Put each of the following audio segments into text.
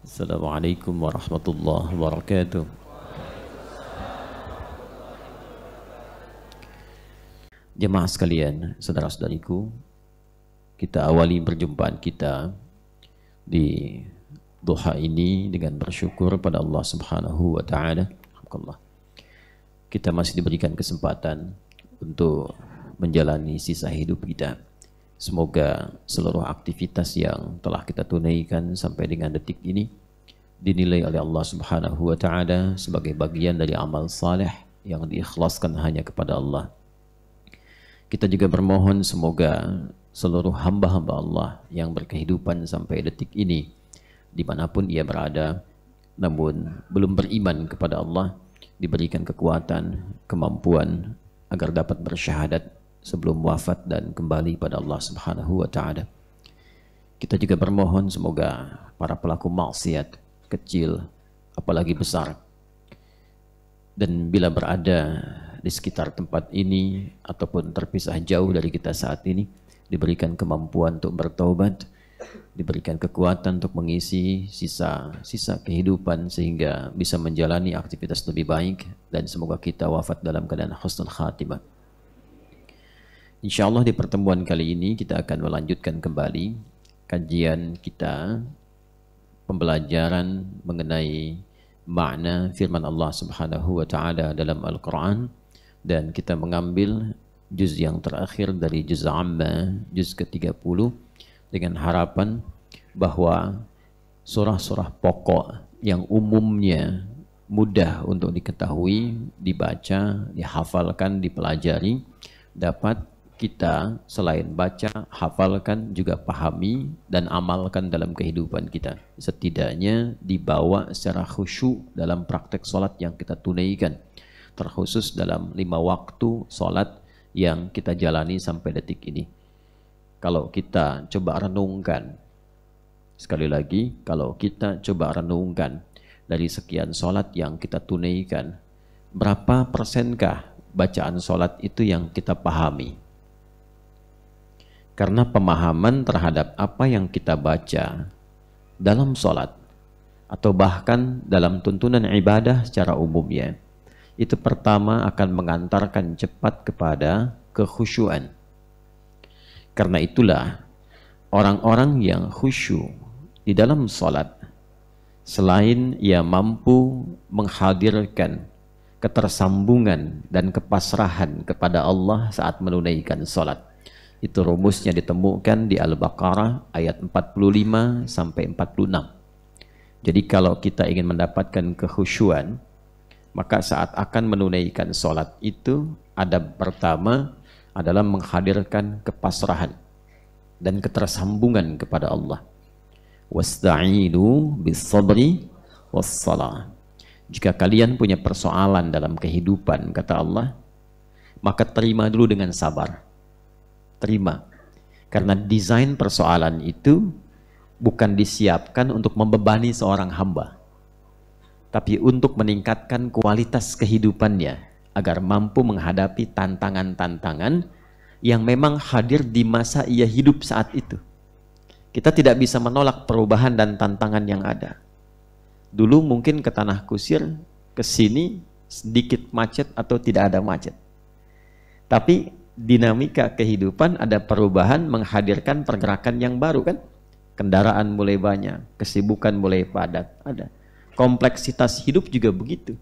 Assalamualaikum warahmatullahi wabarakatuh. Jemaah sekalian, saudara-saudariku, kita awali perjumpaan kita di duha ini dengan bersyukur pada Allah Subhanahu wa taala. Kita masih diberikan kesempatan untuk menjalani sisa hidup kita. Semoga seluruh aktivitas yang telah kita tunaikan sampai dengan detik ini dinilai oleh Allah Subhanahu wa taala sebagai bagian dari amal saleh yang diikhlaskan hanya kepada Allah. Kita juga bermohon semoga seluruh hamba-hamba Allah yang berkehidupan sampai detik ini, dimanapun ia berada, namun belum beriman kepada Allah, diberikan kekuatan, kemampuan agar dapat bersyahadat sebelum wafat dan kembali pada Allah Subhanahu wa taala. Kita juga bermohon semoga para pelaku maksiat kecil apalagi besar, dan bila berada di sekitar tempat ini ataupun terpisah jauh dari kita saat ini, diberikan kemampuan untuk bertaubat, diberikan kekuatan untuk mengisi sisa kehidupan sehingga bisa menjalani aktivitas lebih baik, dan semoga kita wafat dalam keadaan husnul khatimah. Insyaallah di pertemuan kali ini kita akan melanjutkan kembali kajian kita, pembelajaran mengenai makna firman Allah Subhanahu wa taala dalam Al-Qur'an, dan kita mengambil juz yang terakhir dari juz Amma, juz ke-30, dengan harapan bahwa surah-surah pokok yang umumnya mudah untuk diketahui, dibaca, dihafalkan, dipelajari, dapat kita selain baca, hafalkan, juga pahami dan amalkan dalam kehidupan kita. Setidaknya dibawa secara khusyuk dalam praktek sholat yang kita tunaikan, terkhusus dalam 5 waktu sholat yang kita jalani sampai detik ini. Kalau kita coba renungkan, sekali lagi, kalau kita coba renungkan dari sekian sholat yang kita tunaikan, berapa persenkah bacaan sholat itu yang kita pahami? Karena pemahaman terhadap apa yang kita baca dalam sholat atau bahkan dalam tuntunan ibadah secara umumnya, itu pertama akan mengantarkan cepat kepada kekhusyuan. Karena itulah orang-orang yang khusyuk di dalam sholat, selain ia mampu menghadirkan ketersambungan dan kepasrahan kepada Allah saat menunaikan sholat, itu rumusnya ditemukan di Al-Baqarah ayat 45 sampai 46. Jadi kalau kita ingin mendapatkan kekhusyuan, maka saat akan menunaikan sholat itu adab pertama adalah menghadirkan kepasrahan dan ketersambungan kepada Allah. Wasta'inu bis-sabri was-salah. Jika kalian punya persoalan dalam kehidupan, kata Allah, maka terima dulu dengan sabar. Terima, karena desain persoalan itu bukan disiapkan untuk membebani seorang hamba, tapi untuk meningkatkan kualitas kehidupannya agar mampu menghadapi tantangan-tantangan yang memang hadir di masa ia hidup saat itu. Kita tidak bisa menolak perubahan dan tantangan yang ada. Dulu mungkin ke Tanah Kusir, ke sini sedikit macet atau tidak ada macet, tapi dinamika kehidupan ada perubahan menghadirkan pergerakan yang baru kan? Kendaraan mulai banyak, kesibukan mulai padat, ada. Kompleksitas hidup juga begitu.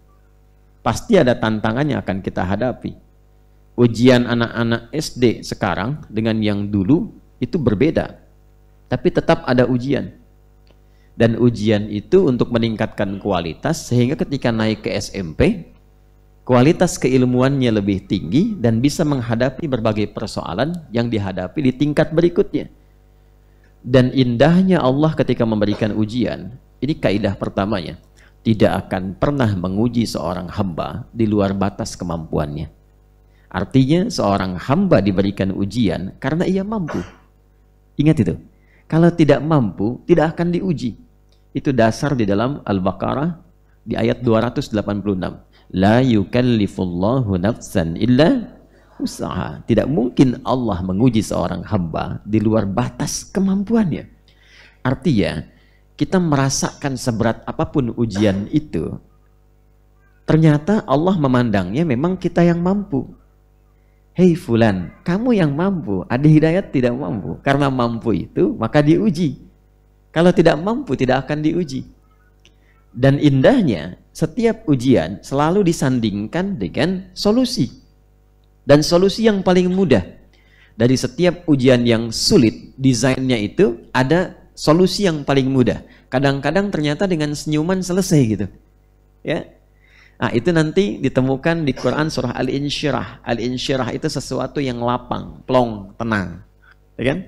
Pasti ada tantangan yang akan kita hadapi. Ujian anak-anak SD sekarang dengan yang dulu itu berbeda. Tapi tetap ada ujian. Dan ujian itu untuk meningkatkan kualitas sehingga ketika naik ke SMP, kualitas keilmuannya lebih tinggi dan bisa menghadapi berbagai persoalan yang dihadapi di tingkat berikutnya. Dan indahnya Allah ketika memberikan ujian, ini kaidah pertamanya, tidak akan pernah menguji seorang hamba di luar batas kemampuannya. Artinya seorang hamba diberikan ujian karena ia mampu. Ingat itu, kalau tidak mampu tidak akan diuji. Itu dasar di dalam Al-Baqarah di ayat 286. La yukallifullahu nafsan illa usaha. Tidak mungkin Allah menguji seorang hamba di luar batas kemampuannya. Artinya kita merasakan seberat apapun ujian itu, ternyata Allah memandangnya memang kita yang mampu. Hei fulan, kamu yang mampu, Adi Hidayat tidak mampu. Karena mampu itu, maka diuji. Kalau tidak mampu, tidak akan diuji. Dan indahnya, setiap ujian selalu disandingkan dengan solusi. Dan solusi yang paling mudah. Dari setiap ujian yang sulit, desainnya itu ada solusi yang paling mudah. Kadang-kadang ternyata dengan senyuman selesai gitu. Ya. Nah, itu nanti ditemukan di Quran surah Al-Insyirah. Al-Insyirah itu sesuatu yang lapang, plong, tenang. Ya kan?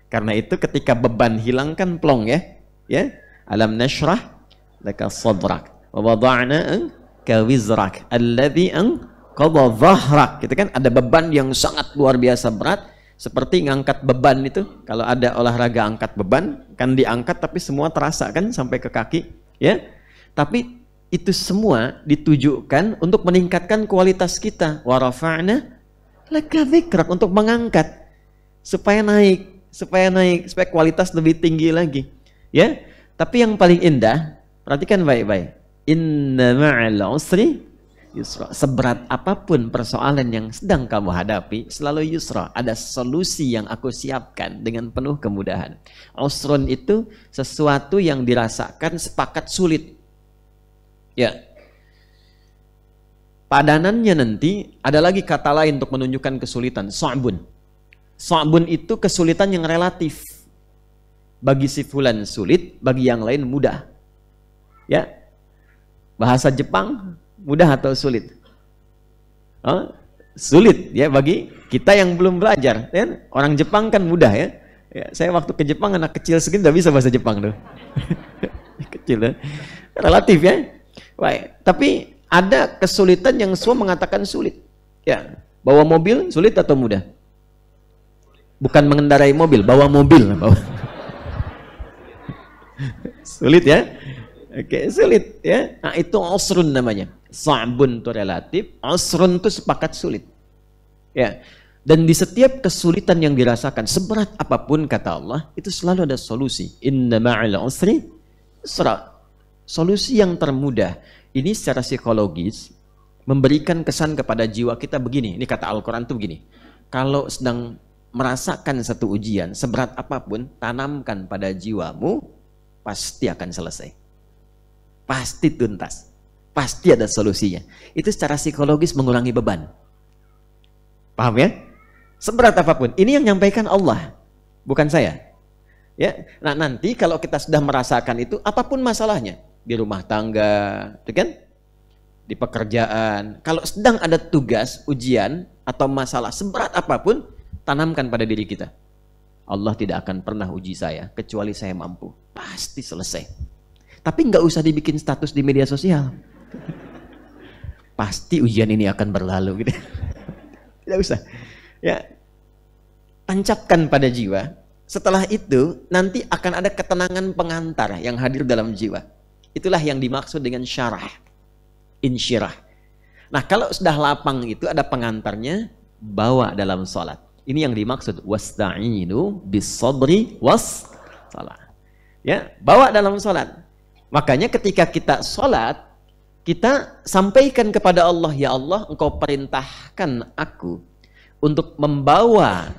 Karena itu ketika beban hilangkan plong ya. Ya. Alam nashrah laka sadrak wa wada'na ka wizrak alladhi anqadha dhahrak. Gitu kan? Ada beban yang sangat luar biasa berat seperti ngangkat beban itu. Kalau ada olahraga angkat beban kan diangkat tapi semua terasa kan sampai ke kaki, ya. Tapi itu semua ditujukan untuk meningkatkan kualitas kita. Wa rafa'na laka dzikrak, untuk mengangkat supaya supaya kualitas lebih tinggi lagi. Ya. Tapi yang paling indah, perhatikan baik-baik. Inna ma'al usri yusra. Seberat apapun persoalan yang sedang kamu hadapi, selalu yusra. Ada solusi yang aku siapkan dengan penuh kemudahan. Usrun itu sesuatu yang dirasakan sepakat sulit. Ya, padanannya nanti ada lagi kata lain untuk menunjukkan kesulitan. Sa'bun. Sa'bun itu kesulitan yang relatif. Bagi si fulan sulit, bagi yang lain mudah. Ya, bahasa Jepang mudah atau sulit? Oh, sulit ya bagi kita yang belum belajar. Ya? Orang Jepang kan mudah ya. Ya, saya waktu ke Jepang anak kecil segini udah bisa bahasa Jepang tuh. Kecil ya. Relatif ya. Baik, tapi ada kesulitan yang semua mengatakan sulit. Ya, bawa mobil sulit atau mudah? Bukan mengendarai mobil, bawa mobil. Sulit ya? Oke, sulit ya. Nah, itu usrun namanya. Sa'bun itu relatif, usrun itu sepakat sulit. Ya. Dan di setiap kesulitan yang dirasakan, seberat apapun kata Allah, itu selalu ada solusi. Inna ma'al usri yusra. Solusi yang termudah ini secara psikologis memberikan kesan kepada jiwa kita begini. Ini kata Al-Quran itu begini. Kalau sedang merasakan satu ujian, seberat apapun, tanamkan pada jiwamu, pasti akan selesai. Pasti tuntas. Pasti ada solusinya. Itu secara psikologis mengurangi beban. Paham ya? Seberat apapun. Ini yang nyampaikan Allah, bukan saya. Ya, nah nanti kalau kita sudah merasakan itu, apapun masalahnya, di rumah tangga, kan? Di pekerjaan, kalau sedang ada tugas, ujian, atau masalah seberat apapun, tanamkan pada diri kita. Allah tidak akan pernah uji saya, kecuali saya mampu. Pasti selesai. Tapi nggak usah dibikin status di media sosial. Pasti ujian ini akan berlalu. Gitu. Tidak usah. Ya, tancapkan pada jiwa. Setelah itu, nanti akan ada ketenangan pengantar yang hadir dalam jiwa. Itulah yang dimaksud dengan syarah, insyirah. Nah, kalau sudah lapang itu ada pengantarnya, bawa dalam sholat. Ini yang dimaksud wasta'inu bis-sabri was-salah. Ya, bawa dalam sholat. Makanya ketika kita sholat, kita sampaikan kepada Allah, ya Allah, Engkau perintahkan aku untuk membawa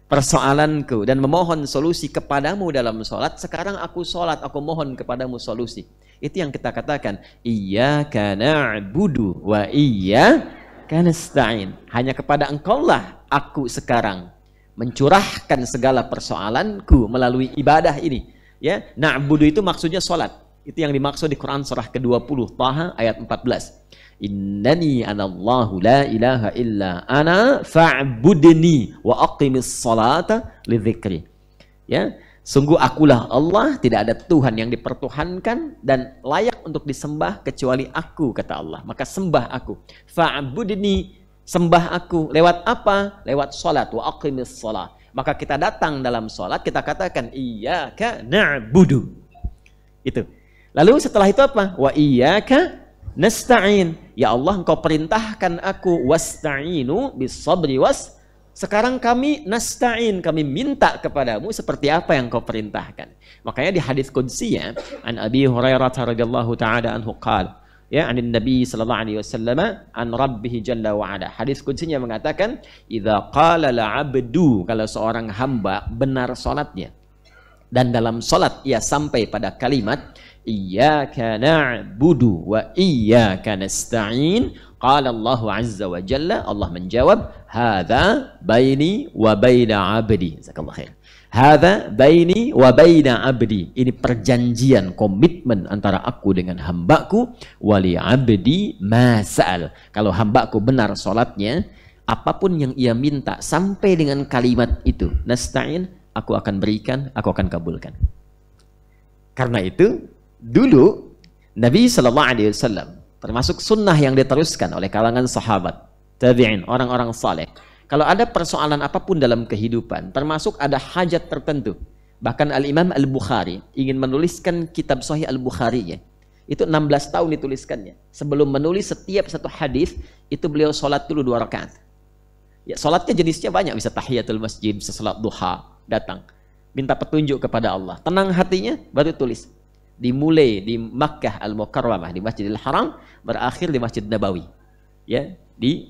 persoalanku dan memohon solusi kepadamu dalam sholat. Sekarang aku sholat, aku mohon kepadamu solusi. Itu yang kita katakan, iyyaka na'budu wa iyyaka nasta'in. Hanya kepada Engkaulah aku sekarang mencurahkan segala persoalanku melalui ibadah ini. Ya, na'budu itu maksudnya sholat. Itu yang dimaksud di Quran surah ke-20 Taha ayat 14. Innani anallahu la ilaha illa ana fa'budni wa aqimis salata li dzikri. Ya, sungguh akulah Allah, tidak ada Tuhan yang dipertuhankan dan layak untuk disembah kecuali aku, kata Allah. Maka sembah aku. Fa'budni, sembah aku. Lewat apa? Lewat salat. Wa aqimis salat. Maka kita datang dalam salat, kita katakan iyyaka na'budu. Itu. Lalu setelah itu apa? Wa iyyaka nasta'in. Ya Allah, Engkau perintahkan aku wasta'inu bis sabri was Sekarang kami nasta'in, kami minta kepadamu seperti apa yang kau perintahkan. Makanya di hadis qudsi ya, an Abi Hurairah radhiyallahu taala anhu qala, ya, anin Nabi sallallahu alaihi wasallam an Rabbih jalla wa ala. Hadis qudsinya mengatakan, idza qala al-'abdu, kalau seorang hamba benar salatnya dan dalam salat ia sampai pada kalimat iyyaka na'budu wa iyyaka nasta'in, qala Allah azza wa jalla, Allah menjawab, hadza baini wa baina 'abdi. Jazakallahu khair. Hadza baini wa baina 'abdi. Ini perjanjian, komitmen antara aku dengan hambaku, wali 'abdi ma sa'al. Kalau hambaku benar salatnya, apapun yang ia minta sampai dengan kalimat itu, nasta'in, aku akan berikan, aku akan kabulkan. Karena itu dulu Nabi sallallahu alaihi wasallam, termasuk sunnah yang diteruskan oleh kalangan sahabat, tabi'in, orang-orang saleh. Kalau ada persoalan apapun dalam kehidupan, termasuk ada hajat tertentu. Bahkan Al-Imam Al-Bukhari ingin menuliskan kitab Sahih Al-Bukhari-nya. Itu 16 tahun dituliskannya. Sebelum menulis setiap satu hadis, itu beliau sholat dulu 2 rakaat. Ya, sholatnya jenisnya banyak. Bisa tahiyatul masjid, bisa sholat duha, datang. Minta petunjuk kepada Allah. Tenang hatinya, baru tulis. Dimulai di Makkah Al-Mukarramah, di Masjidil Haram, berakhir di Masjid Nabawi, ya, di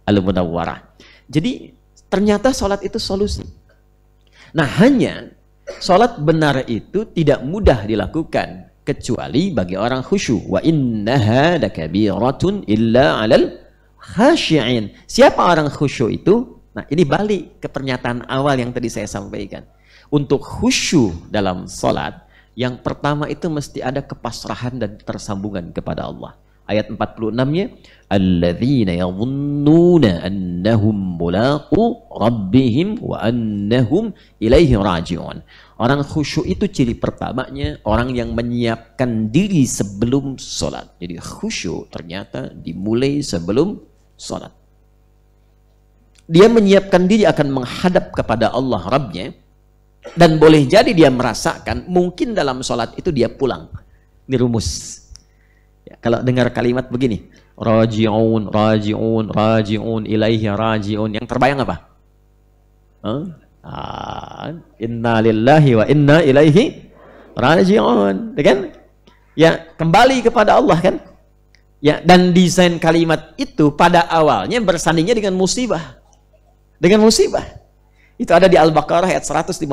Al-Munawwarah. Jadi ternyata sholat itu solusi. Nah, hanya sholat benar itu tidak mudah dilakukan kecuali bagi orang khusyuk. Wa innaha lakabiratun illa 'alal khashi'in. Siapa orang khusyuk itu? Nah, ini balik ke pernyataan awal yang tadi saya sampaikan. Untuk khusyuk dalam sholat, yang pertama itu mesti ada kepasrahan dan tersambungan kepada Allah. Ayat 46-nya, alladzina yadhunnuna annahum mulaqu rabbihim wa annahum ilaihi raji'un. Orang khusyuk itu ciri pertamanya orang yang menyiapkan diri sebelum sholat. Jadi khusyuk ternyata dimulai sebelum sholat. Dia menyiapkan diri akan menghadap kepada Allah Rabbnya. Dan boleh jadi dia merasakan mungkin dalam sholat itu dia pulang. Ini rumus. Ya, kalau dengar kalimat begini, raji'un, raji'un, raji'un, ilaihi raji'un, yang terbayang apa? Inna lillahi wa inna ilaihi raji'un, kan? Ya, kembali kepada Allah, kan? Ya, dan desain kalimat itu pada awalnya bersandingnya dengan musibah. Dengan musibah. Itu ada di Al-Baqarah ayat 156.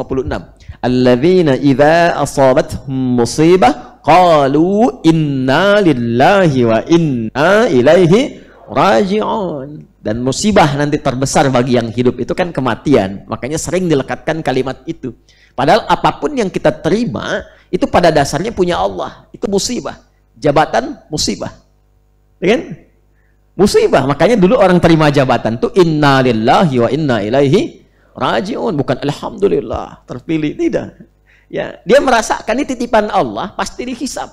Alladzina idza asabathum musibah qalu inna lillahi wa inna ilaihi raji'un. Dan musibah nanti terbesar bagi yang hidup itu kan kematian. Makanya sering dilekatkan kalimat itu. Padahal apapun yang kita terima itu pada dasarnya punya Allah. Itu musibah. Jabatan musibah. Kan? Musibah. Makanya dulu orang terima jabatan tuh inna lillahi wa inna ilaihi raji'un, bukan alhamdulillah terpilih, tidak. Ya, dia merasakan ini titipan Allah, pasti dihisab.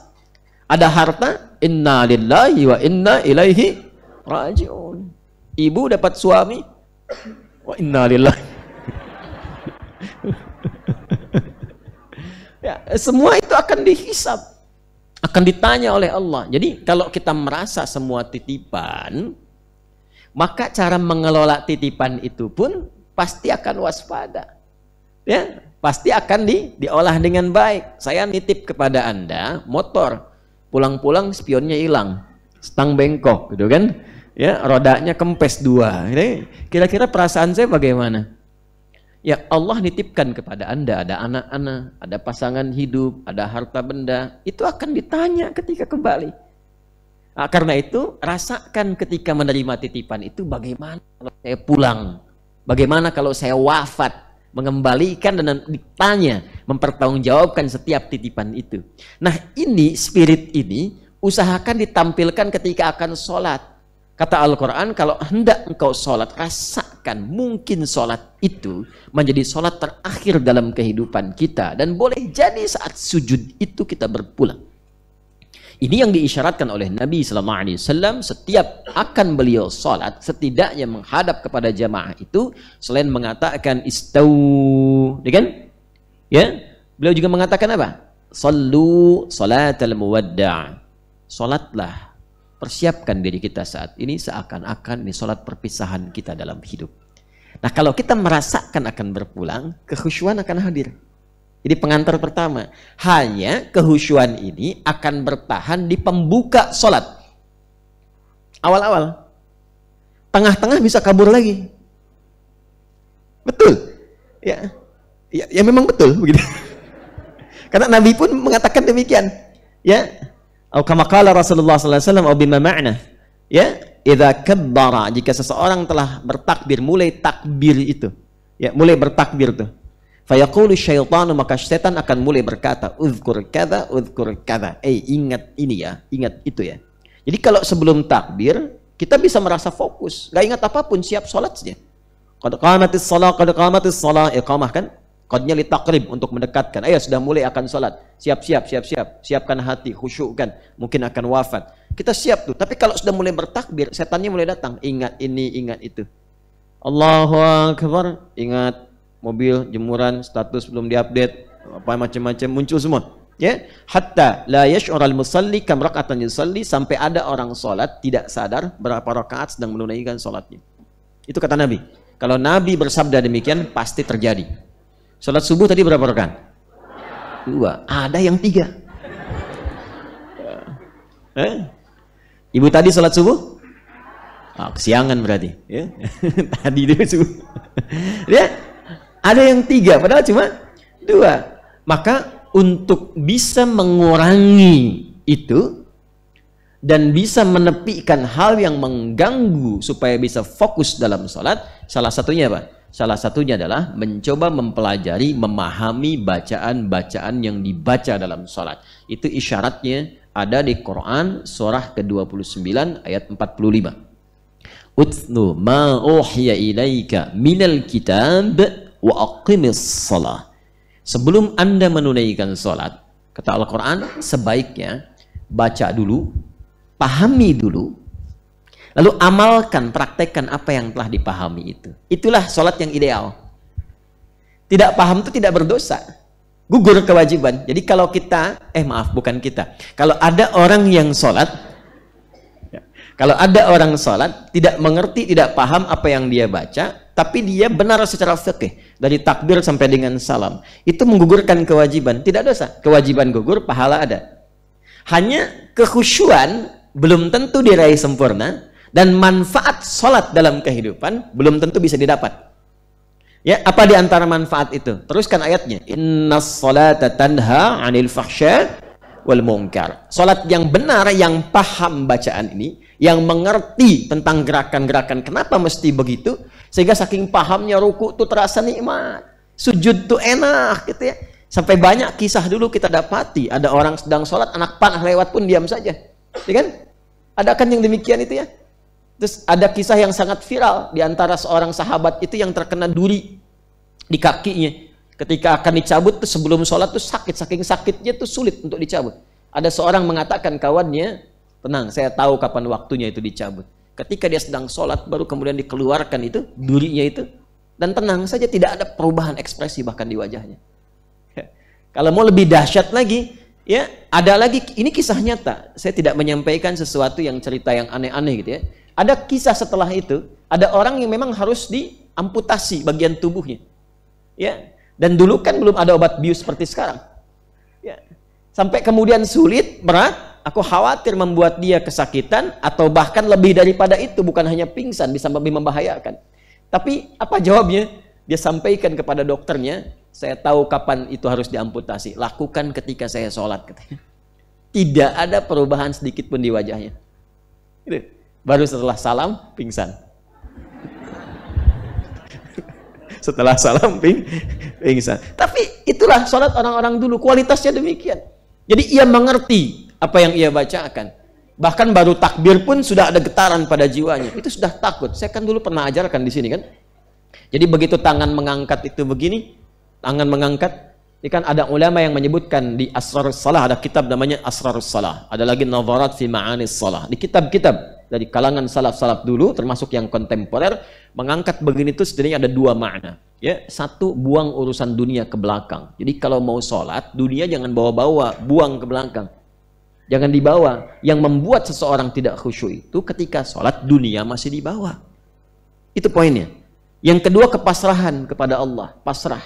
Ada harta, inna lillahi wa inna ilaihi raji'un. Ibu dapat suami, wa inna lillahi. Ya, semua itu akan dihisab, akan ditanya oleh Allah. Jadi kalau kita merasa semua titipan, maka cara mengelola titipan itu pun pasti akan waspada, ya, pasti akan diolah dengan baik. Saya nitip kepada Anda motor, pulang-pulang spionnya hilang, stang bengkok, gitu kan, ya, rodanya kempes 2. Kira-kira perasaan saya bagaimana? Ya, Allah nitipkan kepada Anda ada anak-anak, ada pasangan hidup, ada harta benda, itu akan ditanya ketika kembali. Nah, karena itu rasakan ketika menerima titipan itu, bagaimana kalau saya pulang? Bagaimana kalau saya wafat, mengembalikan dan ditanya, mempertanggungjawabkan setiap titipan itu. Nah, ini spirit ini usahakan ditampilkan ketika akan sholat. Kata Al-Quran, kalau hendak engkau sholat, rasakan mungkin sholat itu menjadi sholat terakhir dalam kehidupan kita. Dan boleh jadi saat sujud itu kita berpulang. Ini yang diisyaratkan oleh Nabi SAW setiap akan beliau sholat, setidaknya menghadap kepada jamaah itu, selain mengatakan istau, kan? Ya, beliau juga mengatakan apa? Sallu salatal muwadda'. Sholatlah, persiapkan diri kita saat ini seakan-akan ini sholat perpisahan kita dalam hidup. Nah, kalau kita merasakan akan berpulang, kekhusyuan akan hadir. Jadi pengantar pertama, hanya kehusyuan ini akan bertahan di pembuka sholat. Awal-awal. Tengah-tengah bisa kabur lagi. Betul. Ya memang betul begitu. Karena Nabi pun mengatakan demikian. Ya. Atau kama qala Rasulullah sallallahu alaihi wasallam, atau bima ma'na. Ya, idza kabbara, jika seseorang telah bertakbir, mulai takbir itu. Ya, mulai bertakbir tuh. Fayaqulu syaitanu, maka setan akan mulai berkata, uzkur kada, ingat ini ya, ingat itu ya. Jadi kalau sebelum takbir, kita bisa merasa fokus, gak ingat apapun, siap sholat saja. Qad qamatis shalah, iqamah kan? Qadnya li taqrib, untuk mendekatkan. Ayo sudah mulai akan sholat, siap-siap, siapkan hati, khusyukkan, mungkin akan wafat. Kita siap tuh, tapi kalau sudah mulai bertakbir, setannya mulai datang, ingat ini, ingat itu. Allahu Akbar, ingat mobil, jemuran, status belum diupdate, apa macam-macam muncul semua. Ya, hatta la yash'ural musalli kam raka'atan yusalli, sampai ada orang salat tidak sadar berapa rakaat sedang menunaikan salatnya. Itu kata Nabi. Kalau Nabi bersabda demikian pasti terjadi. Salat subuh tadi berapa rakaat? 2. Ada yang 3. Ibu tadi salat subuh? Kesiangan berarti, ya. Tadi itu subuh. Ya. Ada yang 3, padahal cuma 2. Maka untuk bisa mengurangi itu dan bisa menepikan hal yang mengganggu supaya bisa fokus dalam sholat, salah satunya apa? Salah satunya adalah mencoba mempelajari, memahami bacaan-bacaan yang dibaca dalam sholat. Itu isyaratnya ada di Quran surah ke-29 ayat 45. Utlu ma uhiya ilaika minal kitab wa aqimis shalah. Sebelum Anda menunaikan salat, kata Al-Quran, sebaiknya baca dulu, pahami dulu, lalu amalkan, praktekkan apa yang telah dipahami itu. Itulah salat yang ideal. Tidak paham itu tidak berdosa, gugur kewajiban. Jadi kalau kita, bukan kita, kalau ada orang yang salat, kalau ada orang salat tidak mengerti, tidak paham apa yang dia baca, tapi dia benar secara fikih dari takbir sampai dengan salam, itu menggugurkan kewajiban, tidak dosa. Kewajiban gugur, pahala ada. Hanya kekhusyuan belum tentu diraih sempurna, dan manfaat salat dalam kehidupan belum tentu bisa didapat. Ya, apa di antara manfaat itu? Teruskan ayatnya. Innas salata tanha 'anil fahsya wal munkar. Salat yang benar, yang paham bacaan ini, yang mengerti tentang gerakan-gerakan kenapa mesti begitu, sehingga saking pahamnya ruku tuh terasa nikmat, sujud tuh enak gitu ya. Sampai banyak kisah dulu kita dapati, ada orang sedang sholat, anak panah lewat pun diam saja, ya kan? Ada kan yang demikian itu ya. Terus ada kisah yang sangat viral di antara seorang sahabat itu yang terkena duri di kakinya. Ketika akan dicabut tuh sebelum sholat tuh sakit, saking sakitnya tuh sulit untuk dicabut. Ada seorang mengatakan kawannya, tenang, saya tahu kapan waktunya itu dicabut. Ketika dia sedang sholat, baru kemudian dikeluarkan itu, durinya itu, dan tenang saja, tidak ada perubahan ekspresi bahkan di wajahnya. Kalau mau lebih dahsyat lagi, ya ada lagi, ini kisah nyata. Saya tidak menyampaikan sesuatu yang cerita yang aneh-aneh gitu ya. Ada kisah setelah itu, ada orang yang memang harus diamputasi bagian tubuhnya. Ya, dan dulu kan belum ada obat bius seperti sekarang. Ya. Sampai kemudian sulit, berat, aku khawatir membuat dia kesakitan, atau bahkan lebih daripada itu, bukan hanya pingsan, bisa lebih membahayakan. Tapi apa jawabnya? Dia sampaikan kepada dokternya, saya tahu kapan itu harus diamputasi, lakukan ketika saya sholat. Tidak ada perubahan sedikit pun di wajahnya. Baru setelah salam, pingsan. Setelah salam, pingsan. Tapi itulah sholat orang-orang dulu, kualitasnya demikian. Jadi ia mengerti apa yang ia bacakan. Bahkan baru takbir pun sudah ada getaran pada jiwanya. Itu sudah takut. Saya kan dulu pernah ajarkan di sini kan. Jadi begitu tangan mengangkat itu begini, tangan mengangkat, ini kan ada ulama yang menyebutkan di Asrarus Salah, ada kitab namanya Asrarus Salah. Ada lagi Nadharat fi Ma'anis Salah. Di kitab-kitab dari kalangan salaf-salaf dulu, termasuk yang kontemporer, mengangkat begini itu sebenarnya ada 2 makna. Ya, satu, buang urusan dunia ke belakang. Jadi kalau mau sholat, dunia jangan bawa-bawa, buang ke belakang. Jangan dibawa. Yang membuat seseorang tidak khusyuk itu ketika sholat, dunia masih dibawa. Itu poinnya. Yang kedua, kepasrahan kepada Allah, pasrah.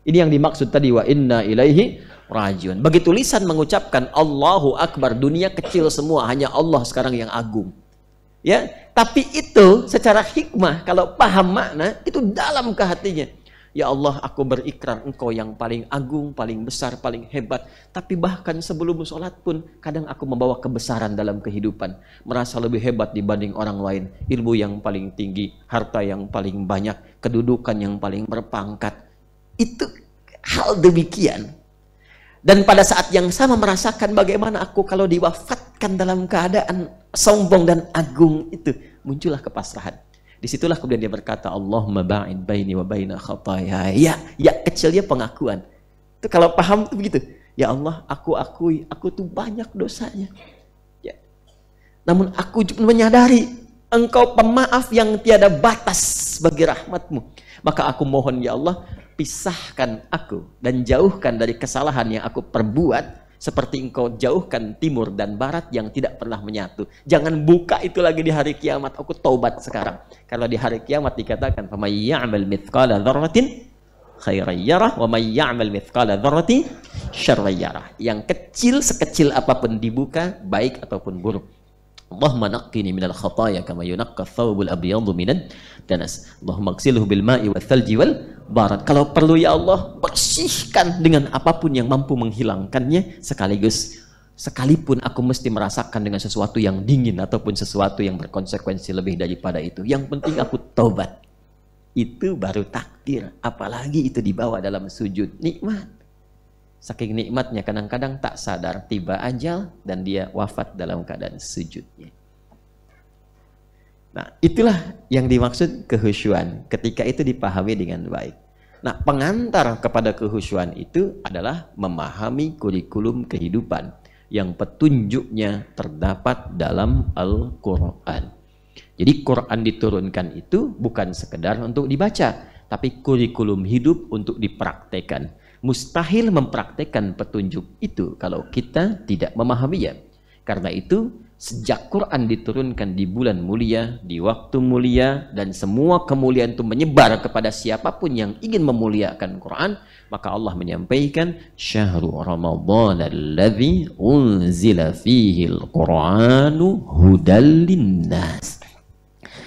Ini yang dimaksud tadi, wa inna ilaihi rajiun. Begitu lisan mengucapkan Allahu Akbar, dunia kecil semua, hanya Allah sekarang yang agung. Ya, tapi itu secara hikmah, kalau paham makna, itu dalam ke hatinya. Ya Allah, aku berikrar Engkau yang paling agung, paling besar, paling hebat. Tapi bahkan sebelum sholat pun, kadang aku membawa kebesaran dalam kehidupan. Merasa lebih hebat dibanding orang lain. Ilmu yang paling tinggi, harta yang paling banyak, kedudukan yang paling berpangkat. Itu hal demikian. Dan pada saat yang sama merasakan bagaimana aku kalau diwafatkan dalam keadaan sombong dan agung itu. Muncullah kepasrahan. Disitulah kemudian dia berkata, Allahumma ba'id baini wa baina khataya. Ya kecilnya pengakuan. Itu kalau paham itu begitu. Ya Allah, aku akui, aku tuh banyak dosanya. Ya. Namun aku menyadari, Engkau pemaaf yang tiada batas bagi rahmatmu. Maka aku mohon ya Allah, pisahkan aku dan jauhkan dari kesalahan yang aku perbuat. Seperti Engkau jauhkan timur dan barat yang tidak pernah menyatu. Jangan buka itu lagi di hari kiamat. Aku taubat sekarang. Kalau di hari kiamat dikatakan, فَمَنْ يَعْمَلْ مِثْقَالَ ذَرَّةٍ خَيْرًا يَرَهُ وَمَنْ يَعْمَلْ مِثْقَالَ ذَرَّةٍ شَرًّا يَرَهُ. Yang kecil sekecil apapun dibuka, baik ataupun buruk. Allahumma naqqini minal khataya kama yunaqqa thawbul abyadu minad danas. Allahumma ighsilhu bil ma'i wal thalji wal barad. Kalau perlu ya Allah, bersihkan dengan apapun yang mampu menghilangkannya, sekaligus sekalipun aku mesti merasakan dengan sesuatu yang dingin ataupun sesuatu yang berkonsekuensi lebih daripada itu. Yang penting aku taubat. Itu baru takdir, apalagi itu dibawa dalam sujud, nikmat. Saking nikmatnya kadang-kadang tak sadar tiba ajal dan dia wafat dalam keadaan sujudnya. Nah, itulah yang dimaksud kehusyuan ketika itu dipahami dengan baik. Nah, pengantar kepada kehusyuan itu adalah memahami kurikulum kehidupan yang petunjuknya terdapat dalam Al-Quran. Jadi Quran diturunkan itu bukan sekedar untuk dibaca, tapi kurikulum hidup untuk dipraktekkan. Mustahil mempraktekkan petunjuk itu kalau kita tidak memahaminya. Karena itu, sejak Quran diturunkan di bulan mulia, di waktu mulia, dan semua kemuliaan itu menyebar kepada siapapun yang ingin memuliakan Quran, maka Allah menyampaikan, Syahrul Ramadhan alladzi unzila fihi al-Quranu hudal linnas.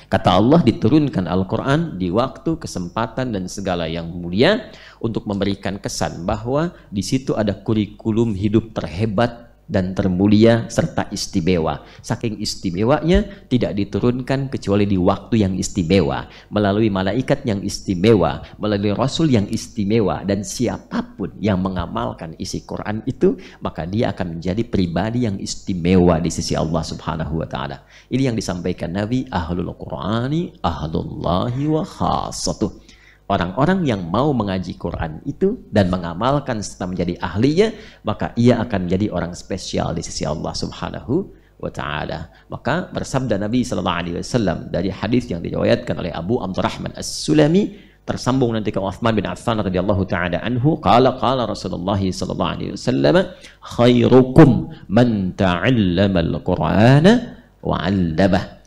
Kata Allah, diturunkan Al-Quran di waktu, kesempatan, dan segala yang mulia untuk memberikan kesan bahwa di situ ada kurikulum hidup terhebat dan termulia serta istimewa. Saking istimewanya tidak diturunkan kecuali di waktu yang istimewa, melalui malaikat yang istimewa, melalui rasul yang istimewa, dan siapapun yang mengamalkan isi Quran itu, maka dia akan menjadi pribadi yang istimewa di sisi Allah Subhanahu wa taala. Ini yang disampaikan Nabi, ahlul Qur'ani ahlullahi wa khassatuh. Orang-orang yang mau mengaji Quran itu dan mengamalkan serta menjadi ahlinya, maka ia akan menjadi orang spesial di sisi Allah Subhanahu wa taala. Maka bersabda Nabi sallallahu alaihi wasallam dari hadis yang diriwayatkan oleh Abu Abdurrahman As-Sulami, tersambung nanti ke Uthman bin Affan radhiyallahu taala anhu, qala Rasulullah sallallahu alaihi wasallam, khairukum man ta'allama al-Qur'ana wa 'allamah.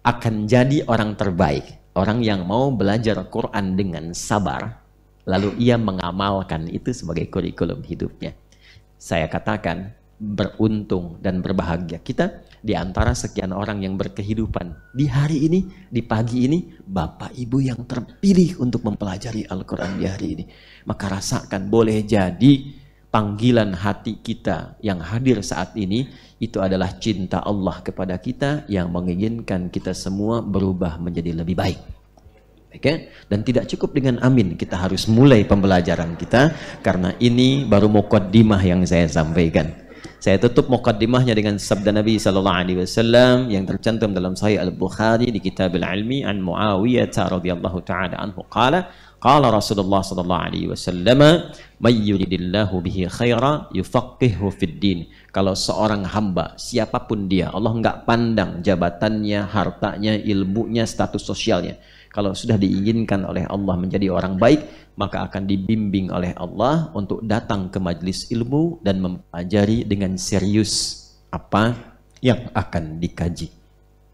Akan jadi orang terbaik orang yang mau belajar Quran dengan sabar, lalu ia mengamalkan itu sebagai kurikulum hidupnya. Saya katakan, beruntung dan berbahagia kita di antara sekian orang yang berkehidupan di hari ini, di pagi ini, Bapak Ibu yang terpilih untuk mempelajari Al-Quran di hari ini. Maka rasakan, boleh jadi panggilan hati kita yang hadir saat ini itu adalah cinta Allah kepada kita yang menginginkan kita semua berubah menjadi lebih baik. Okay? Dan tidak cukup dengan amin, kita harus mulai pembelajaran kita, karena ini baru muqaddimah yang saya sampaikan. Saya tutup muqaddimahnya dengan sabda Nabi sallallahu alaihi wasallam yang tercantum dalam Sahih Al-Bukhari di Kitab Al-Ilmi an Muawiyah radhiyallahu taala anhu qala Rasulullah sallallahu alaihi wasallam, may yuridillahu bihi khaira yufaqihu fid din. Kalau seorang hamba siapapun dia, Allah enggak pandang jabatannya, hartanya, ilmunya, status sosialnya. Kalau sudah diinginkan oleh Allah menjadi orang baik, maka akan dibimbing oleh Allah untuk datang ke majelis ilmu dan mempelajari dengan serius apa yang akan dikaji.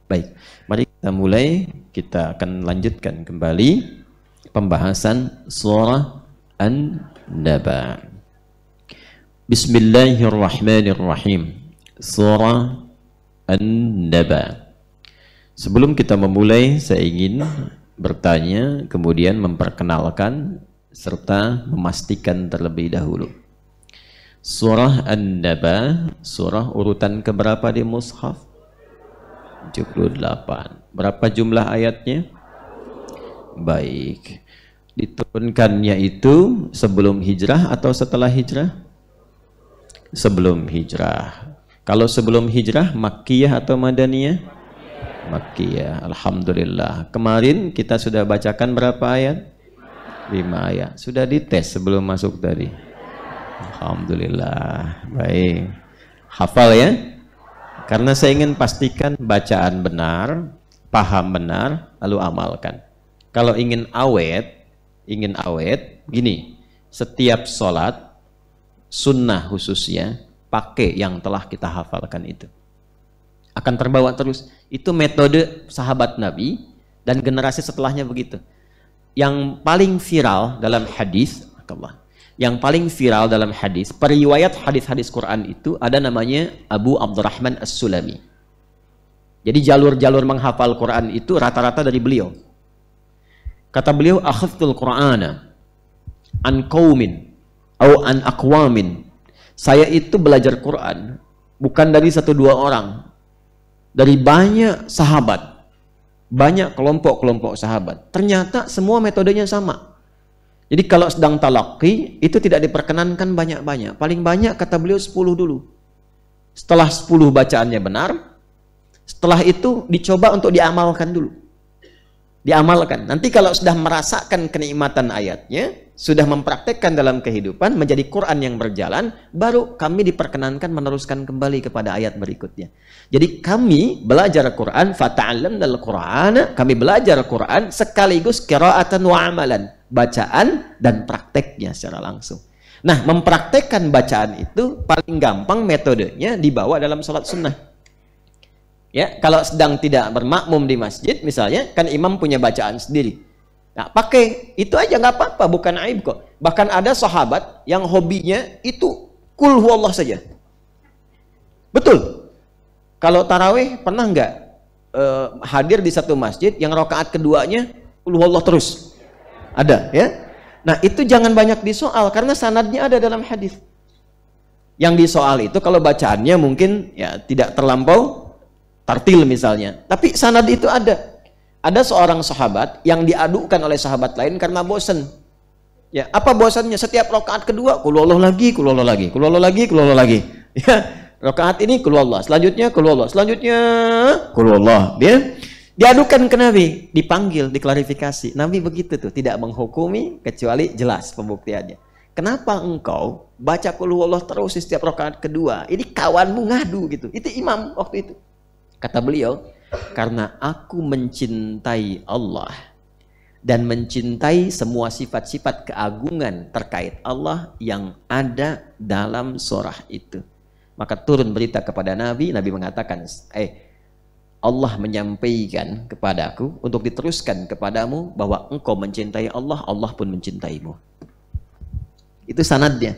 Baik, mari kita mulai. Kita akan lanjutkan kembali pembahasan surah An-Naba. Bismillahirrahmanirrahim. Surah An-Naba. Sebelum kita memulai, saya ingin bertanya, kemudian memperkenalkan serta memastikan terlebih dahulu. Surah An-Naba, surah urutan keberapa di mushaf? 78. Berapa jumlah ayatnya? Baik. Diturunkannya itu sebelum hijrah atau setelah hijrah? Sebelum hijrah. Kalau sebelum hijrah, Makkiyah atau Madaniyah? Makkiyah. Alhamdulillah. Kemarin kita sudah bacakan berapa ayat? 5 ayat. Sudah dites sebelum masuk tadi. Alhamdulillah. Baik. Hafal ya? Karena saya ingin pastikan bacaan benar, paham benar, lalu amalkan. Kalau ingin awet, gini, setiap sholat, sunnah khususnya, pakai yang telah kita hafalkan itu. Akan terbawa terus. Itu metode sahabat Nabi dan generasi setelahnya begitu. Yang paling viral dalam hadis, periwayat hadis-hadis Quran itu ada namanya Abu Abdurrahman As-Sulami. Jadi jalur-jalur menghafal Quran itu rata-rata dari beliau. Kata beliau, akhadtul Qur'ana an qaumin atau an aqwamin. Saya itu belajar Quran bukan dari 1-2 orang, dari banyak sahabat, banyak kelompok-kelompok sahabat. Ternyata semua metodenya sama. Jadi kalau sedang talaqi itu tidak diperkenankan banyak-banyak. Paling banyak kata beliau 10 dulu. Setelah 10 bacaannya benar, setelah itu dicoba untuk diamalkan dulu. Diamalkan. Nanti kalau sudah merasakan kenikmatan ayatnya, sudah mempraktekkan dalam kehidupan, menjadi Quran yang berjalan, baru kami diperkenankan meneruskan kembali kepada ayat berikutnya. Jadi kami belajar Quran, fata'allamnal Qur'ana, kami belajar Quran sekaligus qira'atan wa amalan, bacaan dan prakteknya secara langsung. Nah, mempraktekkan bacaan itu paling gampang metodenya dibawa dalam sholat sunnah. Ya, kalau sedang tidak bermakmum di masjid misalnya, kan imam punya bacaan sendiri. Nah, pakai itu aja nggak apa-apa, bukan aib kok. Bahkan ada sahabat yang hobinya itu qul huwallah saja. Betul. Kalau tarawih pernah nggak hadir di satu masjid yang rakaat keduanya qul huwallah terus? Ada, ya. Nah, itu jangan banyak disoal karena sanadnya ada dalam hadis. Yang disoal itu kalau bacaannya mungkin ya tidak terlampau tartil misalnya, tapi sanad itu ada. Ada seorang sahabat yang diadukan oleh sahabat lain karena bosan. Ya, apa bosannya? Setiap rakaat kedua qul huwallah lagi, qul huwallah lagi, qul huwallah lagi, qul huwallah lagi. Ya, rakaat ini qul huwallah, selanjutnya qul huwallah, selanjutnya qul huwallah. Dia diadukan ke Nabi, dipanggil, diklarifikasi. Nabi begitu tuh, tidak menghukumi kecuali jelas pembuktiannya. Kenapa engkau baca qul huwallah terus di setiap rakaat kedua? Ini kawanmu ngadu gitu. Itu imam waktu itu. Kata beliau, karena aku mencintai Allah dan mencintai semua sifat-sifat keagungan terkait Allah yang ada dalam surah itu. Maka turun berita kepada Nabi, Nabi mengatakan, Allah menyampaikan kepadaku untuk diteruskan kepadamu bahwa engkau mencintai Allah, Allah pun mencintaimu. Itu sanadnya.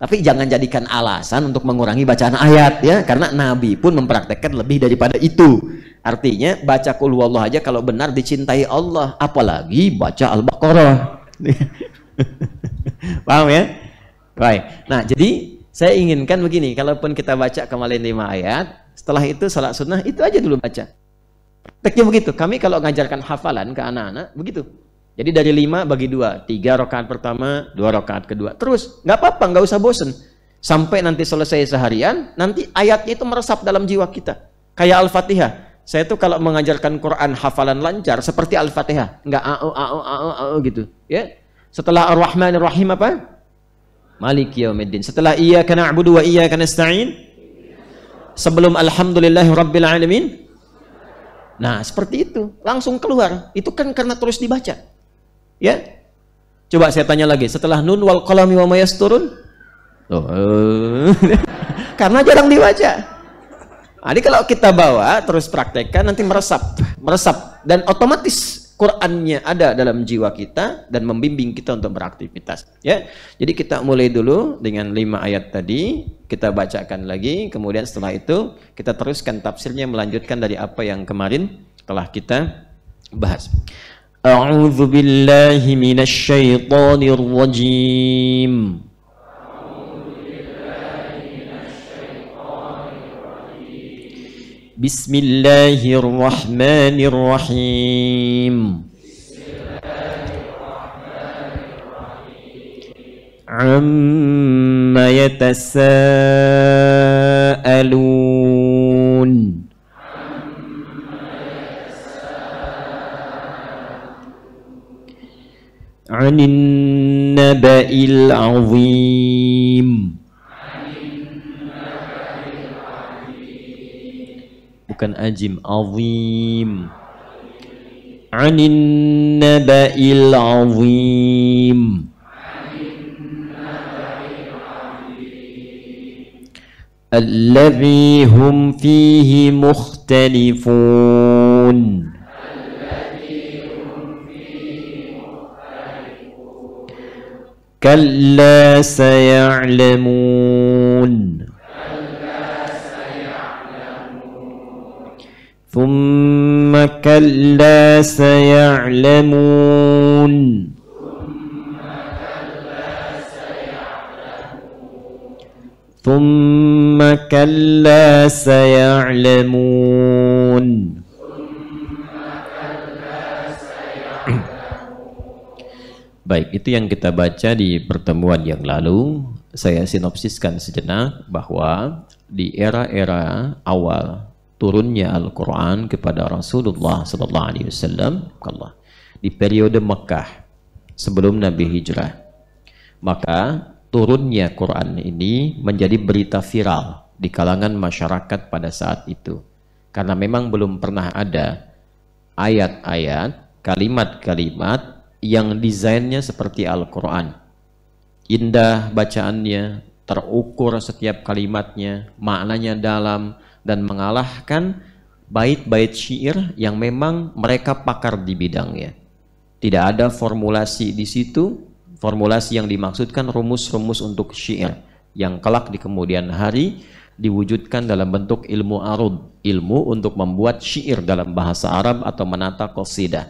Tapi jangan jadikan alasan untuk mengurangi bacaan ayat ya, karena Nabi pun mempraktekkan lebih daripada itu. Artinya baca qul huwallah aja kalau benar dicintai Allah, apalagi baca Al-Baqarah. Paham ya? Baik. Nah, jadi saya inginkan begini, kalaupun kita baca kemarin 5 ayat, setelah itu salat sunnah itu aja dulu baca. Teknya begitu. Kami kalau ngajarkan hafalan ke anak-anak begitu. Jadi dari 5 bagi 2, 3 rakaat pertama, 2 rakaat kedua. Terus, nggak apa-apa, nggak usah bosen. Sampai nanti selesai seharian, nanti ayatnya itu meresap dalam jiwa kita. Kayak Al-Fatihah. Saya tuh kalau mengajarkan Quran hafalan lancar seperti Al-Fatihah, nggak gitu. Ya. Setelah Ar-Rahman Ar-Rahim apa? Maliki Yaumiddin. Setelah Iyyaka na'budu wa iyyaka nasta'in. Sebelum Alhamdulillahi Rabbil Alamin. Nah, seperti itu. Langsung keluar. Itu kan karena terus dibaca. Ya, coba saya tanya lagi. Setelah nun wal qalami wa ma yasturun, karena jarang dibaca. Jadi kalau kita bawa terus praktekkan nanti meresap dan otomatis Qur'annya ada dalam jiwa kita dan membimbing kita untuk beraktivitas. Ya, jadi kita mulai dulu dengan 5 ayat tadi, kita bacakan lagi, kemudian setelah itu kita teruskan tafsirnya, melanjutkan dari apa yang kemarin telah kita bahas. A'udzu billahi minasy syaithanir rajim. Bismillahirrahmanirrahim. Amma yatasaalun. Anin naba'il azim. Bukan ajim, azim. Anin naba'il azim. Alladhi hum fihi mukhtalifun. Kalla saya'lamun. ثم كلا سيعلمون ثم كلا سيعلمون. Baik, itu yang kita baca di pertemuan yang lalu. Saya sinopsiskan sejenak bahwa di era-era awal turunnya Al-Quran kepada Rasulullah SAW di periode Mekah sebelum Nabi Hijrah, maka turunnya Quran ini menjadi berita viral di kalangan masyarakat pada saat itu, karena memang belum pernah ada ayat-ayat, kalimat-kalimat yang desainnya seperti Al-Quran, indah bacaannya, terukur setiap kalimatnya, maknanya dalam, dan mengalahkan bait-bait syair yang memang mereka pakar di bidangnya. Tidak ada formulasi di situ, formulasi yang dimaksudkan rumus-rumus untuk syair yang kelak di kemudian hari diwujudkan dalam bentuk ilmu arud, ilmu untuk membuat syair dalam bahasa Arab atau menata qasidah.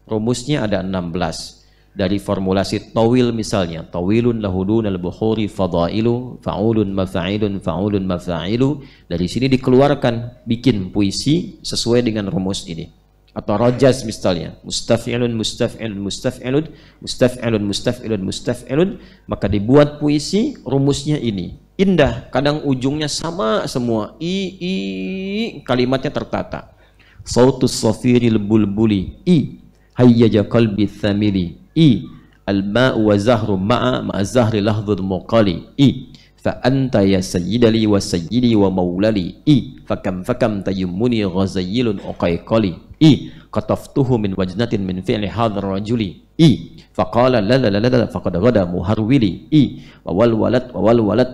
Rumusnya ada 16. Dari formulasi tawil misalnya, tawilun lahudun al-bukhuri fadailu fa'ulun mafa'ilun fa'ulun mafa'ilu, dari sini dikeluarkan bikin puisi sesuai dengan rumus ini. Atau rajaz misalnya, mustaf'ilun mustaf'ilun mustaf'ilun mustaf'ilun mustaf'ilun mustaf'ilun, maka dibuat puisi rumusnya ini. Indah, kadang ujungnya sama semua, kalimatnya tertata. Sautus safiril bulbuli, hayyaja qalbi thamili, al-ma'u wa zahru ma'a zahri lahdhul muqali, fa anta ya sayyidali wa sayyidi wa maulali, fakam tayammuni ghazayilun uqayqali, qataftuhu min wajnatin min fi'li hadhar rajuli, faqala la la la la faqad ghada muharwili, wal walad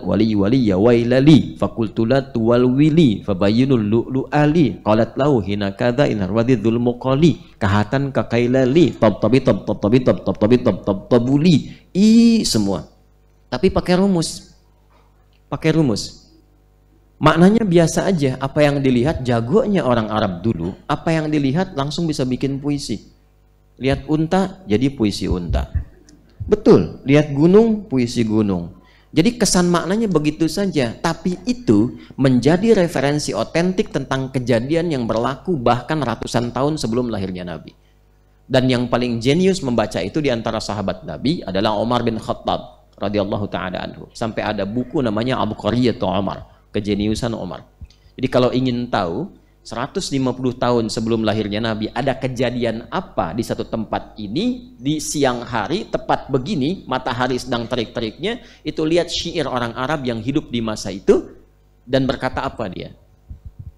wali ya wailali, faqultu la tuwalwili fabayyinul lu'lu'ali, qalat lahu hina kadza in harwadidul muqali, kahatan kakailali, tabuli, semua. Tapi pakai rumus. Maknanya biasa aja, apa yang dilihat jagonya orang Arab dulu, apa yang dilihat langsung bisa bikin puisi. Lihat unta, jadi puisi unta. Betul, lihat gunung, puisi gunung. Jadi kesan maknanya begitu saja, tapi itu menjadi referensi otentik tentang kejadian yang berlaku bahkan ratusan tahun sebelum lahirnya Nabi. Dan yang paling jenius membaca itu di antara sahabat Nabi adalah Umar bin Khattab radhiyallahu ta'ala anhu. Sampai ada buku namanya Abqariyatu Umar, kejeniusan Umar. Jadi kalau ingin tahu 150 tahun sebelum lahirnya Nabi ada kejadian apa di satu tempat ini di siang hari tepat begini, matahari sedang terik-teriknya, itu lihat syair orang Arab yang hidup di masa itu dan berkata apa dia.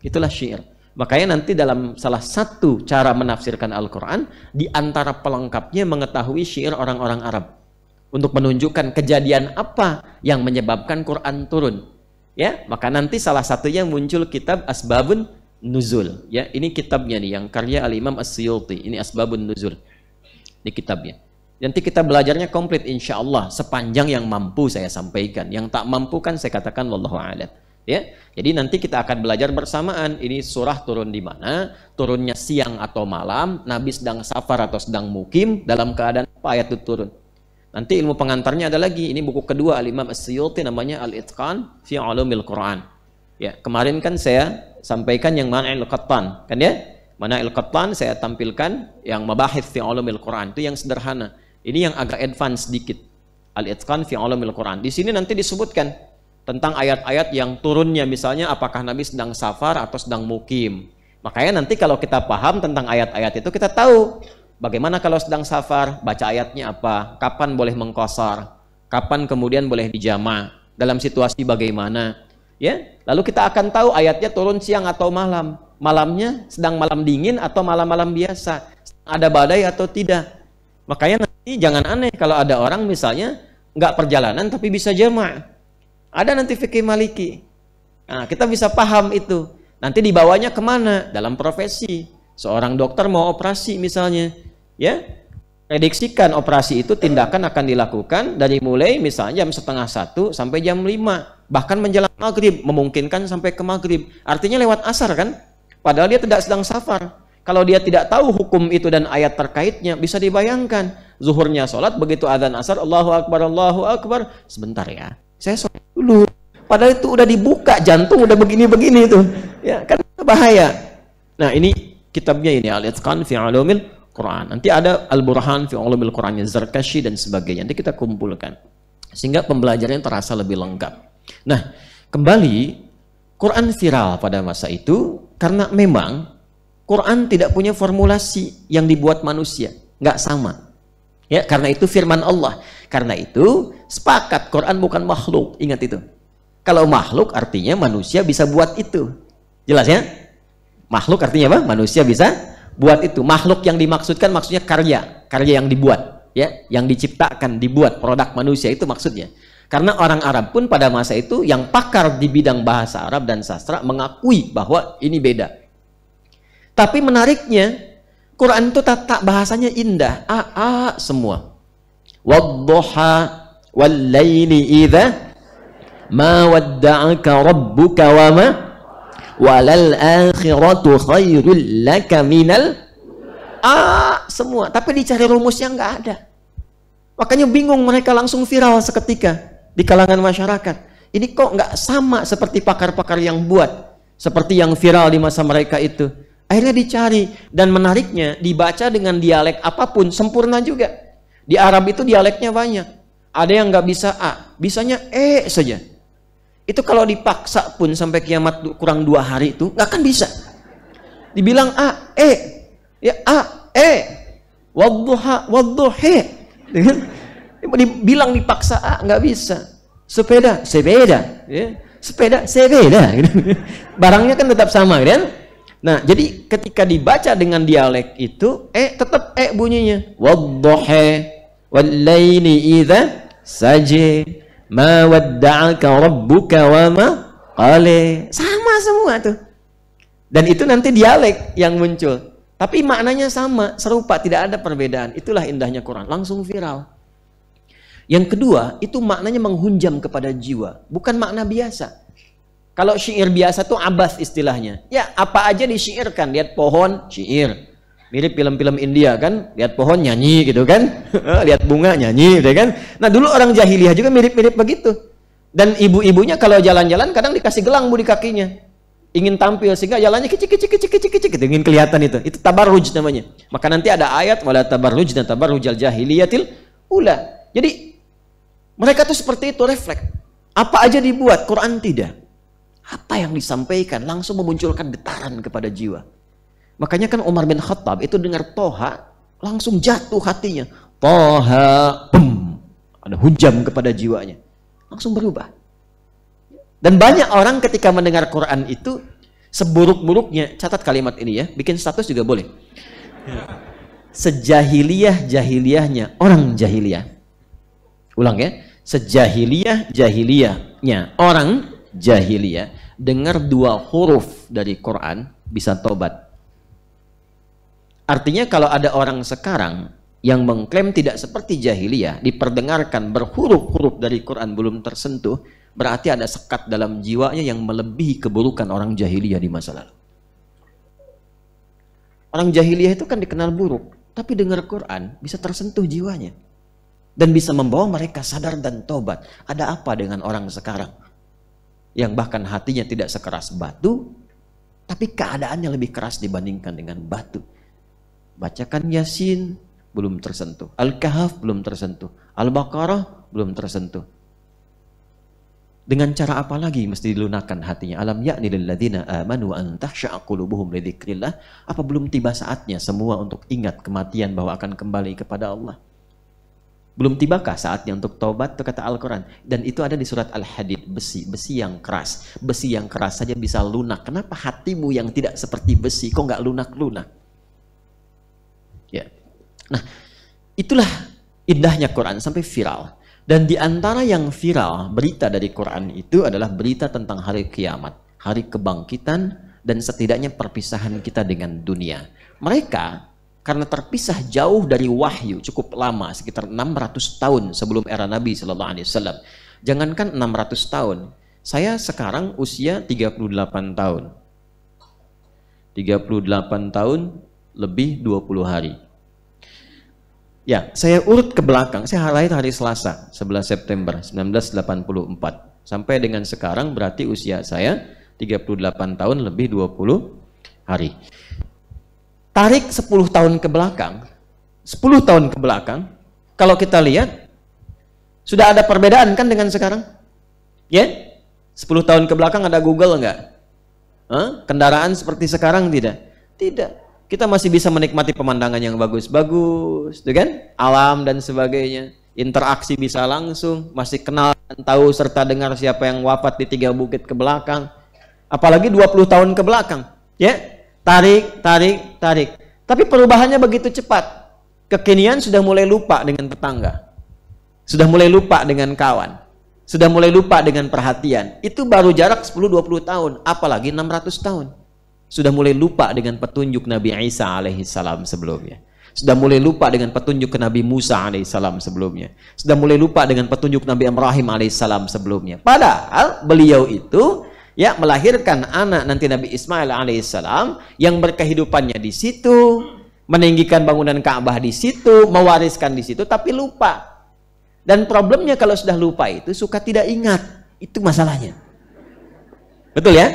Itulah syair. Makanya nanti dalam salah satu cara menafsirkan Al-Quran, di antara pelengkapnya mengetahui syair orang-orang Arab untuk menunjukkan kejadian apa yang menyebabkan Quran turun. Ya, maka nanti salah satunya muncul kitab Asbabun Nuzul. Ya, ini kitabnya nih yang karya Al-Imam As-Suyuti. Ini Asbabun Nuzul. Di kitabnya. Nanti kita belajarnya komplit insya Allah sepanjang yang mampu saya sampaikan. Yang tak mampu kan saya katakan wallahu a'lam. Ya, jadi nanti kita akan belajar bersamaan. Ini surah turun di mana, turunnya siang atau malam, Nabi sedang safar atau sedang mukim, dalam keadaan apa ayat itu turun. Nanti ilmu pengantarnya ada lagi. Ini buku kedua Al-Imam As-Suyuti namanya Al-Itqan fi Ulumil Quran. Ya, kemarin kan saya sampaikan yang Mana'il Qattan, kan ya? Mana'il Qattan saya tampilkan yang Mabahith fi Ulumil Quran, itu yang sederhana. Ini yang agak advance sedikit. Al-Itqan fi Ulumil Quran. Di sini nanti disebutkan tentang ayat-ayat yang turunnya, misalnya apakah Nabi sedang safar atau sedang mukim. Makanya nanti kalau kita paham tentang ayat-ayat itu, kita tahu bagaimana kalau sedang safar, baca ayatnya apa, kapan boleh mengqasar, kapan kemudian boleh dijama, dalam situasi bagaimana. Ya, lalu kita akan tahu ayatnya turun siang atau malam. Malamnya sedang malam dingin atau malam-malam biasa, ada badai atau tidak. Makanya nanti jangan aneh kalau ada orang misalnya nggak perjalanan tapi bisa jama'. Ada nanti fikih maliki. Nah, kita bisa paham itu. Nanti dibawanya kemana? Dalam profesi. Seorang dokter mau operasi misalnya, ya, prediksikan operasi itu tindakan akan dilakukan dari mulai misalnya jam 12:30 sampai jam 5, bahkan menjelang maghrib, memungkinkan sampai ke maghrib. Artinya lewat asar kan? Padahal dia tidak sedang safar. Kalau dia tidak tahu hukum itu dan ayat terkaitnya, bisa dibayangkan zuhurnya sholat, begitu adzan asar, Allahu Akbar, sebentar ya, saya sholat dulu. Padahal itu udah dibuka, jantung udah begini-begini itu, ya kan bahaya. Nah ini kitabnya ini Al-Itqan fi Ulumil Quran. Nanti ada Al-Burhan fi Ulumil Qurannya Zarkashi dan sebagainya. Nanti kita kumpulkan sehingga pembelajarannya terasa lebih lengkap. Nah kembali, Quran viral pada masa itu karena memang Quran tidak punya formulasi yang dibuat manusia, nggak sama. Ya, karena itu firman Allah. Karena itu sepakat Quran bukan makhluk. Ingat itu. Kalau makhluk artinya manusia bisa buat itu. Jelas ya? Makhluk artinya apa? Manusia bisa buat itu. Makhluk yang dimaksudkan maksudnya karya yang dibuat, ya, yang diciptakan, dibuat, produk manusia, itu maksudnya. Karena orang Arab pun pada masa itu yang pakar di bidang bahasa Arab dan sastra mengakui bahwa ini beda. Tapi menariknya, Quran itu tata bahasanya indah, semua. Wadduha wal-laili idza ma wadda'aka rabbuka wa ma walal akhiratu khairul laka minal semua. Tapi dicari rumusnya nggak ada. Makanya bingung, mereka langsung viral seketika di kalangan masyarakat. Ini kok nggak sama seperti pakar-pakar yang buat, seperti yang viral di masa mereka itu. Akhirnya dicari, dan menariknya dibaca dengan dialek apapun sempurna juga. Di Arab itu dialeknya banyak. Ada yang nggak bisa bisanya saja. Itu kalau dipaksa pun sampai kiamat kurang 2 hari itu nggak akan bisa. Dibilang wadduha wadduhi. Dibilang dipaksa nggak bisa. Sepeda, ya. Sepeda. Barangnya kan tetap sama, kan? Nah, jadi ketika dibaca dengan dialek itu, tetap bunyinya. Wadduha wal-laili idza saja ma wadda'aka rabbuka wa ma qala. Sama semua tuh. Dan itu nanti dialek yang muncul. Tapi maknanya sama, serupa, tidak ada perbedaan. Itulah indahnya Quran, langsung viral. Yang kedua, itu maknanya menghunjam kepada jiwa, bukan makna biasa. Kalau syair biasa tuh abas istilahnya. Ya, apa aja disyairkan. Lihat pohon, syair. Mirip film-film India kan, lihat pohon nyanyi gitu kan. Lihat bunga nyanyi gitu kan. Nah, dulu orang jahiliyah juga mirip-mirip begitu. Dan ibu-ibunya kalau jalan-jalan kadang dikasih gelang di kakinya. Ingin tampil sehingga jalannya kecil-kecil gitu, ingin kelihatan itu. Itu tabarruj namanya. Maka nanti ada ayat wala tabarruj dan tabarrujal jahiliyatil ula. Jadi mereka tuh seperti itu, refleks. Apa aja dibuat, Quran tidak. Apa yang disampaikan langsung memunculkan getaran kepada jiwa. Makanya kan Umar bin Khattab itu dengar Toha langsung jatuh hatinya. Toha, ada hujam kepada jiwanya. Langsung berubah. Dan banyak orang ketika mendengar Quran itu seburuk-buruknya, catat kalimat ini ya, bikin status juga boleh. Sejahiliyah-jahiliyahnya orang jahiliyah. Ulang ya, sejahiliyah-jahiliyahnya orang jahiliyah dengar 2 huruf dari Quran, bisa tobat. Artinya kalau ada orang sekarang yang mengklaim tidak seperti jahiliyah, diperdengarkan berhuruf-huruf dari Quran belum tersentuh, berarti ada sekat dalam jiwanya yang melebihi keburukan orang jahiliyah di masa lalu. Orang jahiliyah itu kan dikenal buruk, tapi dengar Quran bisa tersentuh jiwanya dan bisa membawa mereka sadar dan tobat. Ada apa dengan orang sekarang yang bahkan hatinya tidak sekeras batu, tapi keadaannya lebih keras dibandingkan dengan batu? Bacakan Yasin, belum tersentuh. Al-Kahf belum tersentuh. Al-Baqarah belum tersentuh. Dengan cara apa lagi mesti dilunakkan hatinya? Alam ya'ni lilladzina amanu an tahsya'a qulubuhum li dzikrillah. Apa belum tiba saatnya semua untuk ingat kematian bahwa akan kembali kepada Allah? Belum tibakah saatnya untuk taubat? Itu kata Al-Quran. Dan itu ada di surat Al-Hadid. Besi yang keras. Besi yang keras saja bisa lunak. Kenapa hatimu yang tidak seperti besi kok nggak lunak-lunak? Ya. Nah, itulah indahnya Quran sampai viral. Dan di antara yang viral berita dari Quran itu adalah berita tentang hari kiamat, hari kebangkitan, dan setidaknya perpisahan kita dengan dunia. Mereka karena terpisah jauh dari wahyu cukup lama, sekitar 600 tahun sebelum era Nabi Sallallahu Alaihi Wasallam. Jangankan 600 tahun, saya sekarang usia 38 tahun. 38 tahun lebih 20 hari. Ya, saya urut ke belakang. Saya lahir hari Selasa, 11 September 1984. Sampai dengan sekarang berarti usia saya 38 tahun lebih 20 hari. Tarik 10 tahun ke belakang. 10 tahun ke belakang, kalau kita lihat sudah ada perbedaan kan dengan sekarang? Ya? 10 tahun ke belakang ada Google enggak? Kendaraan seperti sekarang tidak? Tidak. Kita masih bisa menikmati pemandangan yang bagus-bagus, kan? Alam dan sebagainya. Interaksi bisa langsung, masih kenal dan tahu serta dengar siapa yang wafat di 3 bukit ke belakang. Apalagi 20 tahun ke belakang, ya? Tarik. Tapi perubahannya begitu cepat. Kekinian sudah mulai lupa dengan tetangga. Sudah mulai lupa dengan kawan. Sudah mulai lupa dengan perhatian. Itu baru jarak 10-20 tahun, apalagi 600 tahun. Sudah mulai lupa dengan petunjuk Nabi Isa alaihissalam sebelumnya. Sudah mulai lupa dengan petunjuk ke Nabi Musa alaihissalam sebelumnya. Sudah mulai lupa dengan petunjuk Nabi Ibrahim alaihissalam sebelumnya. Padahal beliau itu ya melahirkan anak nanti Nabi Ismail alaihissalam yang berkehidupannya di situ, meninggikan bangunan Ka'bah di situ, mewariskan di situ, tapi lupa. Dan problemnya kalau sudah lupa itu suka tidak ingat. Itu masalahnya. Betul ya?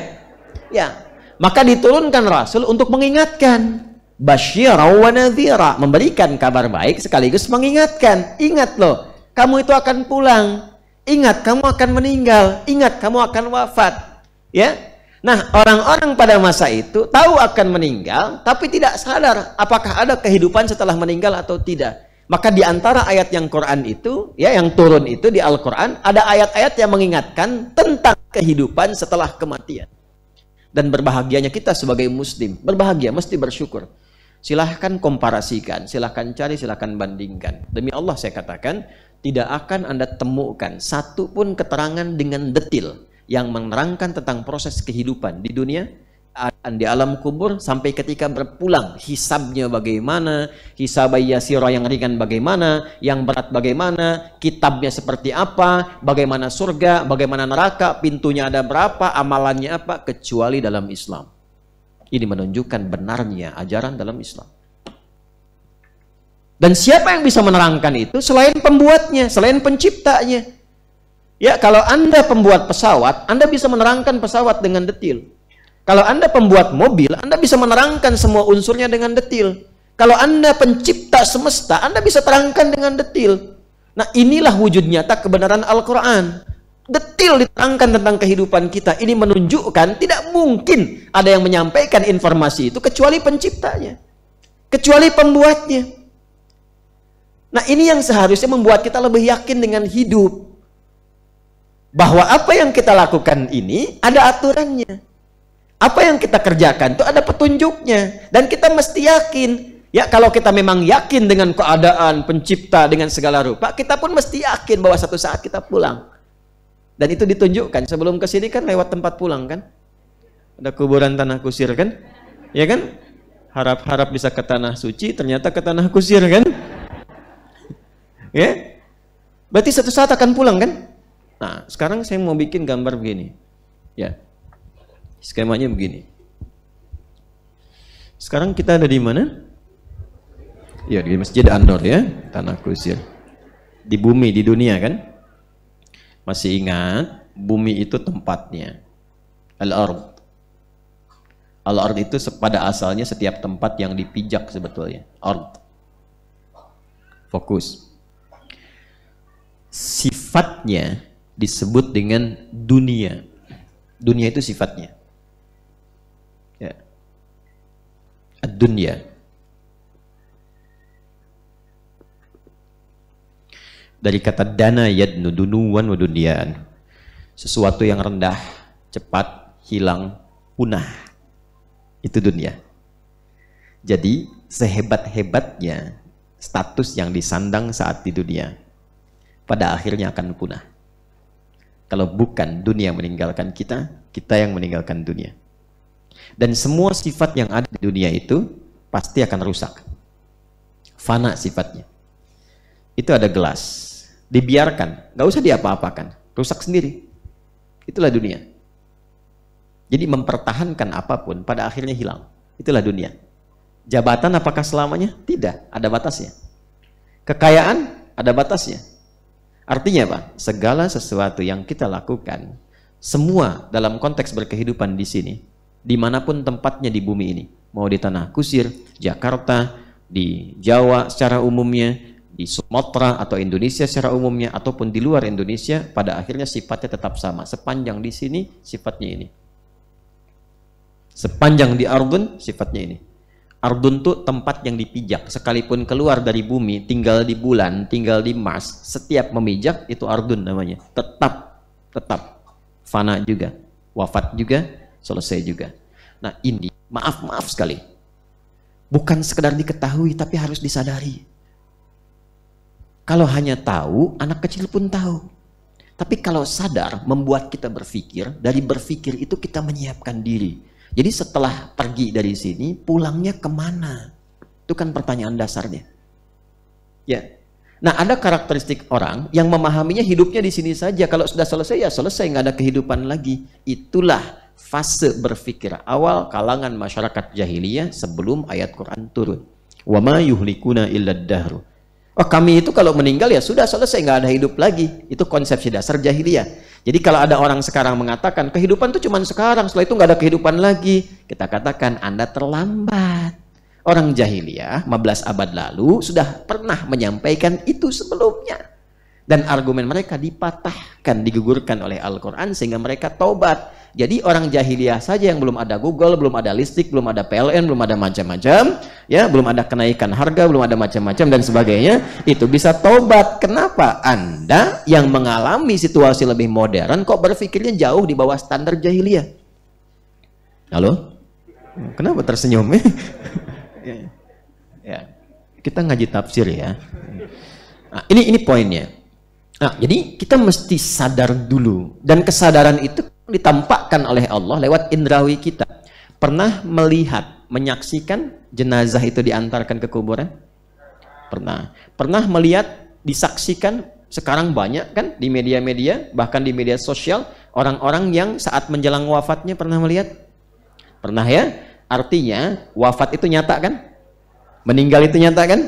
Ya. Maka diturunkan Rasul untuk mengingatkan. Basyira wa nadhira, memberikan kabar baik sekaligus mengingatkan. Ingat loh, kamu itu akan pulang. Ingat, kamu akan meninggal. Ingat, kamu akan wafat. Ya. Nah, orang-orang pada masa itu tahu akan meninggal, tapi tidak sadar apakah ada kehidupan setelah meninggal atau tidak. Maka di antara ayat yang Quran itu, ya, yang turun itu di Al-Quran, ada ayat-ayat yang mengingatkan tentang kehidupan setelah kematian. Dan berbahagianya kita sebagai muslim, berbahagia, mesti bersyukur. Silahkan komparasikan, silahkan cari, silahkan bandingkan. Demi Allah saya katakan, tidak akan Anda temukan satu pun keterangan dengan detil yang menerangkan tentang proses kehidupan di dunia, di alam kubur, sampai ketika berpulang, hisabnya bagaimana, hisab yasira yang ringan bagaimana, yang berat bagaimana, kitabnya seperti apa, bagaimana surga, bagaimana neraka, pintunya ada berapa, amalannya apa, kecuali dalam Islam. Ini menunjukkan benarnya ajaran dalam Islam. Dan siapa yang bisa menerangkan itu selain pembuatnya, selain penciptanya? Ya, kalau Anda pembuat pesawat, Anda bisa menerangkan pesawat dengan detil. Kalau Anda pembuat mobil, Anda bisa menerangkan semua unsurnya dengan detil. Kalau Anda pencipta semesta, Anda bisa terangkan dengan detil. Nah, inilah wujud nyata kebenaran Al-Quran. Detil diterangkan tentang kehidupan kita. Ini menunjukkan tidak mungkin ada yang menyampaikan informasi itu kecuali penciptanya, kecuali pembuatnya. Nah, ini yang seharusnya membuat kita lebih yakin dengan hidup. Bahwa apa yang kita lakukan ini ada aturannya. Apa yang kita kerjakan itu ada petunjuknya. Dan kita mesti yakin. Ya, kalau kita memang yakin dengan keadaan pencipta dengan segala rupa, kita pun mesti yakin bahwa satu saat kita pulang. Dan itu ditunjukkan sebelum ke sini kan lewat tempat pulang kan? Ada kuburan tanah kusir kan? Ya kan? Harap-harap bisa ke tanah suci, ternyata ke tanah kusir kan? Ya? Berarti satu saat akan pulang kan? Nah, sekarang saya mau bikin gambar begini. Ya. Skemanya begini. Sekarang kita ada di mana? Ya, di Masjid An-Nur ya, tanah kusir. Di bumi, di dunia kan? Masih ingat, bumi itu tempatnya. Al-Ard. Al-Ard itu pada asalnya setiap tempat yang dipijak sebetulnya. Ard. Fokus. Sifatnya disebut dengan dunia. Dunia itu sifatnya. Ya. Ad-dunya. Dari kata dana yadnu dunuwan wa dunyaan. Sesuatu yang rendah, cepat, hilang, punah. Itu dunia. Jadi sehebat-hebatnya status yang disandang saat di dunia, pada akhirnya akan punah. Kalau bukan dunia yang meninggalkan kita, kita yang meninggalkan dunia. Dan semua sifat yang ada di dunia itu pasti akan rusak. Fana sifatnya. Itu ada gelas. Dibiarkan, nggak usah diapa-apakan, rusak sendiri. Itulah dunia. Jadi mempertahankan apapun pada akhirnya hilang. Itulah dunia. Jabatan apakah selamanya? Tidak, ada batasnya. Kekayaan ada batasnya. Artinya apa? Segala sesuatu yang kita lakukan, semua dalam konteks berkehidupan di sini, dimanapun tempatnya di bumi ini, mau di tanah kusir, Jakarta, di Jawa secara umumnya, di Sumatera atau Indonesia secara umumnya, ataupun di luar Indonesia, pada akhirnya sifatnya tetap sama. Sepanjang di sini sifatnya ini. Sepanjang di Ardun sifatnya ini. Ardun itu tempat yang dipijak. Sekalipun keluar dari bumi, tinggal di bulan, tinggal di Mars, setiap memijak itu Ardun namanya. Tetap fana juga, wafat juga, selesai juga. Nah ini maaf sekali, bukan sekedar diketahui tapi harus disadari. Kalau hanya tahu, anak kecil pun tahu. Tapi kalau sadar, membuat kita berpikir. Dari berpikir itu kita menyiapkan diri. Jadi setelah pergi dari sini, pulangnya kemana? Itu kan pertanyaan dasarnya. Ya. Nah, ada karakteristik orang yang memahaminya hidupnya di sini saja. Kalau sudah selesai, ya selesai, nggak ada kehidupan lagi. Itulah fase berpikir awal kalangan masyarakat jahiliyah sebelum ayat Quran turun. Wa ma yuhlikuna illa dahru. Oh, kami itu kalau meninggal ya sudah selesai, nggak ada hidup lagi. Itu konsepsi dasar jahiliyah. Jadi kalau ada orang sekarang mengatakan kehidupan itu cuma sekarang, setelah itu nggak ada kehidupan lagi, kita katakan Anda terlambat. Orang jahiliyah 15 abad lalu sudah pernah menyampaikan itu sebelumnya. Dan argumen mereka dipatahkan, digugurkan oleh Al-Quran sehingga mereka taubat. Jadi orang jahiliyah saja yang belum ada Google, belum ada listrik, belum ada PLN, belum ada macam-macam, ya, belum ada kenaikan harga, belum ada macam-macam dan sebagainya, itu bisa taubat. Kenapa? Anda yang mengalami situasi lebih modern kok berpikirnya jauh di bawah standar jahiliyah? Halo? Kenapa tersenyum? Ya. Kita ngaji tafsir ya. Nah, ini poinnya. Nah, jadi kita mesti sadar dulu, dan kesadaran itu ditampakkan oleh Allah lewat indrawi kita. Pernah melihat, menyaksikan jenazah itu diantarkan ke kuburan? Pernah. Pernah melihat, disaksikan, sekarang banyak kan di media-media, bahkan di media sosial, orang-orang yang saat menjelang wafatnya pernah melihat? Pernah ya? Artinya wafat itu nyata kan? Meninggal itu nyata kan?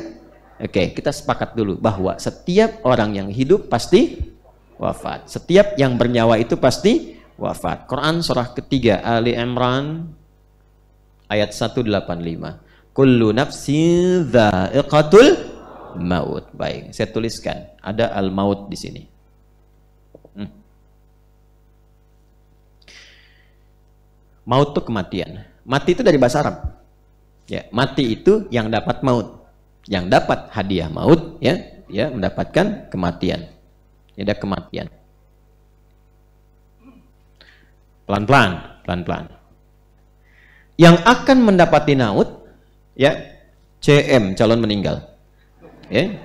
Oke, kita sepakat dulu bahwa setiap orang yang hidup pasti wafat. Setiap yang bernyawa itu pasti wafat. Quran surah ketiga Ali Imran ayat 185. Kullu nafsin dha'iqatul maut. Baik, saya tuliskan ada al-maut di sini. Maut itu kematian. Mati itu dari bahasa Arab. Ya, mati itu yang dapat maut. Yang dapat hadiah maut, ya, ya mendapatkan kematian. Ada kematian. Pelan-pelan. Yang akan mendapati maut, ya, CM, calon meninggal. Ya.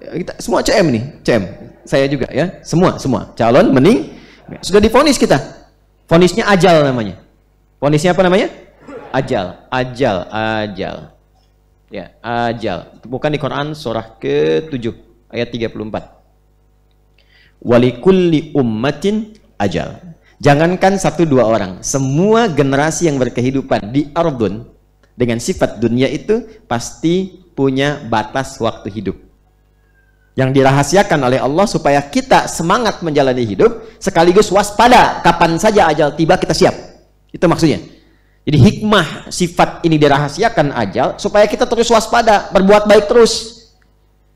Kita semua CM nih, CM. Saya juga ya, semua calon meninggal. Sudah divonis kita. Vonisnya ajal namanya. Vonisnya apa namanya? ajal. Ya, ajal. Bukan di Quran surah ke-7 ayat 34. Walikulli ummatin ajal. Jangankan 1-2 orang, semua generasi yang berkehidupan di ardun dengan sifat dunia itu pasti punya batas waktu hidup yang dirahasiakan oleh Allah supaya kita semangat menjalani hidup sekaligus waspada kapan saja ajal tiba kita siap. Itu maksudnya. Jadi hikmah sifat ini dirahasiakan ajal supaya kita terus waspada, berbuat baik terus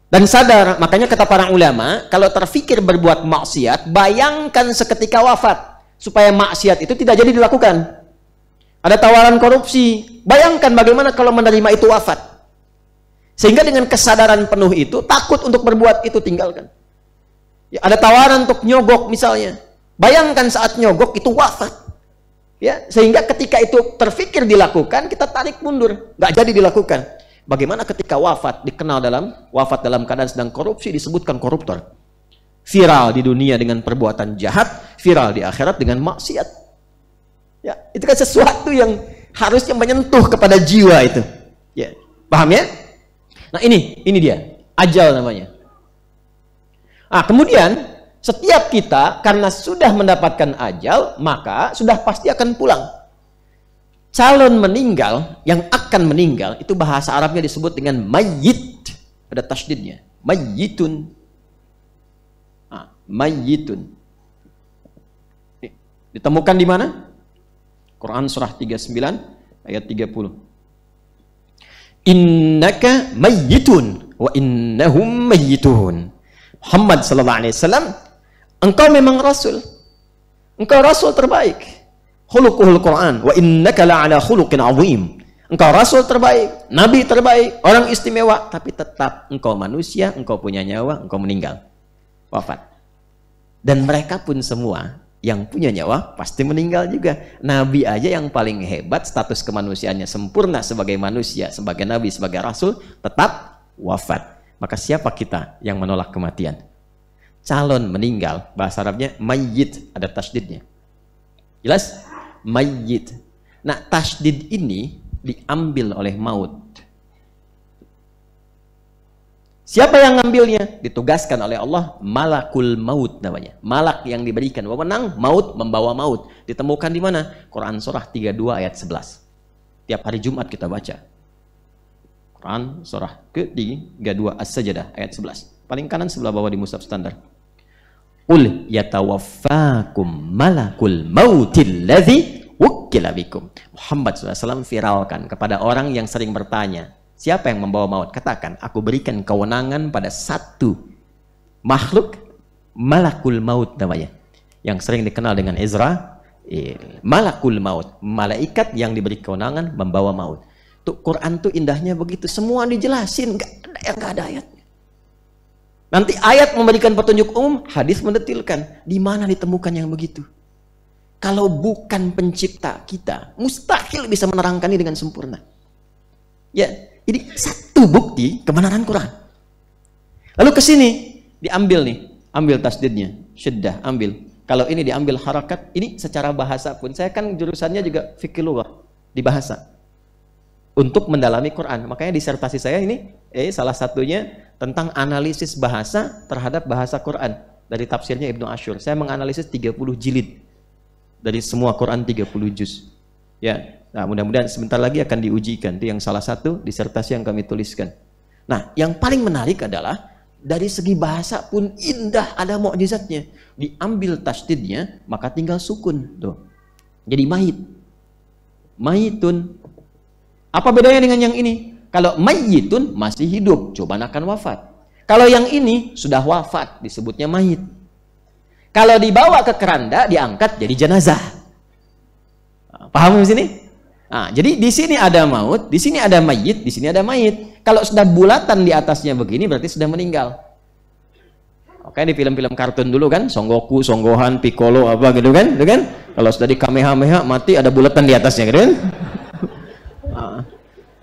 dan sadar. Makanya kata para ulama, kalau terfikir berbuat maksiat, bayangkan seketika wafat supaya maksiat itu tidak jadi dilakukan. Ada tawaran korupsi, bayangkan bagaimana kalau menerima itu wafat. Sehingga dengan kesadaran penuh itu, takut untuk berbuat itu tinggalkan. Ya, ada tawaran untuk nyogok misalnya, bayangkan saat nyogok itu wafat. Ya, sehingga ketika itu terfikir dilakukan, kita tarik mundur, nggak jadi dilakukan. Bagaimana ketika wafat, dikenal wafat dalam keadaan sedang korupsi, disebutkan koruptor. Viral di dunia dengan perbuatan jahat, viral di akhirat dengan maksiat. Ya, itu kan sesuatu yang harusnya menyentuh kepada jiwa itu. Ya, paham ya? Nah, ini dia, ajal namanya. Nah, kemudian setiap kita karena sudah mendapatkan ajal, maka sudah pasti akan pulang. Calon meninggal, yang akan meninggal, itu bahasa Arabnya disebut dengan mayyit. Ada tasydidnya. Mayyitun. Mayyitun. Ditemukan di mana? Quran surah 39 ayat 30. Innaka mayyitun wa innahum mayyitun. Muhammad sallallahu alaihi wasallam, engkau memang rasul. Engkau rasul terbaik. Khuluquhul Quran wa innaka la'ala khuluqin 'azim. Engkau rasul terbaik, nabi terbaik, orang istimewa, tapi tetap engkau manusia, engkau punya nyawa, engkau meninggal. Wafat. Dan mereka pun semua yang punya nyawa pasti meninggal juga. Nabi aja yang paling hebat, status kemanusiaannya sempurna sebagai manusia, sebagai nabi, sebagai rasul, tetap wafat. Maka siapa kita yang menolak kematian? Calon meninggal, bahasa Arabnya mayyit, ada tasydidnya. Jelas? Mayyit. Nah, tasydid ini diambil oleh maut. Siapa yang ngambilnya? Ditugaskan oleh Allah, malakul maut namanya. Malak yang diberikan wewenang maut, membawa maut. Ditemukan di mana? Quran surah 32 ayat 11. Tiap hari Jumat kita baca. Quran surah ke-32 As-Sajdah ayat 11. Paling kanan sebelah bawah di mushaf standar. Qul yatawaffakum malakul mautil ladzi wukkila bikum. Muhammad SAW viralkan kepada orang yang sering bertanya, siapa yang membawa maut? Katakan, aku berikan kewenangan pada satu makhluk, malakul maut namanya, yang sering dikenal dengan Ezra. Malakul maut, malaikat yang diberi kewenangan membawa maut. Tuh, Quran tuh indahnya begitu, semua dijelasin, nggak ada ayatnya. Nanti ayat memberikan petunjuk umum, hadis mendetilkan. Di mana ditemukan yang begitu? Kalau bukan pencipta kita, mustahil bisa menerangkan ini dengan sempurna. Ya, ini satu bukti kebenaran Quran. Lalu ke sini diambil nih, ambil tasdidnya, syiddah, ambil. Kalau ini diambil harakat, ini secara bahasa pun, saya kan jurusannya juga fikih lughah di bahasa. Untuk mendalami Quran, makanya disertasi saya ini salah satunya tentang analisis bahasa terhadap bahasa Quran dari tafsirnya Ibnu Ashur. Saya menganalisis 30 jilid dari semua Quran 30 juz. Ya, nah mudah-mudahan sebentar lagi akan diujikan. Itu yang salah satu disertasi yang kami tuliskan. Nah, yang paling menarik adalah dari segi bahasa pun indah, ada mukjizatnya. Diambil tasdidnya, maka tinggal sukun tuh. Jadi mayit. Mayitun. Apa bedanya dengan yang ini? Kalau mayyitun masih hidup, cobaan akan wafat. Kalau yang ini sudah wafat, disebutnya mayit. Kalau dibawa ke keranda, diangkat jadi jenazah. Paham di sini? Nah, jadi di sini ada maut, di sini ada mayit, di sini ada mayit. Kalau sudah bulatan di atasnya begini, berarti sudah meninggal. Oke, di film-film kartun dulu kan, Son Goku, Son Gohan, Piccolo, apa gitu kan? Gitu kan? Kalau sudah di Kamehameha mati, ada bulatan di atasnya, gitu kan?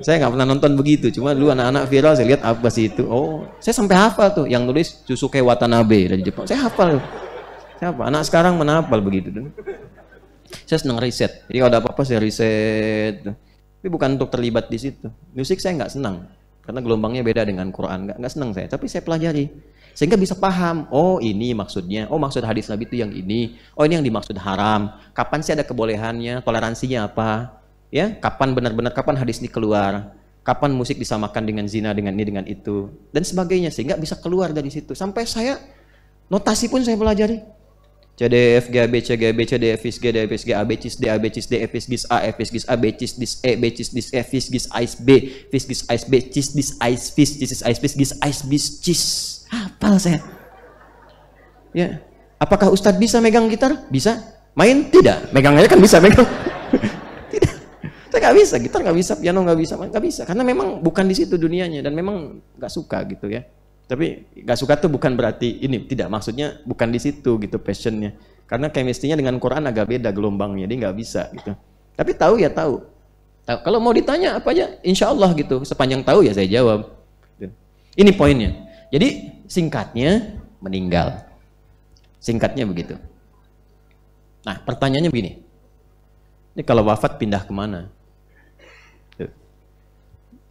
Saya nggak pernah nonton begitu, cuma dulu anak-anak viral saya lihat apa sih itu. Oh, saya sampai hafal tuh yang nulis Shusuke Watanabe dari Jepang. Saya hafal. Siapa? Anak sekarang mana hafal begitu. Saya senang riset. Jadi kalau ada apa-apa saya riset. Tapi bukan untuk terlibat di situ. Musik saya nggak senang, karena gelombangnya beda dengan Quran. Nggak senang saya, tapi saya pelajari. Sehingga bisa paham, oh ini maksudnya, oh maksud hadis Nabi itu yang ini, oh ini yang dimaksud haram. Kapan sih ada kebolehannya, toleransinya apa? Ya, kapan benar-benar, kapan hadis ini keluar? Kapan musik disamakan dengan zina, dengan ini, dengan itu, dan sebagainya. Sehingga bisa keluar dari situ. Sampai saya, notasi pun saya pelajari. C, D, F, G, A, B, C, G, A, B, C, D, F, G, D, F, G, A, B, C, D, A, B, C, D, F, G, A, F, G, A, B, C, D, E, B, C, D, F, G, A, B, F, G, A, B, C, D, A, B, C, hafal saya. Ya, apakah Ustadz bisa megang gitar? Bisa. Main? Tidak. Megang aja kan bisa megang. Tidak. Saya nggak bisa, gitar nggak bisa, piano nggak bisa, nggak bisa. Karena memang bukan di situ dunianya dan memang nggak suka gitu ya. Tapi nggak suka tuh bukan berarti ini, tidak, maksudnya bukan di situ gitu passionnya. Karena chemistry-nya dengan Quran agak beda gelombangnya, dia nggak bisa gitu. Tapi tahu ya tahu. Kalau mau ditanya apa aja, insya Allah gitu. Sepanjang tahu ya saya jawab. Ini poinnya. Jadi singkatnya meninggal. Singkatnya begitu. Nah pertanyaannya begini. Ini kalau wafat pindah kemana?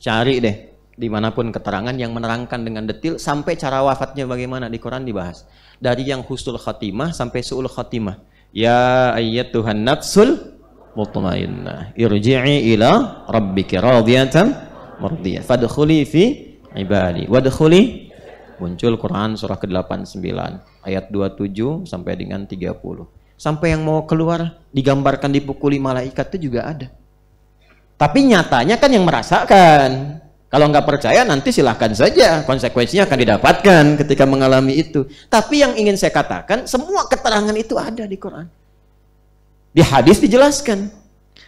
Cari deh. Dimanapun keterangan yang menerangkan dengan detail sampai cara wafatnya bagaimana di Quran dibahas. Dari yang husnul khatimah sampai su'ul khatimah. Ya ayyatuhan nafsul mutmainnah irji'i ila rabbiki radiyatan mardiyah fadkhuli fi ibadi wadkhuli. Muncul Quran surah ke-89 ayat 27 sampai dengan 30. Sampai yang mau keluar digambarkan dipukuli malaikat itu juga ada. Tapi nyatanya kan yang merasakan. Kalau nggak percaya nanti silahkan saja, konsekuensinya akan didapatkan ketika mengalami itu. Tapi yang ingin saya katakan, semua keterangan itu ada di Quran. Di hadis dijelaskan.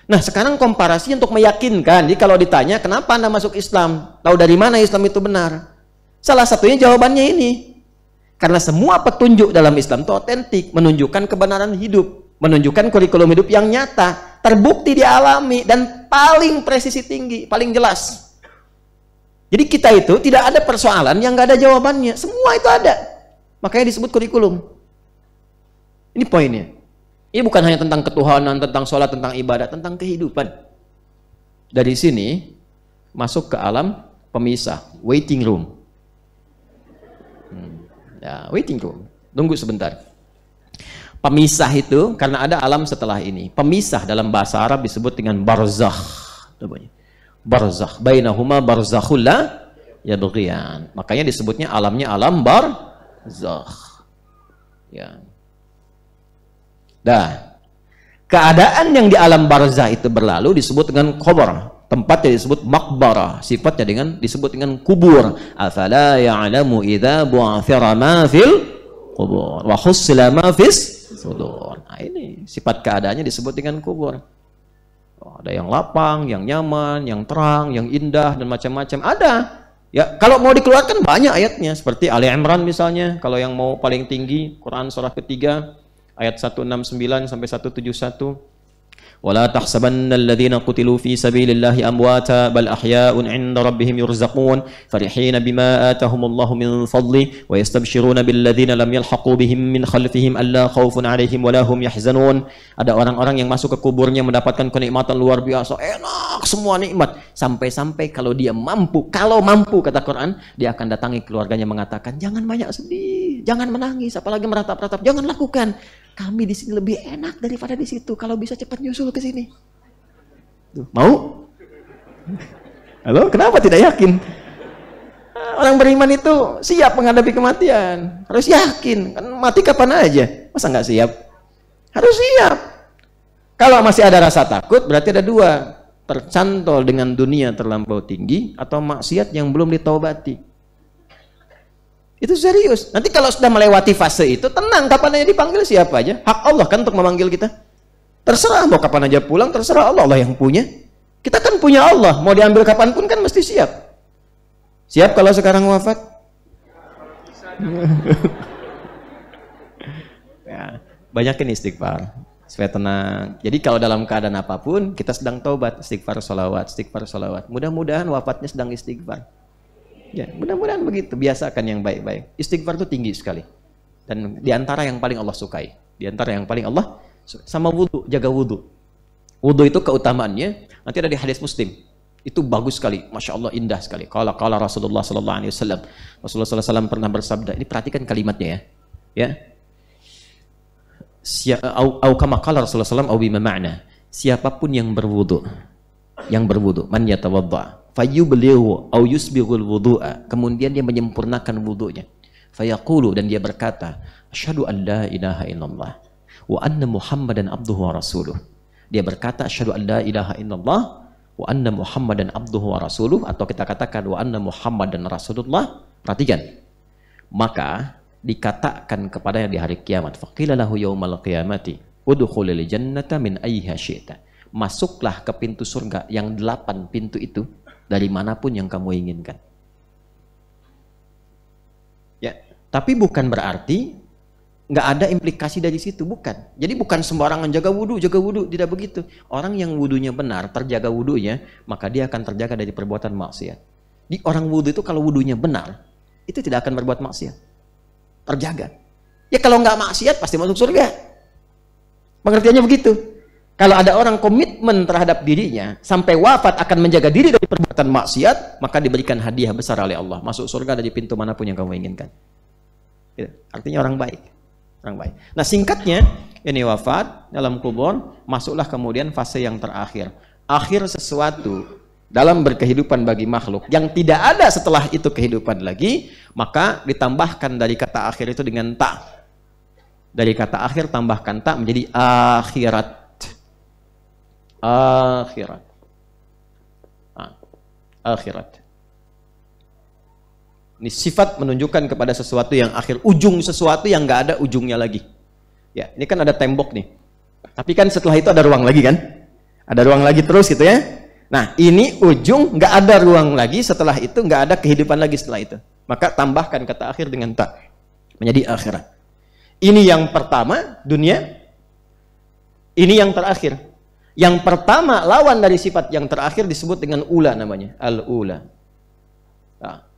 Nah sekarang komparasi untuk meyakinkan. Jadi kalau ditanya kenapa Anda masuk Islam, tahu dari mana Islam itu benar? Salah satunya jawabannya ini. Karena semua petunjuk dalam Islam itu otentik, menunjukkan kebenaran hidup, menunjukkan kurikulum hidup yang nyata, terbukti dialami, dan paling presisi tinggi, paling jelas. Jadi kita itu tidak ada persoalan yang nggak ada jawabannya. Semua itu ada. Makanya disebut kurikulum. Ini poinnya. Ini bukan hanya tentang ketuhanan, tentang sholat, tentang ibadah, tentang kehidupan. Dari sini masuk ke alam pemisah, waiting room. Ya, waiting room. Tunggu sebentar. Pemisah itu karena ada alam setelah ini. Pemisah dalam bahasa Arab disebut dengan barzakh. Barzakh, bainahuma barzakhul la yabghiyan. Makanya disebutnya alamnya alam barzakh. Ya. Dah. Keadaan yang di alam barzakh itu berlalu disebut dengan qabr. Tempatnya disebut maqbarah. Sifatnya disebut dengan kubur. Afala ya'lamu idza bu'athira ma fil qubur wa hussila ma fis sudur. Nah, ini sifat keadaannya disebut dengan kubur. Ada yang lapang, yang nyaman, yang terang, yang indah, dan macam-macam. Ada. Ya, kalau mau dikeluarkan banyak ayatnya. Seperti Ali Imran misalnya. Kalau yang mau paling tinggi, Quran surah ketiga, ayat 169 sampai 171. ولا تحسبن الذين قتلوا في سبيل الله أمواتا بل أحياء عند ربهم يرزقون فرحين بما آتاهم الله من فضله ويستبشرون بالذين لم يلحقوا بهم من خلفهم ألا خوف عليهم ولا هم يحزنون. Ada orang-orang yang masuk ke kuburnya mendapatkan kenikmatan luar biasa, enak semua nikmat, sampai-sampai kalau dia mampu, kata Quran, dia akan datangi keluarganya mengatakan, jangan banyak sedih, jangan menangis, apalagi meratap-ratap, jangan lakukan. Kami di sini lebih enak daripada di situ. Kalau bisa cepat nyusul ke sini. Tuh, mau? Halo, kenapa tidak yakin? Orang beriman itu siap menghadapi kematian. Harus yakin. Kan mati kapan aja. Masa nggak siap? Harus siap. Kalau masih ada rasa takut, berarti ada dua. Tercantol dengan dunia terlampau tinggi atau maksiat yang belum ditaubati. Itu serius. Nanti kalau sudah melewati fase itu, tenang, kapan aja dipanggil siapa aja. Hak Allah kan untuk memanggil kita. Terserah mau kapan aja pulang, terserah Allah, Allah yang punya. Kita kan punya Allah, mau diambil kapanpun kan mesti siap. Siap kalau sekarang wafat? Ya, banyakin istighfar supaya tenang. Jadi kalau dalam keadaan apapun, kita sedang taubat, istighfar, sholawat. Mudah-mudahan wafatnya sedang istighfar. Ya, mudah-mudahan begitu. Biasakan yang baik-baik. Istighfar itu tinggi sekali. Dan diantara yang paling Allah sukai. Diantara yang paling Allah sama wudhu, jaga wudhu. Wudu itu keutamaannya, nanti ada di hadis Muslim. Itu bagus sekali, Masya Allah, indah sekali. Qala Rasulullah sallallahu alaihi wasallam. Rasulullah sallallahu alaihi wasallam pernah bersabda, ini perhatikan kalimatnya ya. Au kama qala Rasulullah sallallahu alaihi wasallam, au bima ma'na. Siapapun yang berwudu, man yatawadda, fayublighu au yusbighul wudu'a, kemudian dia menyempurnakan wudunya. Fayaqulu, dan dia berkata, asyhadu an la ilaha illallah wa anna Muhammadan abduhu wa rasuluh. Dia berkata asyhadu an la ilaha illallah wa anna Muhammadan abduhu wa rasuluh, atau kita katakan wa anna Muhammadan rasulullah. Perhatikan, maka dikatakan kepadanya di hari kiamat, faqila lahu yaumal qiyamati udkhulil jannata min ayyiha syi'ta, masuklah ke pintu surga yang 8 pintu itu dari manapun yang kamu inginkan. Ya, tapi bukan berarti nggak ada implikasi dari situ, bukan. Jadi bukan sembarangan jaga wudhu, tidak begitu. Orang yang wudhunya benar, terjaga wudhunya, maka dia akan terjaga dari perbuatan maksiat. Di orang wudhu itu kalau wudhunya benar, itu tidak akan berbuat maksiat, terjaga. Ya kalau nggak maksiat pasti masuk surga. Pengertiannya begitu. Kalau ada orang komitmen terhadap dirinya sampai wafat akan menjaga diri dari perbuatan maksiat, maka diberikan hadiah besar oleh Allah, masuk surga dari pintu manapun yang kamu inginkan. Artinya orang baik. Nah singkatnya, ini wafat dalam kubur, masuklah kemudian fase yang terakhir. Akhir sesuatu dalam berkehidupan bagi makhluk yang tidak ada setelah itu kehidupan lagi, maka ditambahkan dari kata akhir itu dengan ta. Dari kata akhir tambahkan ta menjadi akhirat. Akhirat. Ini sifat menunjukkan kepada sesuatu yang akhir, ujung sesuatu yang nggak ada ujungnya lagi. Ya, ini kan ada tembok nih. Tapi kan setelah itu ada ruang lagi kan? Ada ruang lagi terus gitu ya. Nah, ini ujung, nggak ada ruang lagi, setelah itu nggak ada kehidupan lagi setelah itu. Maka tambahkan kata akhir dengan ta, menjadi akhirat. Ini yang pertama, dunia. Ini yang terakhir. Yang pertama, lawan dari sifat yang terakhir disebut dengan ula namanya, al-ula. Nah,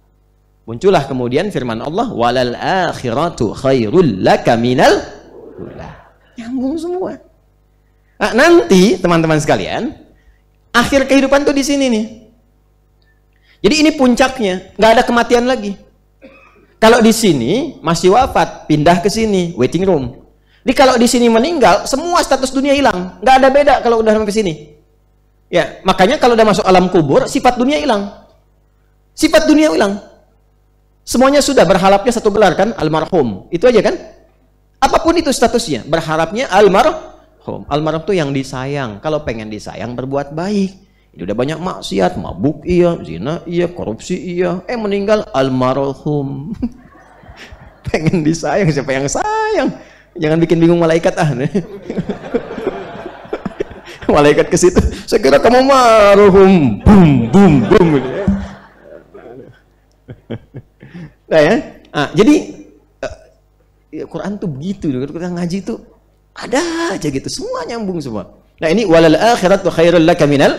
muncullah kemudian firman Allah, walal akhiratu khairul laka minal ula. Nyambung semua. Nah, nanti teman-teman sekalian, akhir kehidupan tuh di sini nih. Jadi ini puncaknya, nggak ada kematian lagi. Kalau di sini masih wafat, pindah ke sini, waiting room. Jadi kalau di sini meninggal, semua status dunia hilang, nggak ada beda kalau udah sampai sini. Ya, makanya kalau udah masuk alam kubur, sifat dunia hilang. Sifat dunia hilang. Semuanya sudah berharapnya satu gelar kan, almarhum. Itu aja kan? Apapun itu statusnya, berharapnya almarhum. Almarhum itu yang disayang. Kalau pengen disayang, berbuat baik. Ini udah banyak maksiat, mabuk iya, zina iya, korupsi iya. Meninggal almarhum. Pengen disayang, siapa yang sayang? Jangan bikin bingung malaikat Malaikat ke situ, saya kira kamu marhum. Bum bum bum. Nah ya, jadi Quran tuh begitu, kita ngaji tuh ada aja gitu, semua nyambung semua. Nah ini walal akhiratu khairul laka minal.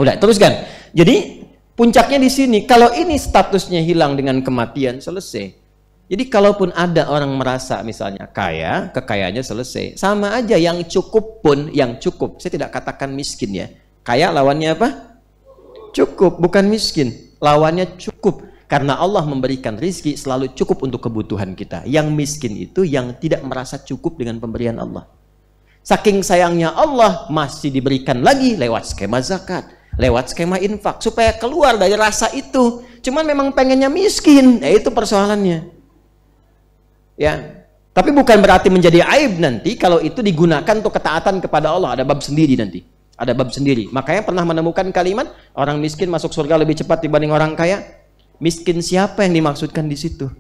Udah, teruskan. Jadi puncaknya di sini. Kalau ini statusnya hilang dengan kematian, selesai. Jadi kalaupun ada orang merasa misalnya kaya, kekayaannya selesai. Sama aja, yang cukup pun, yang cukup. Saya tidak katakan miskin ya. Kaya lawannya apa? Cukup, bukan miskin. Lawannya cukup. Karena Allah memberikan rizki selalu cukup untuk kebutuhan kita. Yang miskin itu yang tidak merasa cukup dengan pemberian Allah. Saking sayangnya Allah masih diberikan lagi lewat skema zakat, lewat skema infak, supaya keluar dari rasa itu. Cuman memang pengennya miskin, itu persoalannya. Ya, tapi bukan berarti menjadi aib nanti kalau itu digunakan untuk ketaatan kepada Allah. Ada bab sendiri nanti. Ada bab sendiri. Makanya pernah menemukan kalimat orang miskin masuk surga lebih cepat dibanding orang kaya. Miskin siapa yang dimaksudkan di situ?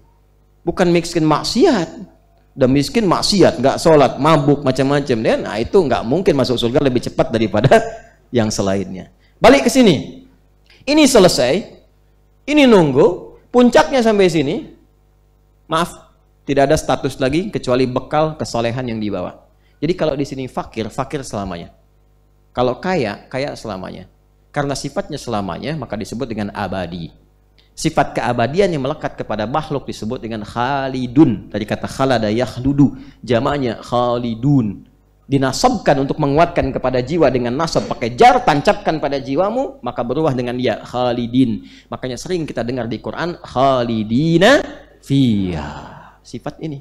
Bukan miskin maksiat. Udah miskin maksiat, nggak sholat, mabuk, macam-macam. Nah itu nggak mungkin masuk surga lebih cepat daripada yang selainnya. Balik ke sini. Ini selesai. Ini nunggu. Puncaknya sampai sini. Maaf. Tidak ada status lagi kecuali bekal kesolehan yang dibawa. Jadi kalau di sini fakir, fakir selamanya. Kalau kaya, kaya selamanya. Karena sifatnya selamanya, maka disebut dengan abadi. Sifat keabadian yang melekat kepada makhluk disebut dengan khalidun. Dari kata khalada yakhludu, jamaknya khalidun. dinasabkan untuk menguatkan kepada jiwa dengan nasab pakai jar, tancapkan pada jiwamu, maka berubah dengan dia khalidin. Makanya sering kita dengar di Quran khalidina fiha, sifat ini.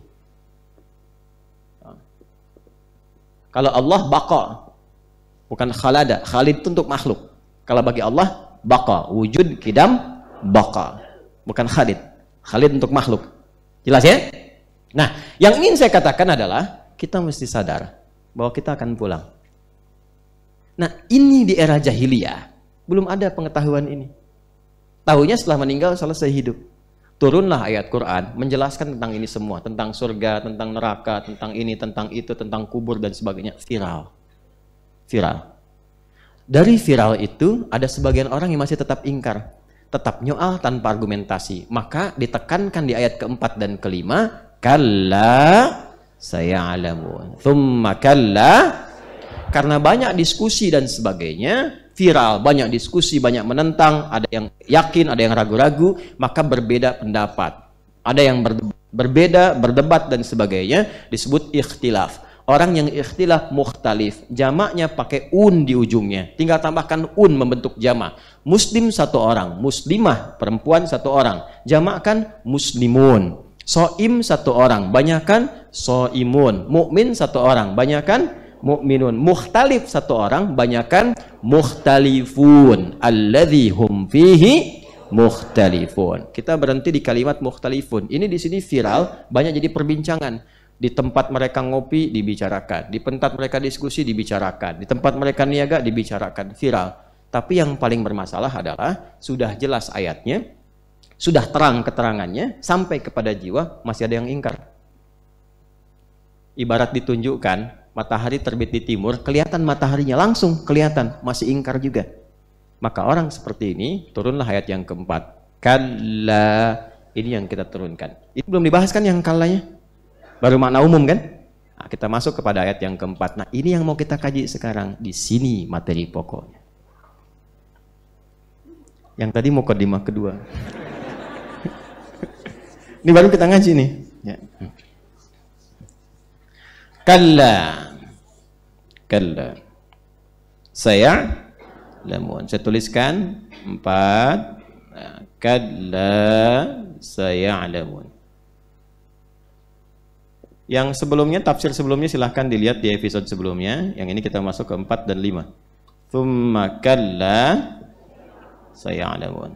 Kalau Allah baqa, bukan khalada. Khalid itu untuk makhluk. Kalau bagi Allah baqa, wujud kidam baqa, bukan khalid. Khalid untuk makhluk. Jelas ya? Nah, yang ingin saya katakan adalah kita mesti sadar bahwa kita akan pulang. Nah, ini di era jahiliyah belum ada pengetahuan ini. Tahunya setelah meninggal selesai hidup. Turunlah ayat Quran menjelaskan tentang ini semua, tentang surga, tentang neraka, tentang ini, tentang itu, tentang kubur dan sebagainya. Viral. Dari viral itu ada sebagian orang yang masih tetap ingkar, tetap nyoal tanpa argumentasi. Maka ditekankan di ayat keempat dan kelima, kalla saya'lamun, thumma kalla. Karena banyak diskusi dan sebagainya, viral, banyak diskusi, banyak menentang, ada yang yakin, ada yang ragu-ragu, maka berbeda pendapat. Ada yang berbeda, berdebat dan sebagainya, disebut ikhtilaf. Orang yang ikhtilaf mukhtalif, jamaknya pakai un di ujungnya, tinggal tambahkan un membentuk jamak. Muslim satu orang, muslimah perempuan satu orang, jamakkan muslimun. Soim satu orang, banyakkan soimun. Mukmin satu orang, banyakkan mukminun. Mukhtalif satu orang, banyakkan mukhtalifun. Alladzi hum fihi mukhtalifun. Kita berhenti di kalimat mukhtalifun. Ini di sini viral, banyak jadi perbincangan. Di tempat mereka ngopi dibicarakan, di tempat mereka diskusi dibicarakan, di tempat mereka niaga dibicarakan, viral. Tapi yang paling bermasalah adalah sudah jelas ayatnya, sudah terang keterangannya, sampai kepada jiwa masih ada yang ingkar. Ibarat ditunjukkan matahari terbit di timur, kelihatan mataharinya langsung kelihatan, masih ingkar juga. Maka orang seperti ini, turunlah ayat yang keempat. Kalla, ini yang kita turunkan. Ini belum dibahas kan yang kallanya? Baru makna umum kan? Nah, kita masuk kepada ayat yang keempat. Nah, ini yang mau kita kaji sekarang. Di sini materi pokoknya. Yang tadi mukadimah kedua. Ini baru kita ngaji nih. Ya. Kalla. Saya tuliskan 4. Kalla saya'lamun. Yang sebelumnya, tafsir sebelumnya silahkan dilihat di episode sebelumnya. Yang ini kita masuk ke 4 dan 5. Tsumma kalla saya'lamun.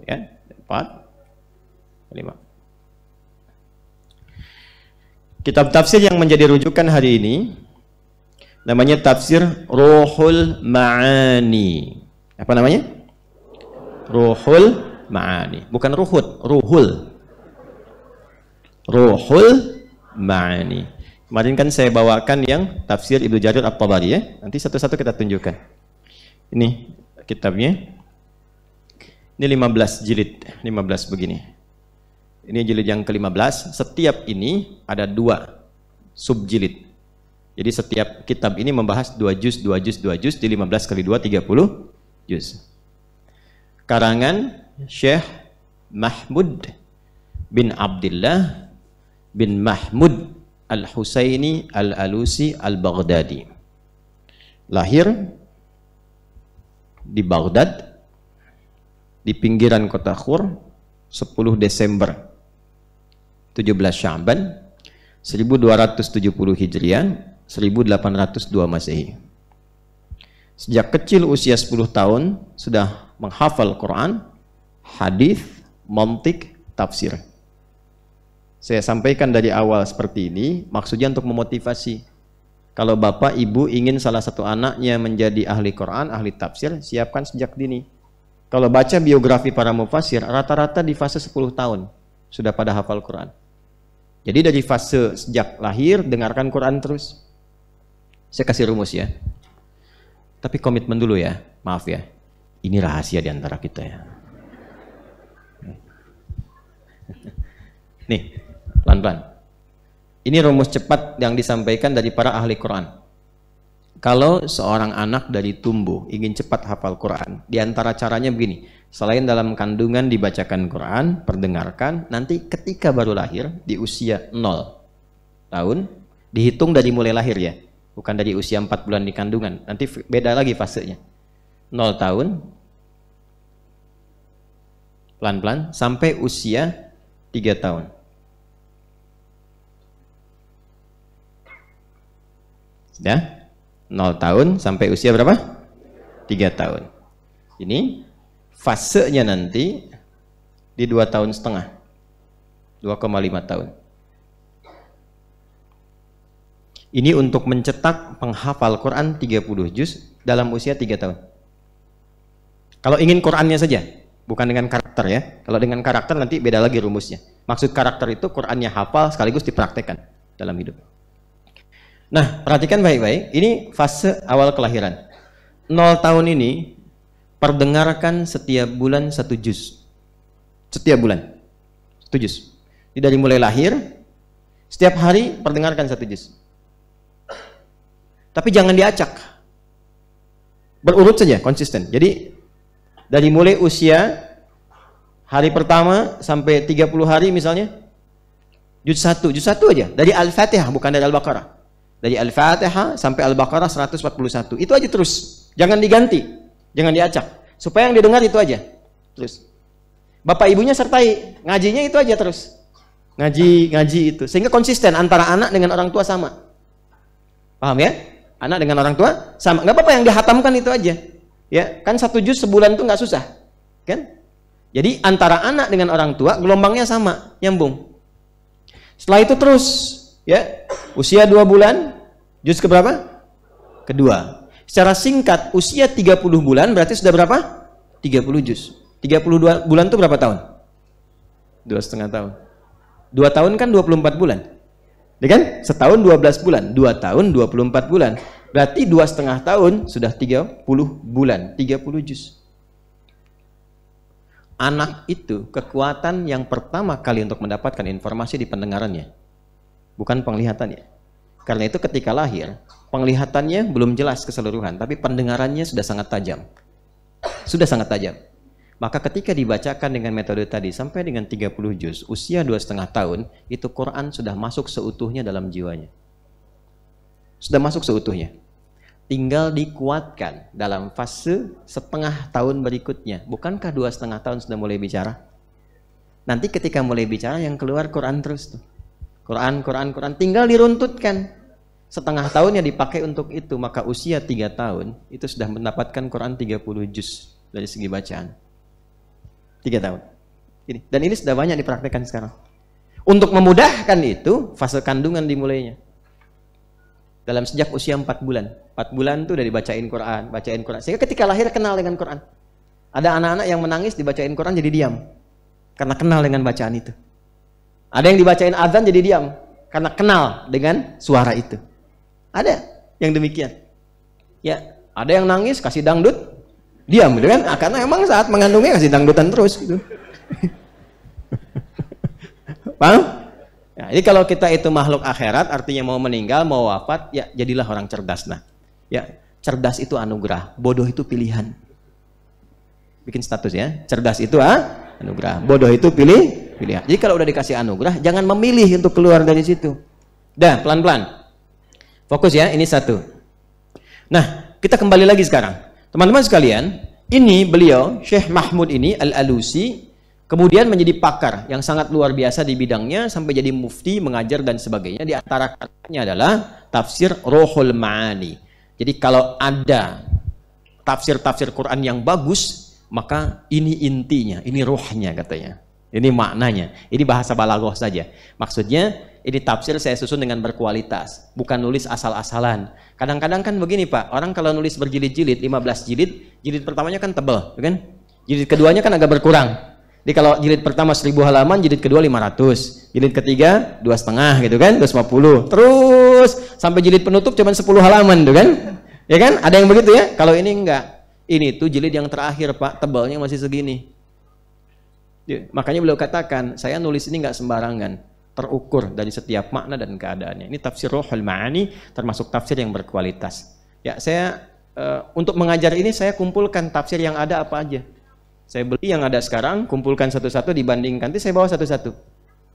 Ya, 4, 5. Kitab tafsir yang menjadi rujukan hari ini namanya tafsir Ruhul Ma'ani. Apa namanya? Ruhul Ma'ani. Bukan ruhut, ruhul. Ruhul Ma'ani. Kemarin kan saya bawakan yang tafsir Ibnu Jarir At-Tabari ya. Nanti satu-satu kita tunjukkan. Ini kitabnya. Ini 15 jilid, 15 begini. Ini jilid yang ke-15. Setiap ini ada 2 subjilid. Jadi setiap kitab ini membahas 2 juz, 2 juz, 2 juz, di 15 kali 2 30 juz. Karangan Syekh Mahmud bin Abdullah bin Mahmud Al-Husaini Al-Alusi Al-Baghdadi. Lahir di Baghdad, di pinggiran kota Khur, 10 Desember 17 Sya'ban 1270 Hijriah, 1802 Masehi. Sejak kecil usia 10 tahun sudah menghafal Quran, hadis, mantik, tafsir. Saya sampaikan dari awal seperti ini, maksudnya untuk memotivasi. Kalau bapak ibu ingin salah satu anaknya menjadi ahli Quran, ahli tafsir, siapkan sejak dini. Kalau baca biografi para mufassir, rata-rata di fase 10 tahun sudah pada hafal Quran. Jadi dari fase sejak lahir, dengarkan Quran terus. Saya kasih rumus ya. Tapi komitmen dulu ya, maaf ya. Ini rahasia di antara kita ya. Nih, pelan-pelan. Ini rumus cepat yang disampaikan dari para ahli Quran. Kalau seorang anak dari tumbuh ingin cepat hafal Quran, di antara caranya begini. Selain dalam kandungan dibacakan Quran, perdengarkan, nanti ketika baru lahir di usia 0 tahun, Dihitung dari mulai lahir ya. Bukan dari usia 4 bulan di kandungan. Nanti beda lagi fasenya. 0 tahun. Pelan-pelan. Sampai usia 3 tahun. Sudah? 0 tahun sampai usia berapa? 3 tahun. Ini fasenya nanti di 2 tahun setengah. 2,5 tahun. Ini untuk mencetak penghafal Quran 30 juz dalam usia 3 tahun. Kalau ingin Qurannya saja, bukan dengan karakter ya. Kalau dengan karakter nanti beda lagi rumusnya. Maksud karakter itu Qurannya hafal sekaligus dipraktekkan dalam hidup. Nah, perhatikan baik-baik. Ini fase awal kelahiran. 0 tahun ini perdengarkan setiap bulan 1 juz. Setiap bulan 1 juz. Jadi dari mulai lahir, setiap hari perdengarkan 1 juz. Tapi jangan diacak. Berurut saja, konsisten. Jadi dari mulai usia hari pertama sampai 30 hari misalnya, juz 1 aja. Dari Al-Fatihah, bukan dari Al-Baqarah. Dari Al-Fatihah sampai Al-Baqarah 141. Itu aja terus. Jangan diganti, jangan diacak. Supaya yang didengar itu aja. Terus. Bapak ibunya sertai, ngajinya itu aja terus. Ngaji itu. Sehingga konsisten antara anak dengan orang tua sama. Paham ya? Anak dengan orang tua sama. Nggak apa-apa yang dihatamkan itu aja. Ya, kan 1 juz sebulan itu nggak susah. Kan? Jadi antara anak dengan orang tua gelombangnya sama, nyambung. Setelah itu terus, ya. Usia 2 bulan, juz keberapa? Kedua. Secara singkat, usia 30 bulan berarti sudah berapa? 30 juz. 32 bulan itu berapa tahun? 2,5 tahun. 2 tahun kan 24 bulan. Ya kan? Setahun 12 bulan. 2 tahun 24 bulan. Berarti 2,5 tahun sudah 30 bulan. 30 juz. Anak itu kekuatan yang pertama kali untuk mendapatkan informasi di pendengarannya. Bukan penglihatannya. Karena itu ketika lahir, penglihatannya belum jelas keseluruhan, tapi pendengarannya sudah sangat tajam. Sudah sangat tajam. Maka ketika dibacakan dengan metode tadi sampai dengan 30 juz, usia 2,5 tahun, itu Quran sudah masuk seutuhnya dalam jiwanya. Sudah masuk seutuhnya. Tinggal dikuatkan dalam fase setengah tahun berikutnya. Bukankah 2,5 tahun sudah mulai bicara? Nanti ketika mulai bicara yang keluar Quran terus tuh. Quran, tinggal diruntutkan. Setengah tahunnya dipakai untuk itu, maka usia 3 tahun itu sudah mendapatkan Quran 30 juz dari segi bacaan. 3 tahun. Dan ini sudah banyak dipraktekkan sekarang. Untuk memudahkan itu, fase kandungan dimulainya. Dalam sejak usia 4 bulan. 4 bulan itu udah dibacain Quran. Sehingga ketika lahir kenal dengan Quran. Ada anak-anak yang menangis dibacain Quran jadi diam. Karena kenal dengan bacaan itu. Ada yang dibacain azan jadi diam karena kenal dengan suara itu. Ada yang demikian. Ya, ada yang nangis kasih dangdut, diam gitu kan? Karena emang saat mengandungnya kasih dangdutan terus gitu. Paham? Ya, jadi kalau kita itu makhluk akhirat, artinya mau meninggal, mau wafat, ya jadilah orang cerdas. Nah, ya cerdas itu anugerah, bodoh itu pilihan. Bikin status ya, cerdas itu anugerah, bodoh itu pilihan. Jadi kalau udah dikasih anugerah, jangan memilih untuk keluar dari situ. Dah, pelan-pelan. Fokus ya, ini satu. Nah, kita kembali lagi sekarang. Teman-teman sekalian, ini beliau, Syekh Mahmud ini, Al-Alusi, kemudian menjadi pakar yang sangat luar biasa di bidangnya, sampai jadi mufti, mengajar, dan sebagainya. Di antara karyanya adalah tafsir Ruhul Ma'ani. Jadi kalau ada tafsir-tafsir Quran yang bagus, maka ini intinya, ini ruhnya katanya. Ini maknanya, ini bahasa balaghah saja. Maksudnya, ini tafsir saya susun dengan berkualitas, bukan nulis asal-asalan. Kadang-kadang kan begini Pak, orang kalau nulis berjilid-jilid, 15 jilid, jilid pertamanya kan tebal, kan? Jilid keduanya kan agak berkurang. Jadi kalau jilid pertama 1000 halaman, jilid kedua 500, jilid ketiga 2,5 gitu kan, 250. Terus sampai jilid penutup cuma 10 halaman tuh kan? Ya kan? Ada yang begitu ya? Kalau ini enggak. Ini tuh jilid yang terakhir Pak, tebalnya masih segini. Ya, makanya beliau katakan, saya nulis ini nggak sembarangan, terukur dari setiap makna dan keadaannya. Ini tafsir Ruhul Ma'ani, termasuk tafsir yang berkualitas. Ya, saya untuk mengajar ini saya kumpulkan tafsir yang ada apa aja. Saya beli yang ada sekarang, kumpulkan satu-satu, dibandingkan, nanti saya bawa satu-satu.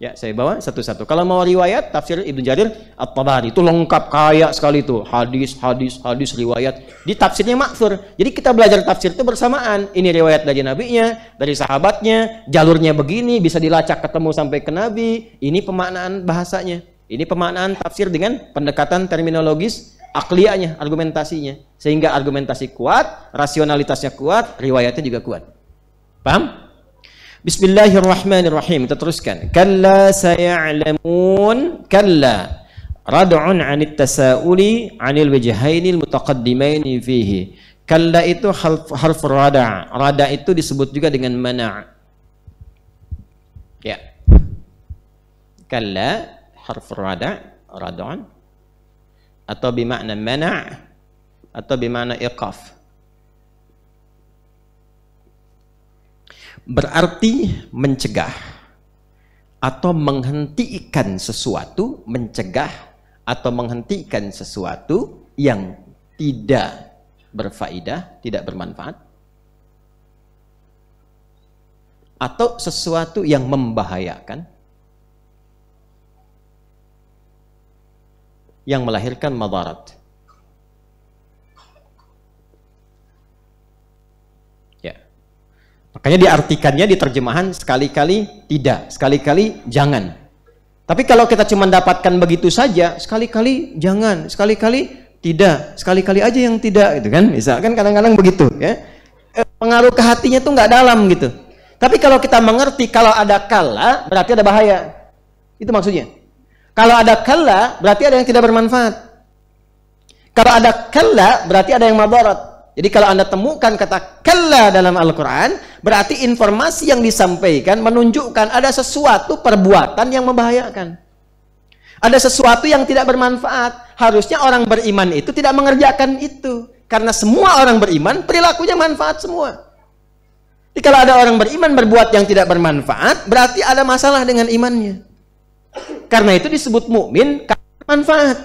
Ya, saya bawa satu-satu. Kalau mau riwayat tafsir Ibnu Jarir At-Tabari itu lengkap, kaya sekali itu. Hadis riwayat. Di tafsirnya ma'thur. Jadi kita belajar tafsir itu bersamaan. Ini riwayat dari nabinya, dari sahabatnya, jalurnya begini, bisa dilacak ketemu sampai ke nabi. Ini pemaknaan bahasanya. Ini pemaknaan tafsir dengan pendekatan terminologis, akliyahnya, argumentasinya. Sehingga argumentasi kuat, rasionalitasnya kuat, riwayatnya juga kuat. Paham? Bismillahirrahmanirrahim. Kita teruskan. Kalla saya'lamun. Kalla rad'un 'anit tasa'uli 'anil wajhainil mutaqaddimaini fihi. Kalla itu harf rada'. Rada' itu disebut juga dengan mana'. Ya. Kalla harf rada', rad'un, atau bimakna mana', atau bimakna iqaf. Berarti mencegah atau menghentikan sesuatu, mencegah atau menghentikan sesuatu yang tidak berfaedah, tidak bermanfaat, atau sesuatu yang membahayakan, yang melahirkan madarat. Makanya diartikannya di terjemahan sekali-kali tidak, sekali-kali jangan. Tapi kalau kita cuma dapatkan begitu saja, sekali-kali jangan, sekali-kali tidak, sekali-kali aja yang tidak, gitu kan? Misalkan kadang-kadang begitu, ya. Pengaruh ke hatinya tuh nggak dalam gitu. Tapi kalau kita mengerti kalau ada kala berarti ada bahaya. Itu maksudnya. Kalau ada kala berarti ada yang tidak bermanfaat. Kalau ada kala berarti ada yang madarat. Jadi kalau Anda temukan kata kalla dalam Al-Quran, berarti informasi yang disampaikan menunjukkan ada sesuatu perbuatan yang membahayakan. Ada sesuatu yang tidak bermanfaat. Harusnya orang beriman itu tidak mengerjakan itu. Karena semua orang beriman, perilakunya manfaat semua. Jadi kalau ada orang beriman berbuat yang tidak bermanfaat, berarti ada masalah dengan imannya. Karena itu disebut mukmin karena bermanfaat.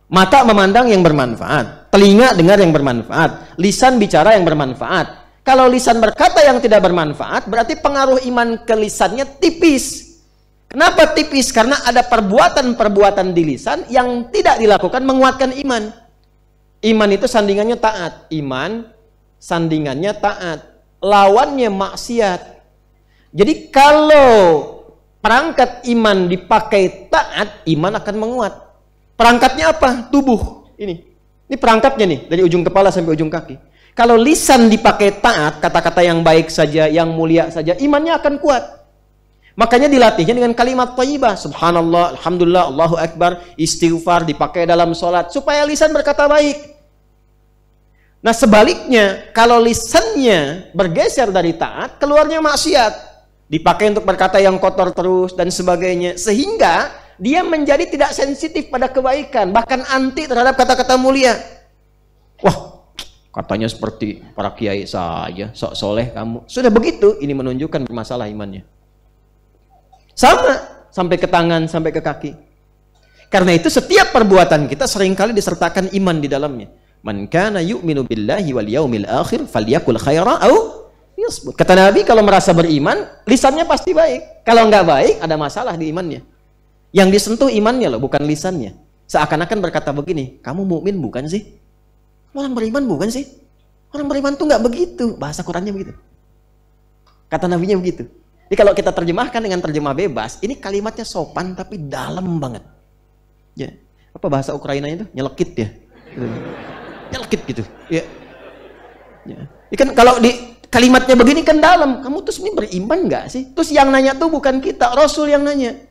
Mata memandang yang bermanfaat, telinga dengar yang bermanfaat, lisan bicara yang bermanfaat. Kalau lisan berkata yang tidak bermanfaat, berarti pengaruh iman ke lisannya tipis. Kenapa tipis? Karena ada perbuatan-perbuatan di lisan yang tidak dilakukan menguatkan iman. Iman itu sandingannya taat. Iman sandingannya taat. Lawannya maksiat. Jadi kalau perangkat iman dipakai taat, iman akan menguat. Perangkatnya apa? Tubuh. Ini perangkatnya nih, dari ujung kepala sampai ujung kaki. Kalau lisan dipakai taat, kata-kata yang baik saja, yang mulia saja, imannya akan kuat. Makanya dilatihnya dengan kalimat thayyibah, subhanallah, alhamdulillah, Allahu akbar, istighfar dipakai dalam sholat supaya lisan berkata baik. Nah sebaliknya, kalau lisannya bergeser dari taat, keluarnya maksiat, dipakai untuk berkata yang kotor terus dan sebagainya, sehingga dia menjadi tidak sensitif pada kebaikan, bahkan anti terhadap kata-kata mulia. Wah, katanya seperti para kiai saja, sok soleh kamu. Sudah begitu, ini menunjukkan bermasalah imannya. Sama, sampai ke tangan, sampai ke kaki. Karena itu setiap perbuatan kita seringkali disertakan iman di dalamnya. Man kana yu'minu billahi wal yaumil akhir falyakul khaira au yasbut. Kata Nabi, kalau merasa beriman, lisannya pasti baik. Kalau nggak baik, ada masalah di imannya. Yang disentuh imannya loh, bukan lisannya. Seakan-akan berkata begini, kamu mukmin bukan sih? Orang beriman bukan sih? Orang beriman tuh nggak begitu. Bahasa Qurannya begitu. Kata Nabinya begitu. Jadi kalau kita terjemahkan dengan terjemah bebas, ini kalimatnya sopan tapi dalam banget. Ya. Apa bahasa Ukrainanya itu? Nyelekit ya. Nyelekit gitu. Ya. Ya. Kan kalau di kalimatnya begini kan dalam. Kamu tuh sebenarnya beriman nggak sih? Terus yang nanya tuh bukan kita, Rasul yang nanya.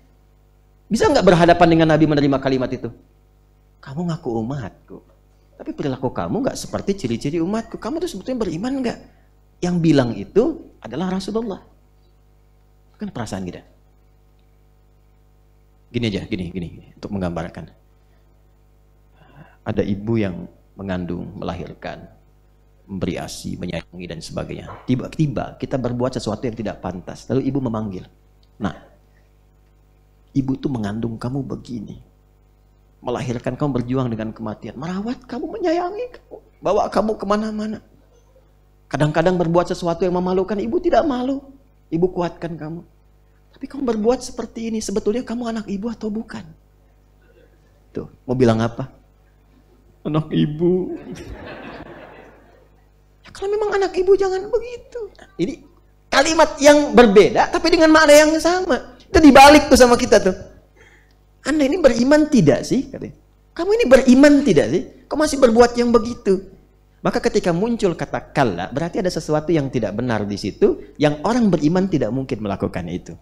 Bisa nggak berhadapan dengan Nabi menerima kalimat itu? Kamu ngaku umatku, tapi perilaku kamu nggak seperti ciri-ciri umatku. Kamu tuh sebetulnya beriman nggak? Yang bilang itu adalah Rasulullah. Kan perasaan kita. Gini aja, gini, untuk menggambarkan. Ada ibu yang mengandung, melahirkan, memberi ASI, menyayangi dan sebagainya. Tiba-tiba kita berbuat sesuatu yang tidak pantas. Lalu ibu memanggil. Nah, ibu tuh mengandung kamu begini, melahirkan kamu, berjuang dengan kematian, merawat kamu, menyayangi kamu, bawa kamu kemana-mana. Kadang-kadang berbuat sesuatu yang memalukan, ibu tidak malu, ibu kuatkan kamu. Tapi kamu berbuat seperti ini, sebetulnya kamu anak ibu atau bukan? Tuh, mau bilang apa? Anak ibu. Ya, kalau memang anak ibu jangan begitu. Ini kalimat yang berbeda tapi dengan makna yang sama. Itu dibalik tuh sama kita tuh. Anda ini beriman tidak sih? Katanya. Kamu ini beriman tidak sih? Kok masih berbuat yang begitu? Maka ketika muncul kata kalla, berarti ada sesuatu yang tidak benar di situ, yang orang beriman tidak mungkin melakukan itu.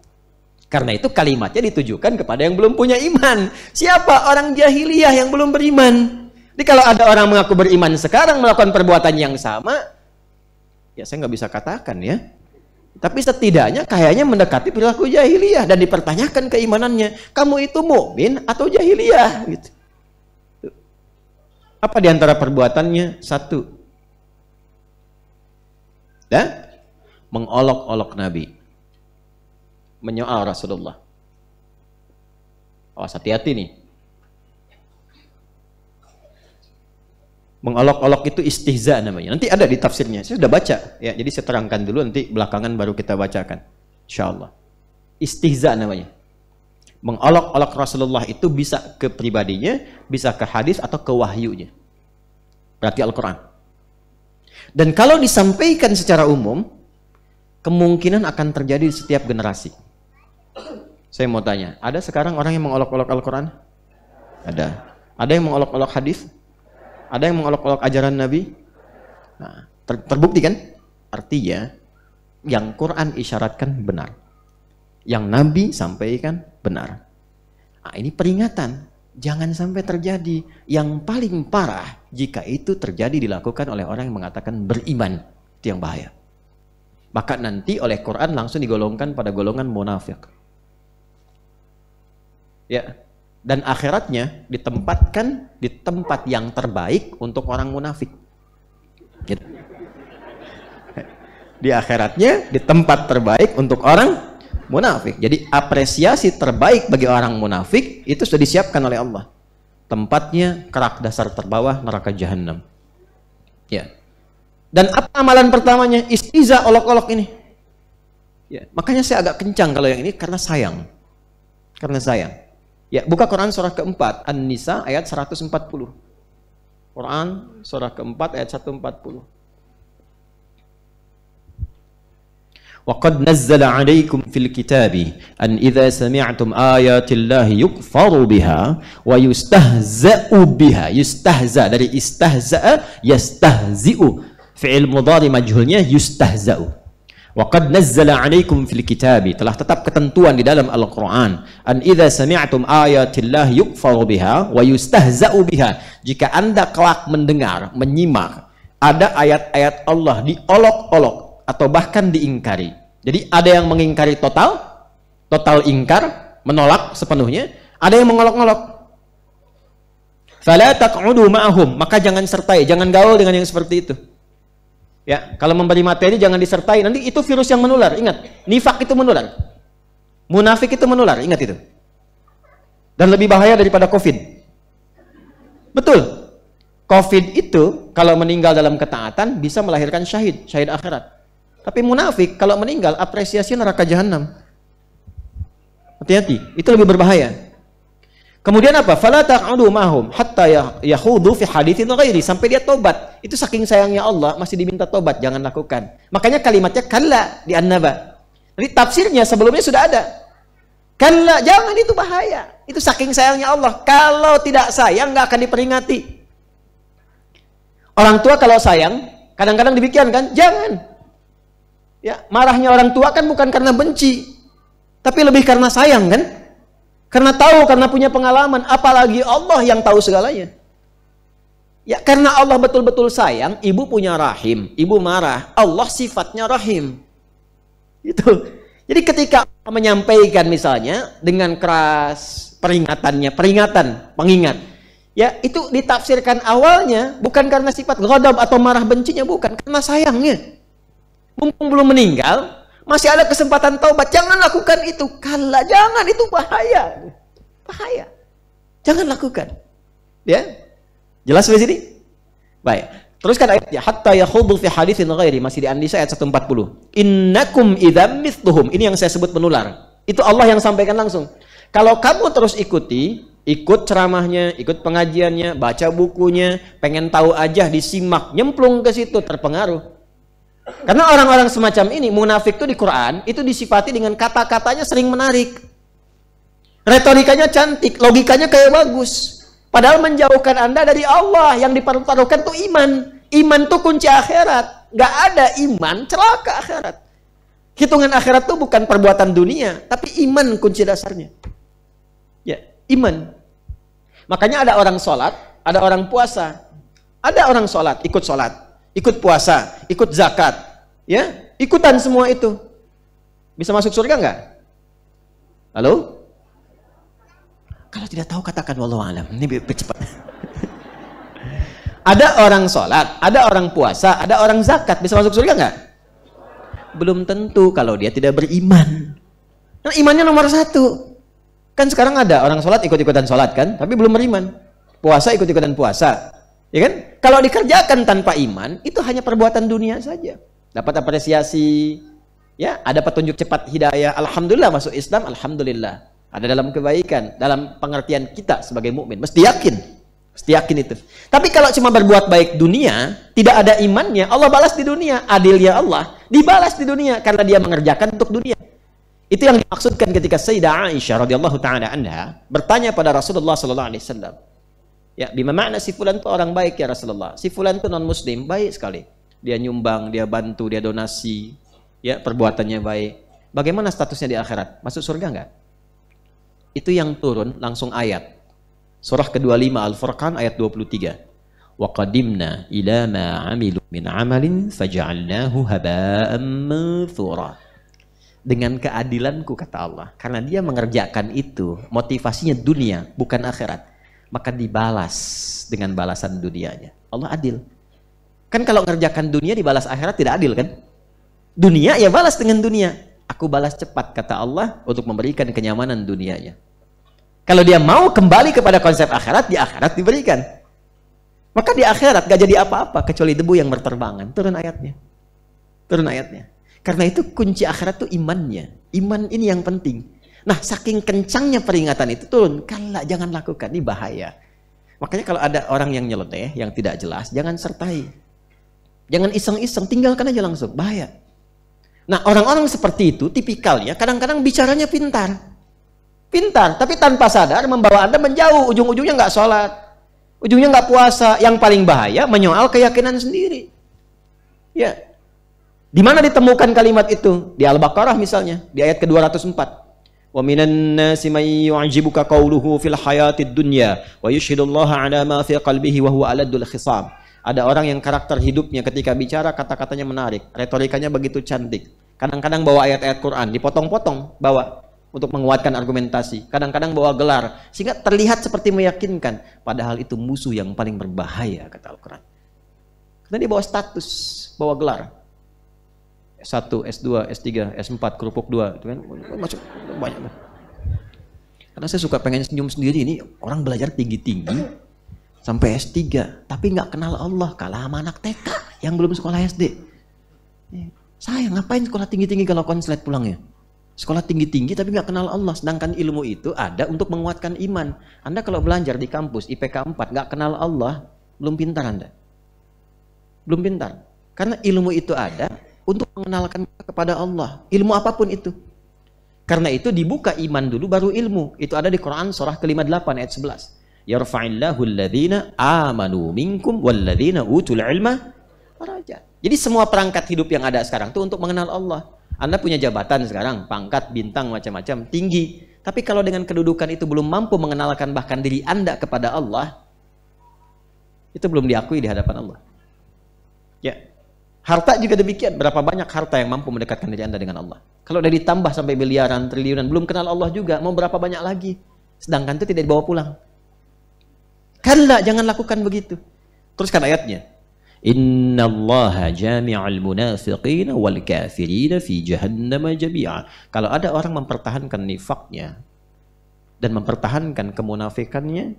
Karena itu kalimatnya ditujukan kepada yang belum punya iman. Siapa? Orang jahiliyah yang belum beriman. Jadi kalau ada orang mengaku beriman sekarang melakukan perbuatan yang sama, ya saya nggak bisa katakan ya. Tapi setidaknya kayaknya mendekati perilaku jahiliyah dan dipertanyakan keimanannya. Kamu itu mukmin atau jahiliyah? Gitu. Apa di antara perbuatannya? Satu, mengolok-olok Nabi, menyoal Rasulullah. Awas, hati-hati nih. Mengolok-olok itu istihza namanya. Nanti ada di tafsirnya. Saya sudah baca. Ya, jadi saya terangkan dulu, nanti belakangan baru kita bacakan. Insyaallah. Istihza namanya. Mengolok-olok Rasulullah itu bisa ke pribadinya, bisa ke hadis atau ke wahyunya. Berarti Al-Quran. Dan kalau disampaikan secara umum, kemungkinan akan terjadi di setiap generasi. Saya mau tanya, ada sekarang orang yang mengolok-olok Al-Quran? Ada. Ada yang mengolok-olok hadis? Ada yang mengolok-olok ajaran Nabi? Nah, terbukti kan? Artinya, yang Quran isyaratkan benar. Yang Nabi sampaikan benar. Nah, ini peringatan. Jangan sampai terjadi. Yang paling parah, jika itu terjadi dilakukan oleh orang yang mengatakan beriman. Itu yang bahaya. Maka nanti oleh Quran langsung digolongkan pada golongan munafik. Ya. Dan akhiratnya ditempatkan di tempat yang terbaik untuk orang munafik. Gitu. Di akhiratnya di tempat terbaik untuk orang munafik. Jadi apresiasi terbaik bagi orang munafik itu sudah disiapkan oleh Allah. Tempatnya kerak dasar terbawah neraka jahanam. Ya. Dan apa amalan pertamanya? Istiza, olok-olok ini. Ya. Makanya saya agak kencang kalau yang ini karena sayang. Karena sayang. Ya, buka Quran surah keempat, An-Nisa ayat 140. Quran surah keempat ayat 140. Wa qad nazzala 'alaikum fil kitabi an idza sami'tum ayatillahi yukfaru biha wa yustahza'u biha. Yustahza dari istahza'a yastahzi'u. Fi'il mudhari majhulnya yustahza'u. Wa qad nazzala 'alaikum fil kitabi, telah tetap ketentuan di dalam Al-Qur'an, an idza sami'tum ayatillahi yukfaru biha wa yustahza'u biha. Jika Anda kelak mendengar, menyimak ada ayat-ayat Allah diolok-olok atau bahkan diingkari. Jadi ada yang mengingkari total ingkar, menolak sepenuhnya, ada yang mengolok-olok. Fala taq'udu ma'ahum, maka jangan sertai, jangan gaul dengan yang seperti itu. Ya, kalau memberi materi jangan disertai, nanti itu virus yang menular. Ingat, nifak itu menular. Munafik itu menular, ingat itu. Dan lebih bahaya daripada Covid. Betul. Covid itu kalau meninggal dalam ketaatan bisa melahirkan syahid akhirat. Tapi munafik kalau meninggal apresiasi neraka jahanam. Hati-hati, itu lebih berbahaya. Kemudian apa? Fala taq'udu ma'hum hatta yakhudu fi haditsin ghairi, sampai dia tobat. Itu saking sayangnya Allah masih diminta tobat, jangan lakukan. Makanya kalimatnya kalla di An-Naba. Jadi tafsirnya sebelumnya sudah ada. Kalla, jangan, itu bahaya. Itu saking sayangnya Allah. Kalau tidak sayang nggak akan diperingati. Orang tua kalau sayang kadang-kadang demikian kan? Jangan. Ya, marahnya orang tua kan bukan karena benci, tapi lebih karena sayang kan? Karena tahu, karena punya pengalaman. Apalagi Allah yang tahu segalanya. Ya, karena Allah betul-betul sayang, ibu punya rahim, ibu marah, Allah sifatnya rahim. Itu. Jadi ketika menyampaikan misalnya dengan keras peringatan, pengingat, ya itu ditafsirkan awalnya bukan karena sifat ghadab atau marah bencinya, bukan, karena sayangnya. Mumpung belum meninggal, masih ada kesempatan taubat, jangan lakukan itu. Kala, jangan, itu bahaya. Bahaya. Jangan lakukan. Ya? Jelas di sini? Baik. Teruskan ayatnya, hatta yakhudu fi haditsin ghairi, masih di An-Nisa ayat 140. Innakum idzam mithluhum. Ini yang saya sebut menular. Itu Allah yang sampaikan langsung. Kalau kamu terus ikuti, ikut ceramahnya, ikut pengajiannya, baca bukunya, pengen tahu aja, disimak, nyemplung ke situ, terpengaruh. Karena orang-orang semacam ini, munafik itu di Quran, itu disifati dengan kata-katanya sering menarik. Retorikanya cantik, logikanya kayak bagus. Padahal menjauhkan Anda dari Allah. Yang dipertaruhkan tuh iman. Iman tuh kunci akhirat. Nggak ada iman, celaka akhirat. Hitungan akhirat tuh bukan perbuatan dunia, tapi iman kunci dasarnya. Ya, iman. Makanya ada orang sholat, ada orang puasa. Ada orang sholat, ikut puasa, ikut zakat. Ya, ikutan semua itu. Bisa masuk surga nggak? Halo? Kalau tidak tahu katakan wallahu alam. Ini cepat. Ada orang sholat, ada orang puasa, ada orang zakat. Bisa masuk surga nggak? Belum tentu kalau dia tidak beriman. Nah, imannya nomor satu. Kan sekarang ada orang sholat ikut-ikutan sholat kan, tapi belum beriman. Puasa ikut-ikutan puasa, ya kan? Kalau dikerjakan tanpa iman, itu hanya perbuatan dunia saja. Dapat apresiasi, ya, ada petunjuk cepat hidayah. Alhamdulillah masuk Islam, alhamdulillah. Ada dalam kebaikan, dalam pengertian kita sebagai mukmin. Mesti yakin itu. Tapi kalau cuma berbuat baik dunia, tidak ada imannya, Allah balas di dunia. Adilnya Allah dibalas di dunia karena dia mengerjakan untuk dunia. Itu yang dimaksudkan ketika Sayyidah Aisyah radhiyallahu taala anha bertanya pada Rasulullah sallallahu alaihi wasallam. Ya, bima makna si fulan itu orang baik ya Rasulullah? Si fulan itu non muslim, baik sekali. Dia nyumbang, dia bantu, dia donasi, ya, perbuatannya baik. Bagaimana statusnya di akhirat? Masuk surga enggak? Itu yang turun langsung ayat. Surah ke-25 Al-Furqan ayat 23. Wa qadimna ila ma 'amilu min 'amalin faj'alnahu haba'an manthura. Dengan keadilanku kata Allah, karena dia mengerjakan itu, motivasinya dunia bukan akhirat, maka dibalas dengan balasan dunianya. Allah adil. Kan kalau mengerjakan dunia dibalas akhirat tidak adil kan? Dunia ya balas dengan dunia. Aku balas cepat kata Allah untuk memberikan kenyamanan dunianya. Kalau dia mau kembali kepada konsep akhirat, di akhirat diberikan. Maka di akhirat gak jadi apa-apa kecuali debu yang berterbangan. Turun ayatnya. Turun ayatnya. Karena itu kunci akhirat itu imannya. Iman ini yang penting. Nah, saking kencangnya peringatan itu turun. Kala jangan lakukan, ini bahaya. Makanya kalau ada orang yang nyeleneh, yang tidak jelas, jangan sertai. Jangan iseng-iseng, tinggalkan aja langsung. Bahaya. Nah, orang-orang seperti itu tipikalnya kadang-kadang bicaranya pintar. Pintar, tapi tanpa sadar membawa Anda menjauh. Ujung-ujungnya nggak sholat, ujungnya nggak puasa. Yang paling bahaya menyoal keyakinan sendiri. Ya, di mana ditemukan kalimat itu? Di Al-Baqarah misalnya, di ayat ke-204. Wa minan nasi may yu'jibuka qawluhu fil hayatid dunya wa yushhidullaha ala ma fi qalbihi wa huwa aladul khisam. Ada orang yang karakter hidupnya ketika bicara kata-katanya menarik, retorikanya begitu cantik. Kadang-kadang bawa ayat-ayat Quran, dipotong-potong, bawa untuk menguatkan argumentasi. Kadang-kadang bawa gelar, sehingga terlihat seperti meyakinkan. Padahal itu musuh yang paling berbahaya, kata Al-Quran. Karena dia bawa status, bawa gelar. S1, S2, S3, S4, kerupuk 2. Itu kan masuk banyak. Karena saya suka pengen senyum sendiri. Ini orang belajar tinggi-tinggi sampai S3, tapi nggak kenal Allah. Kalah sama anak TK yang belum sekolah SD. Saya ngapain sekolah tinggi-tinggi kalau konslet pulangnya? Sekolah tinggi-tinggi tapi nggak kenal Allah. Sedangkan ilmu itu ada untuk menguatkan iman. Anda kalau belajar di kampus IPK 4 nggak kenal Allah, belum pintar Anda. Belum pintar. Karena ilmu itu ada untuk mengenalkan kepada Allah. Ilmu apapun itu. Karena itu dibuka iman dulu baru ilmu. Itu ada di Quran surah ke-58 ayat 11. Yarfa'illahu alladhina amanu minkum walladhina utul ilma daraja. Jadi semua perangkat hidup yang ada sekarang itu untuk mengenal Allah. Anda punya jabatan sekarang, pangkat, bintang, macam-macam, tinggi. Tapi kalau dengan kedudukan itu belum mampu mengenalkan bahkan diri Anda kepada Allah, itu belum diakui di hadapan Allah. Ya, harta juga demikian. Berapa banyak harta yang mampu mendekatkan diri Anda dengan Allah? Kalau udah ditambah sampai miliaran, triliunan, belum kenal Allah juga, mau berapa banyak lagi? Sedangkan itu tidak dibawa pulang. Kalla, jangan lakukan begitu. Teruskan ayatnya. Innallaha jami'al munafiqina wal kafirina fi jahannam jami'a. Kalau ada orang mempertahankan nifaknya dan mempertahankan kemunafikannya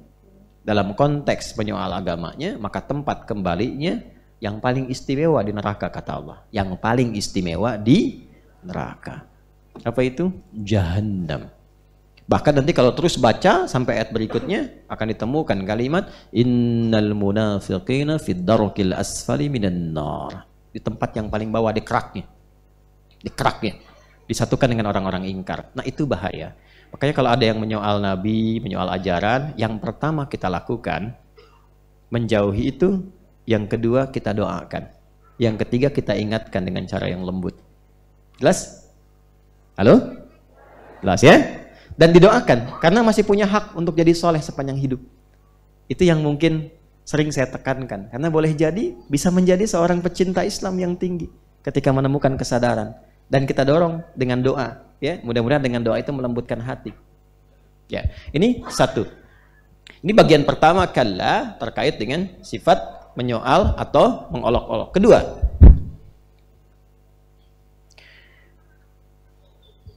dalam konteks menyoal agamanya, maka tempat kembalinya yang paling istimewa di neraka kata Allah. Yang paling istimewa di neraka. Apa itu? Jahannam. Bahkan nanti kalau terus baca sampai ayat berikutnya akan ditemukan kalimat innal munafiqina fid darkil asfali minan nar. Di tempat yang paling bawah, di keraknya. Di keraknya. Disatukan dengan orang-orang ingkar. Nah, itu bahaya. Makanya kalau ada yang menyoal Nabi, menyoal ajaran, yang pertama kita lakukan menjauhi itu, yang kedua kita doakan. Yang ketiga kita ingatkan dengan cara yang lembut. Jelas? Halo? Jelas ya? Dan didoakan, karena masih punya hak untuk jadi soleh sepanjang hidup. Itu yang mungkin sering saya tekankan, karena boleh jadi bisa menjadi seorang pecinta Islam yang tinggi ketika menemukan kesadaran. Dan kita dorong dengan doa, ya, mudah-mudahan dengan doa itu melembutkan hati. Ya, ini satu. Ini bagian pertama kalla terkait dengan sifat menyoal atau mengolok-olok. Kedua,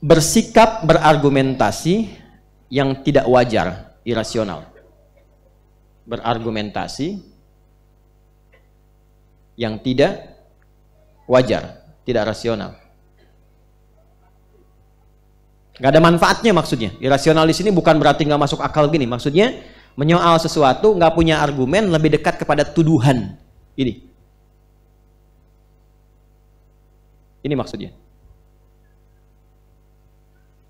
bersikap berargumentasi yang tidak wajar, irasional. Berargumentasi yang tidak wajar, tidak rasional. Gak ada manfaatnya maksudnya. Irasional di sini bukan berarti nggak masuk akal gini. Maksudnya menyoal sesuatu nggak punya argumen, lebih dekat kepada tuduhan. Ini maksudnya.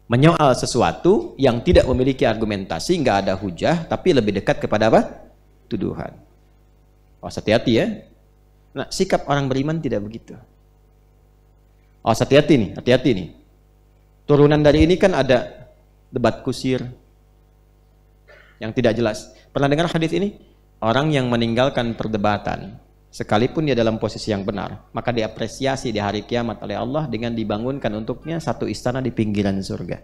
Menyoal sesuatu yang tidak memiliki argumentasi, nggak ada hujah, tapi lebih dekat kepada apa? Tuduhan. Oh, hati-hati ya. Nah, sikap orang beriman tidak begitu. Oh, hati-hati nih, hati-hati nih. Turunan dari ini kan ada debat kusir yang tidak jelas. Pernah dengar hadis ini? Orang yang meninggalkan perdebatan, sekalipun dia dalam posisi yang benar, maka diapresiasi di hari kiamat oleh Allah dengan dibangunkan untuknya satu istana di pinggiran surga.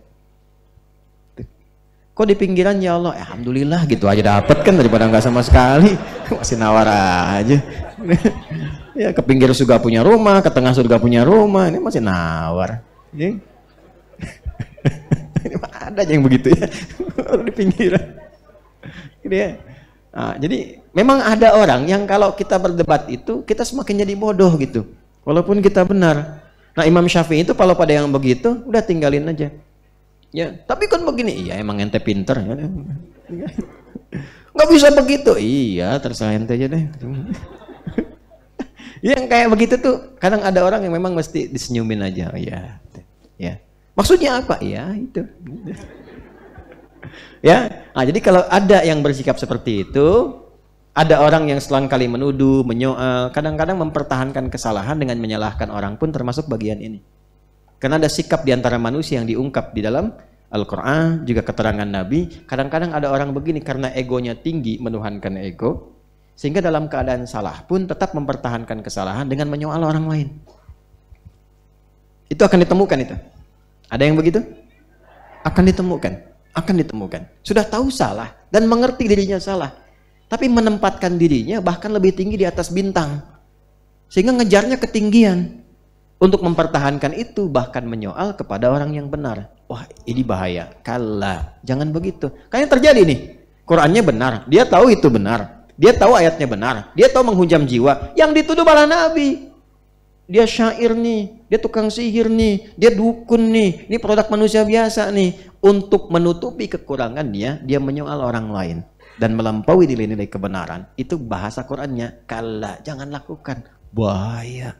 Kok di pinggiran ya Allah? Alhamdulillah gitu aja dapat kan, daripada nggak sama sekali. Masih nawar aja. Ya, ke pinggir surga punya rumah, ke tengah surga punya rumah, ini masih nawar. Ya. Ini ada aja yang begitu ya. Di pinggiran. Gitu ya. Nah, jadi memang ada orang yang kalau kita berdebat itu kita semakin jadi bodoh gitu, walaupun kita benar. Nah, Imam Syafi'i itu kalau pada yang begitu udah tinggalin aja. Ya, tapi kan begini, iya emang ente pinter. Ya. Nggak bisa begitu, iya terserah ente aja deh. Yang kayak begitu tuh kadang ada orang yang memang mesti disenyumin aja. Oh, ya, ya. Maksudnya apa? Ya itu. Ya, nah, jadi kalau ada yang bersikap seperti itu, ada orang yang selang kali menuduh, menyoal, kadang-kadang mempertahankan kesalahan dengan menyalahkan orang pun termasuk bagian ini. Karena ada sikap di antara manusia yang diungkap di dalam Al-Quran, juga keterangan Nabi. Kadang-kadang ada orang begini karena egonya tinggi, menuhankan ego, sehingga dalam keadaan salah pun tetap mempertahankan kesalahan dengan menyoal orang lain. Itu akan ditemukan itu. Ada yang begitu? Akan ditemukan. Akan ditemukan. Sudah tahu salah dan mengerti dirinya salah, tapi menempatkan dirinya bahkan lebih tinggi di atas bintang, sehingga ngejarnya ketinggian untuk mempertahankan itu, bahkan menyoal kepada orang yang benar. Wah, ini bahaya. Kalla, jangan begitu. Kayaknya terjadi nih, Qurannya benar, dia tahu itu benar, dia tahu ayatnya benar, dia tahu menghujam jiwa, yang dituduh malah Nabi. Dia syair nih, dia tukang sihir nih, dia dukun nih, ini produk manusia biasa nih. Untuk menutupi kekurangannya, dia menyoal orang lain dan melampaui nilai-nilai kebenaran. Itu bahasa Qurannya, kalla, jangan lakukan, bahaya.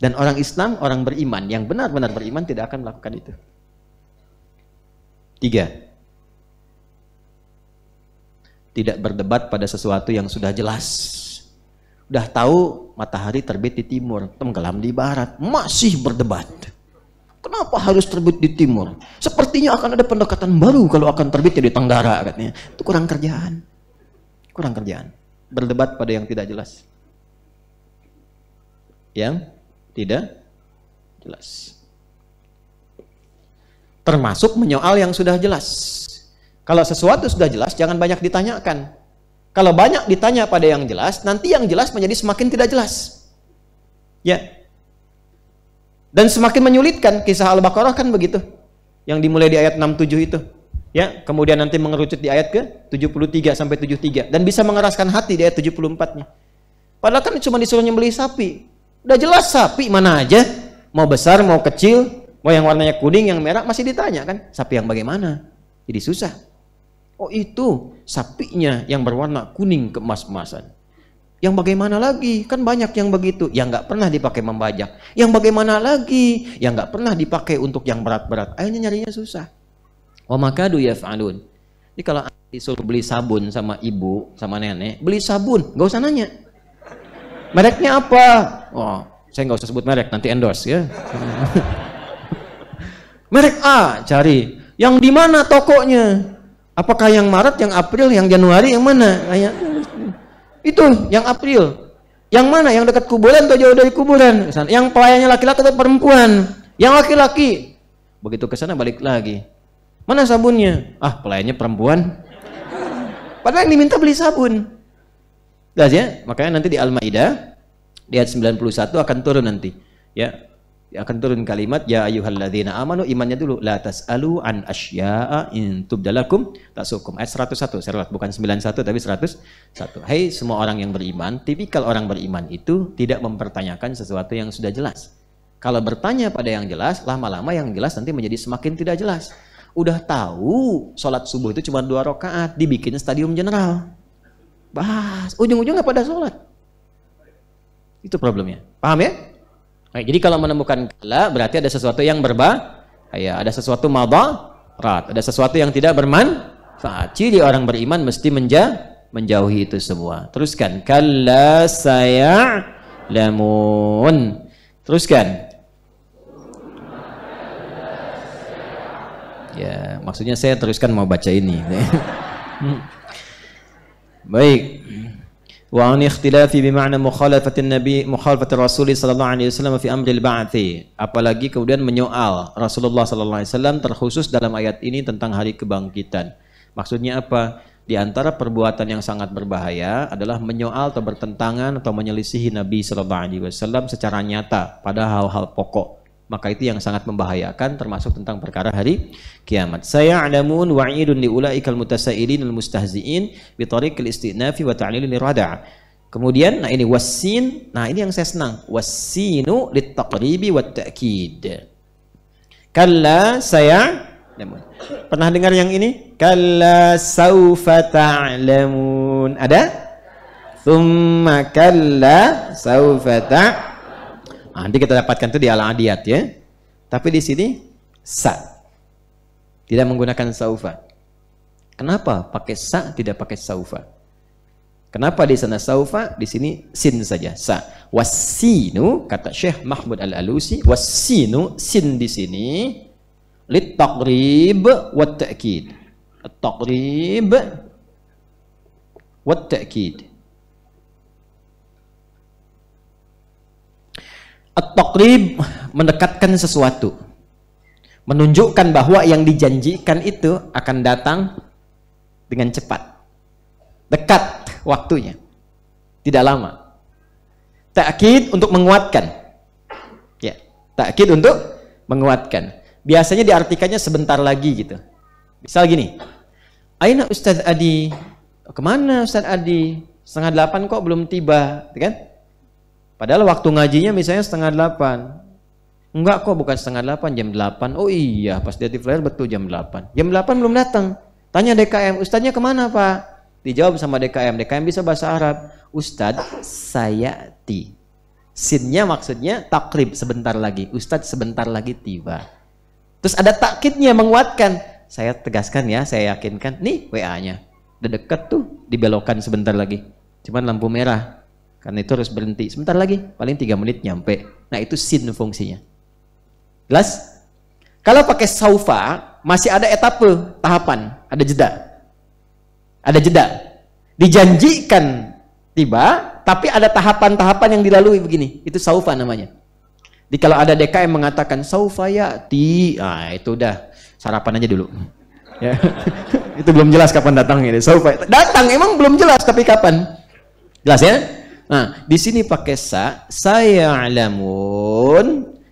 Dan orang Islam, orang beriman yang benar-benar beriman tidak akan melakukan itu. 3. Tidak berdebat pada sesuatu yang sudah jelas. Udah tahu matahari terbit di timur, tenggelam di barat, masih berdebat. Kenapa harus terbit di timur? Sepertinya akan ada pendekatan baru kalau akan terbitnya di tenggara, katanya. Itu kurang kerjaan. Kurang kerjaan. Berdebat pada yang tidak jelas. Yang tidak jelas. Termasuk menyoal yang sudah jelas. Kalau sesuatu sudah jelas, jangan banyak ditanyakan. Kalau banyak ditanya pada yang jelas, nanti yang jelas menjadi semakin tidak jelas. Ya. Dan semakin menyulitkan. Kisah Al-Baqarah kan begitu. Yang dimulai di ayat 67 itu. Ya, kemudian nanti mengerucut di ayat ke 73 sampai 73 dan bisa mengeraskan hati di ayat 74-nya. Padahal kan cuma disuruh nyembelih sapi. Udah jelas sapi mana aja, mau besar mau kecil, Mau yang warnanya kuning, yang merah masih ditanya kan, sapi yang bagaimana? Jadi susah. Oh itu sapinya yang berwarna kuning keemas-emasan. Yang bagaimana lagi? Kan banyak yang begitu, yang nggak pernah dipakai membajak. Yang bagaimana lagi? Yang nggak pernah dipakai untuk yang berat-berat. Akhirnya nyarinya susah. Wa makadu yaf'alun. Jadi kalau disuruh beli sabun sama ibu, sama nenek, beli sabun, nggak usah nanya. Mereknya apa? Oh, saya nggak usah sebut merek, nanti endorse ya. Merek A, cari. Yang di mana tokonya? Apakah yang Maret, yang April, yang Januari, yang mana? Itu yang April. Yang mana? Yang dekat kuburan atau jauh dari kuburan? Yang pelayannya laki-laki atau perempuan? Yang laki-laki. Begitu ke sana balik lagi. Mana sabunnya? Ah, pelayannya perempuan. Padahal yang diminta beli sabun. Jelas ya? Makanya nanti di Al-Maidah di ayat 91 akan turun nanti. Ya. Akan turun kalimat ya ayyuhalladzina amanu, imannya dulu, la tas'alu an asya'a in tubdalakum tasukum. Ayat 101, saya bukan 91 tapi 101. Hai semua orang yang beriman, tipikal orang beriman itu tidak mempertanyakan sesuatu yang sudah jelas. Kalau bertanya pada yang jelas, lama-lama yang jelas nanti menjadi semakin tidak jelas. Udah tahu sholat subuh itu cuma 2 rakaat, dibikin stadium general. Bahas, ujung-ujungnya pada sholat. Itu problemnya. Paham ya? Nah, jadi kalau menemukan kala berarti ada sesuatu yang berbahaya, ada sesuatu madarat, ada sesuatu yang tidak bermanfaat. Ciri orang beriman mesti menjauhi itu semua. Teruskan, kalla saya'lamun. Teruskan. Ya, maksudnya saya teruskan mau baca ini. Baik. Wa an ikhtilafi bima'na mukhalafatin nabi mukhalafatir rasul sallallahu alaihi wasallam fi amril ba'thi. Apalagi kemudian menyoal Rasulullah sallallahu alaihi wasallam terkhusus dalam ayat ini tentang hari kebangkitan. Maksudnya apa? Di antara perbuatan yang sangat berbahaya adalah menyoal atau bertentangan atau menyelisihi Nabi sallallahu alaihi wasallam secara nyata pada hal-hal pokok. Maka itu yang sangat membahayakan, termasuk tentang perkara hari kiamat. Saya'lamun wa'idun liulaikal mutasailin al mustahzi'in bi tariqil istinafi wa ta'lilil irada'. Kemudian nah ini wasin, nah ini yang saya senang. Wasinu litaqribi wat ta'kid. Kalla saya'lamun. Pernah dengar yang ini? Kalla saufa ta'lamun. Ada? Tsumma kalla saufa ta'lamun. Nanti kita dapatkan itu di Al-Adiyat ya. Tapi di sini sa. Tidak menggunakan saufa. Kenapa pakai sa tidak pakai saufa? Kenapa di sana saufa, di sini sin saja, sa. Wasinu kata Syekh Mahmud Al-Alusi, wasinu sin di sini lit taqrib wat ta'kid. At-taqrib wat ta'kid. At-taqrib mendekatkan sesuatu, menunjukkan bahwa yang dijanjikan itu akan datang dengan cepat, dekat waktunya, tidak lama. Ta'kid untuk menguatkan, ya, ta'kid untuk menguatkan. Biasanya diartikannya sebentar lagi gitu. Misal gini, Aina Ustadz Adi? Kemana Ustadz Adi? 7:30 kok belum tiba, kan? Padahal waktu ngajinya misalnya 7:30. Enggak kok, bukan 7:30, jam 8. Oh iya, pas dia di flyer betul jam 8. Jam 8 belum datang. Tanya DKM, Ustadznya kemana Pak? Dijawab sama DKM. DKM bisa bahasa Arab. Ustadz sayati. Sinnya maksudnya takrib, sebentar lagi. Ustadz sebentar lagi tiba. Terus ada takkidnya menguatkan. Saya tegaskan ya, saya yakinkan. Nih WA-nya. Udah deket tuh, dibelokkan sebentar lagi. Cuman lampu merah. Karena itu harus berhenti. Sebentar lagi, paling 3 menit nyampe. Nah itu sin fungsinya. Jelas? Kalau pakai saufa, masih ada etape, tahapan. Ada jeda. Ada jeda. Dijanjikan tiba, tapi ada tahapan-tahapan yang dilalui begini. Itu saufa namanya. Jadi kalau ada DKM mengatakan saufa ya'ti, nah itu udah sarapan aja dulu. Ya. Itu belum jelas kapan datangnya. Saufa datang, emang belum jelas, tapi kapan? Jelas ya? Nah, di sini pakai sa, saya'lamun.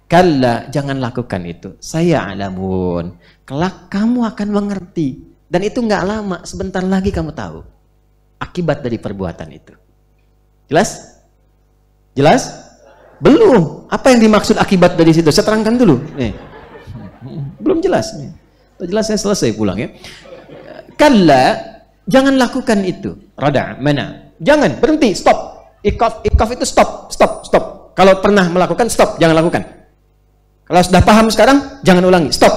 Kalla, jangan lakukan itu. Saya'lamun. Kelak kamu akan mengerti. Dan itu nggak lama, sebentar lagi kamu tahu akibat dari perbuatan itu. Jelas? Jelas? Belum. Apa yang dimaksud akibat dari situ? Saya terangkan dulu. Nih. Belum jelas. Jelas saya selesai pulang ya. Kalla, jangan lakukan itu. Rada, mana? Jangan, berhenti, stop. Ikaf itu stop. Kalau pernah melakukan, stop, jangan lakukan. Kalau sudah paham sekarang, jangan ulangi, stop.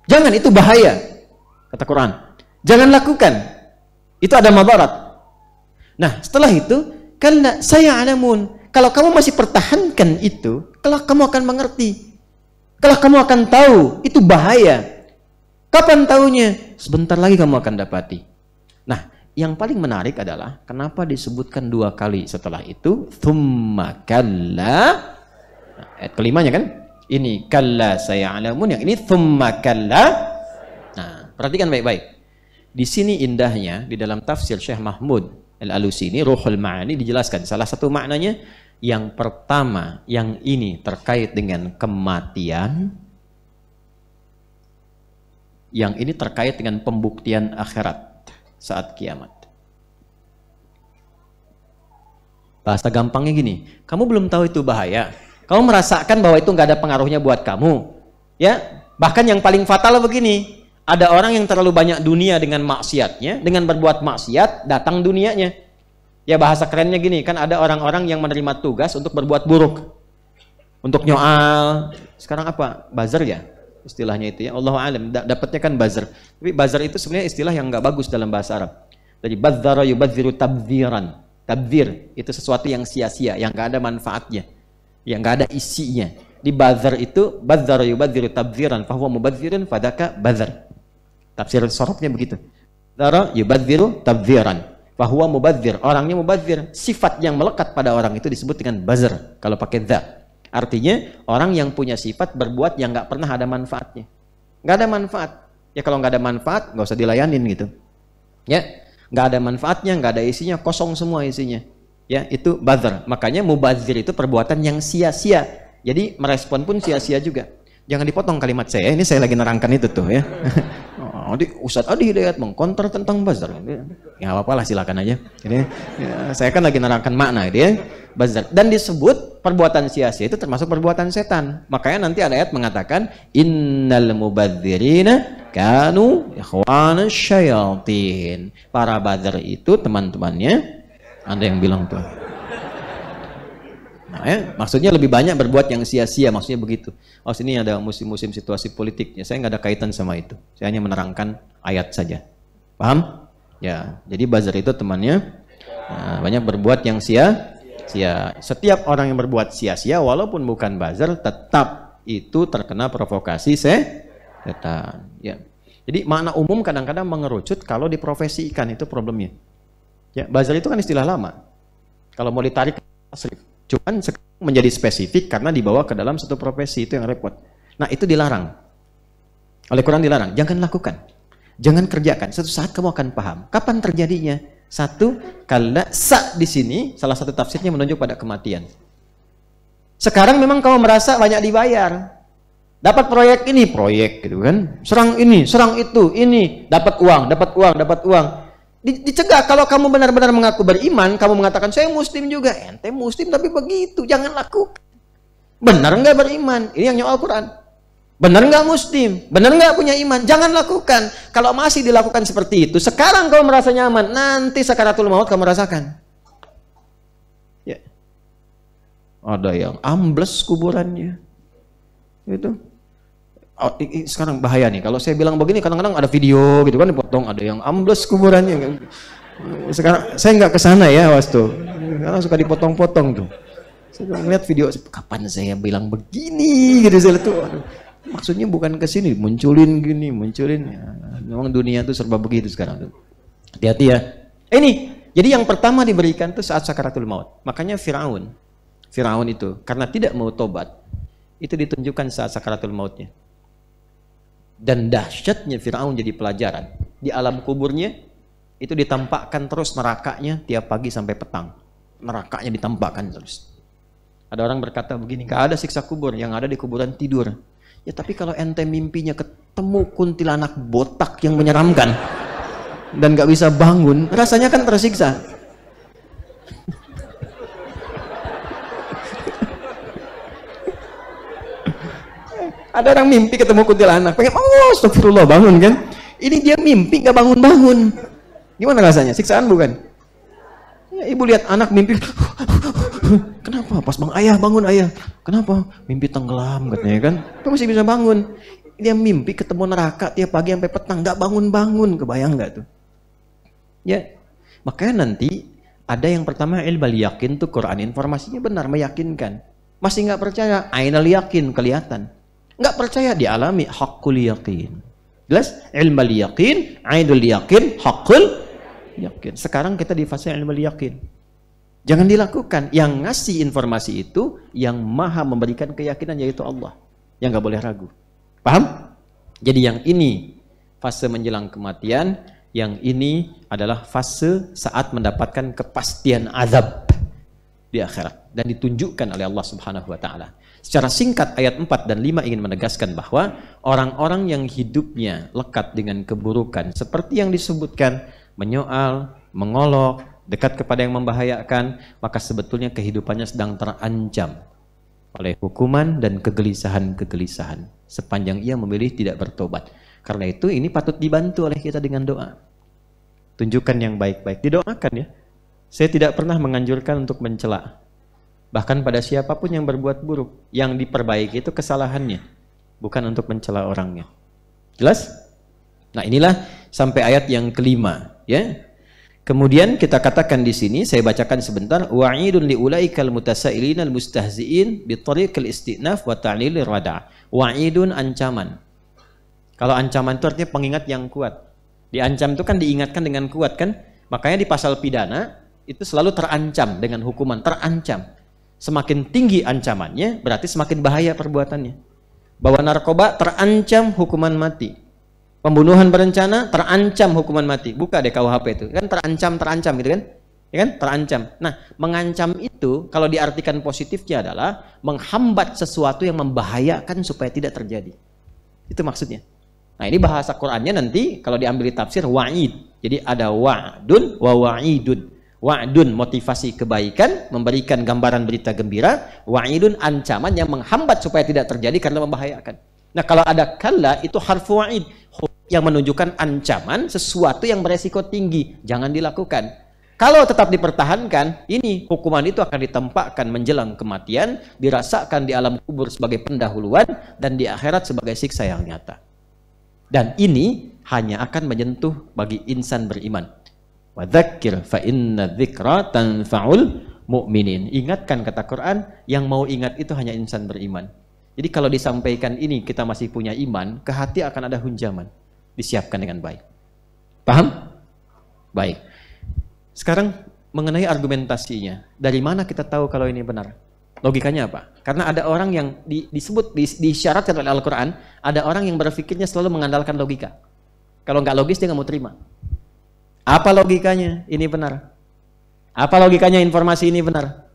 Jangan, itu bahaya. Kata Quran. Jangan lakukan. Itu ada madarat. Nah, setelah itu, kalla saya alamun. Kalau kamu masih pertahankan itu, kalau kamu akan mengerti. Kalau kamu akan tahu, itu bahaya. Kapan tahunya? Sebentar lagi kamu akan dapati. Nah, yang paling menarik adalah kenapa disebutkan 2 kali setelah itu thumma kalla. Ayat kelimanya kan? Ini kalla saya'lamun, yang ini thumma kalla. Nah, perhatikan baik-baik. Di sini indahnya di dalam tafsir Syekh Mahmud Al-Alusi ini Ruhul Ma'ani dijelaskan salah satu maknanya yang pertama, yang ini terkait dengan kematian. Yang ini terkait dengan pembuktian akhirat saat kiamat. Bahasa gampangnya gini, kamu belum tahu itu bahaya. Kamu merasakan bahwa itu nggak ada pengaruhnya buat kamu. Ya, bahkan yang paling fatal begini, ada orang yang terlalu banyak dunia dengan maksiatnya, dengan berbuat maksiat, datang dunianya. Ya bahasa kerennya gini, kan ada orang-orang yang menerima tugas untuk berbuat buruk. Untuk nyoal, sekarang apa? Buzzer ya? Istilahnya itu ya, Allahu a'lam, dapatnya kan buzzer. Tapi buzzer itu sebenarnya istilah yang nggak bagus dalam bahasa Arab. Jadi badzara yubadziru tabdziran. Tabdzir itu sesuatu yang sia-sia, yang nggak ada manfaatnya, yang nggak ada isinya. Di buzzer itu badzara yubadziru tabdziran, fahuwa mubadzirun fadaka badzar. Tafsir sorofnya begitu. Badzara yubadziru tabdziran, fahuwa mubadzir. Orangnya mubadzir. Sifat yang melekat pada orang itu disebut dengan buzzer kalau pakai dza. Artinya orang yang punya sifat berbuat yang nggak pernah ada manfaatnya, nggak ada manfaat. Ya kalau nggak ada manfaat nggak usah dilayanin gitu. Ya nggak ada manfaatnya, nggak ada isinya, kosong semua isinya. Ya itu buzzer. Makanya mubazir itu perbuatan yang sia-sia. Jadi merespon pun sia-sia juga. Jangan dipotong kalimat saya. Ini saya lagi nerangkan itu tuh ya. Nanti Ustadz Adi Hidayat mengkonter tentang buzzer. Ya apa-apa lah silakan aja. Jadi, ya, saya kan lagi nerangkan makna itu ya. Buzzer. Dan disebut perbuatan sia-sia itu termasuk perbuatan setan. Makanya nanti ada ayat mengatakan innal mubadzirina kanu ikhwana syayatin. Para buzzer itu teman-temannya, ada yang bilang tuh. Nah, ya, maksudnya lebih banyak berbuat yang sia-sia, maksudnya begitu. Oh sini ada musim-musim situasi politiknya, saya nggak ada kaitan sama itu. Saya hanya menerangkan ayat saja. Paham? Ya, jadi buzzer itu temannya banyak berbuat yang sia-sia. Setiap orang yang berbuat sia-sia, walaupun bukan buzzer, tetap itu terkena provokasi setan. Ya. Jadi makna umum kadang-kadang mengerucut kalau diprofesikan, itu problemnya. Ya, buzzer itu kan istilah lama. Kalau mau ditarik tasrif. Cuman menjadi spesifik karena dibawa ke dalam satu profesi, itu yang repot. Nah itu dilarang. Oleh Quran dilarang. Jangan lakukan. Jangan kerjakan. Suatu saat kamu akan paham. Kapan terjadinya? Satu, kalla sa di sini salah satu tafsirnya menunjuk pada kematian. Sekarang memang kamu merasa banyak dibayar. Dapat proyek ini, proyek gitu kan. Serang ini, serang itu, ini. Dapat uang, dapat uang, dapat uang. Dicegah. Kalau kamu benar-benar mengaku beriman, kamu mengatakan saya muslim juga, ente muslim tapi begitu, jangan lakukan. Benar nggak beriman? Ini yang nyoal Quran. Benar nggak muslim? Benar nggak punya iman? Jangan lakukan. Kalau masih dilakukan seperti itu, sekarang kamu merasa nyaman, nanti sakaratul maut kamu rasakan. Ya. Ada yang ambles kuburannya. Itu. Oh, sekarang bahaya nih, kalau saya bilang begini kadang-kadang ada video gitu kan dipotong, ada yang ambles kuburannya. Sekarang saya nggak kesana ya, awas tuh, karena suka dipotong-potong tuh. Saya ngeliat video, kapan saya bilang begini gitu, saya tuh, aduh, maksudnya bukan kesini, munculin gini, munculin. Ya, memang dunia tuh serba begitu sekarang tuh. Hati-hati ya. Ini, jadi yang pertama diberikan tuh saat sakaratul maut. Makanya Firaun itu karena tidak mau tobat, itu ditunjukkan saat sakaratul mautnya. Dan dahsyatnya Firaun jadi pelajaran. Di alam kuburnya itu ditampakkan terus nerakanya tiap pagi sampai petang. Nerakanya ditampakkan terus. Ada orang berkata begini, gak ada siksa kubur, yang ada di kuburan tidur. Ya tapi kalau ente mimpinya ketemu kuntilanak botak yang menyeramkan dan gak bisa bangun, rasanya kan tersiksa. Ada orang mimpi ketemu kuntilanak, pengen, oh astagfirullah, bangun kan. Ini dia mimpi nggak bangun-bangun. Gimana rasanya? Siksaan bukan? Ya, ibu lihat anak mimpi, kenapa? Pas bang ayah bangun ayah, kenapa? Mimpi tenggelam katanya kan, tapi masih bisa bangun. Dia mimpi ketemu neraka tiap pagi sampai petang, nggak bangun-bangun, kebayang nggak tuh? Ya, makanya nanti ada yang pertama ilmu yakin tuh Quran, informasinya benar, meyakinkan. Masih nggak percaya, ainal yakin, kelihatan. Nggak percaya, dialami hakul yakin. Jelas? Ilmu yakin, ainul yakin, hakul yakin. Sekarang kita di fase ilmu yakin. Jangan dilakukan. Yang ngasih informasi itu yang maha memberikan keyakinan, yaitu Allah. Yang nggak boleh ragu. Paham? Jadi yang ini fase menjelang kematian, yang ini adalah fase saat mendapatkan kepastian azab di akhirat dan ditunjukkan oleh Allah Subhanahu wa taala. Secara singkat ayat 4 dan 5 ingin menegaskan bahwa orang-orang yang hidupnya lekat dengan keburukan seperti yang disebutkan, menyoal, mengolok, dekat kepada yang membahayakan, maka sebetulnya kehidupannya sedang terancam oleh hukuman dan kegelisahan-kegelisahan sepanjang ia memilih tidak bertobat. Karena itu ini patut dibantu oleh kita dengan doa. Tunjukkan yang baik-baik, didoakan ya. Saya tidak pernah menganjurkan untuk mencela. Bahkan pada siapapun yang berbuat buruk, yang diperbaiki itu kesalahannya, bukan untuk mencela orangnya. Jelas? Nah, inilah sampai ayat yang kelima, ya. Kemudian kita katakan di sini, saya bacakan sebentar, wa'idun liulaikal mutasailin almustahziin bitariqil istinaf wa ta'lil rada'. Wa'idun, ancaman. Kalau ancaman itu artinya pengingat yang kuat. Diancam itu kan diingatkan dengan kuat kan? Makanya di pasal pidana itu selalu terancam dengan hukuman, terancam. Semakin tinggi ancamannya, berarti semakin bahaya perbuatannya. Bawa narkoba terancam hukuman mati. Pembunuhan berencana terancam hukuman mati. Buka deh KUHP itu. Kan terancam gitu kan? Ya kan? Terancam. Nah, mengancam itu kalau diartikan positifnya adalah menghambat sesuatu yang membahayakan supaya tidak terjadi. Itu maksudnya. Nah, ini bahasa Qur'annya nanti kalau diambil di tafsir wa'id. Jadi ada wa'dun wa wa'idun. Wa'dun motivasi kebaikan, memberikan gambaran berita gembira. Wa'idun ancaman yang menghambat supaya tidak terjadi karena membahayakan. Nah, kalau ada kalla itu harfu wa'id yang menunjukkan ancaman sesuatu yang beresiko tinggi, jangan dilakukan. Kalau tetap dipertahankan, ini hukuman itu akan ditempatkan menjelang kematian, dirasakan di alam kubur sebagai pendahuluan dan di akhirat sebagai siksa yang nyata. Dan ini hanya akan menyentuh bagi insan beriman. Wa dzakir fa inna dzikra tanfa'ul mu'minin. Ingatkan kata Quran, yang mau ingat itu hanya insan beriman. Jadi kalau disampaikan ini kita masih punya iman, ke hati akan ada hunjaman. Disiapkan dengan baik. Paham? Baik. Sekarang mengenai argumentasinya. Dari mana kita tahu kalau ini benar? Logikanya apa? Karena ada orang yang disyaratkan oleh Al-Quran, ada orang yang berpikirnya selalu mengandalkan logika. Kalau nggak logis dia nggak mau terima. Apa logikanya ini benar? Apa logikanya informasi ini benar?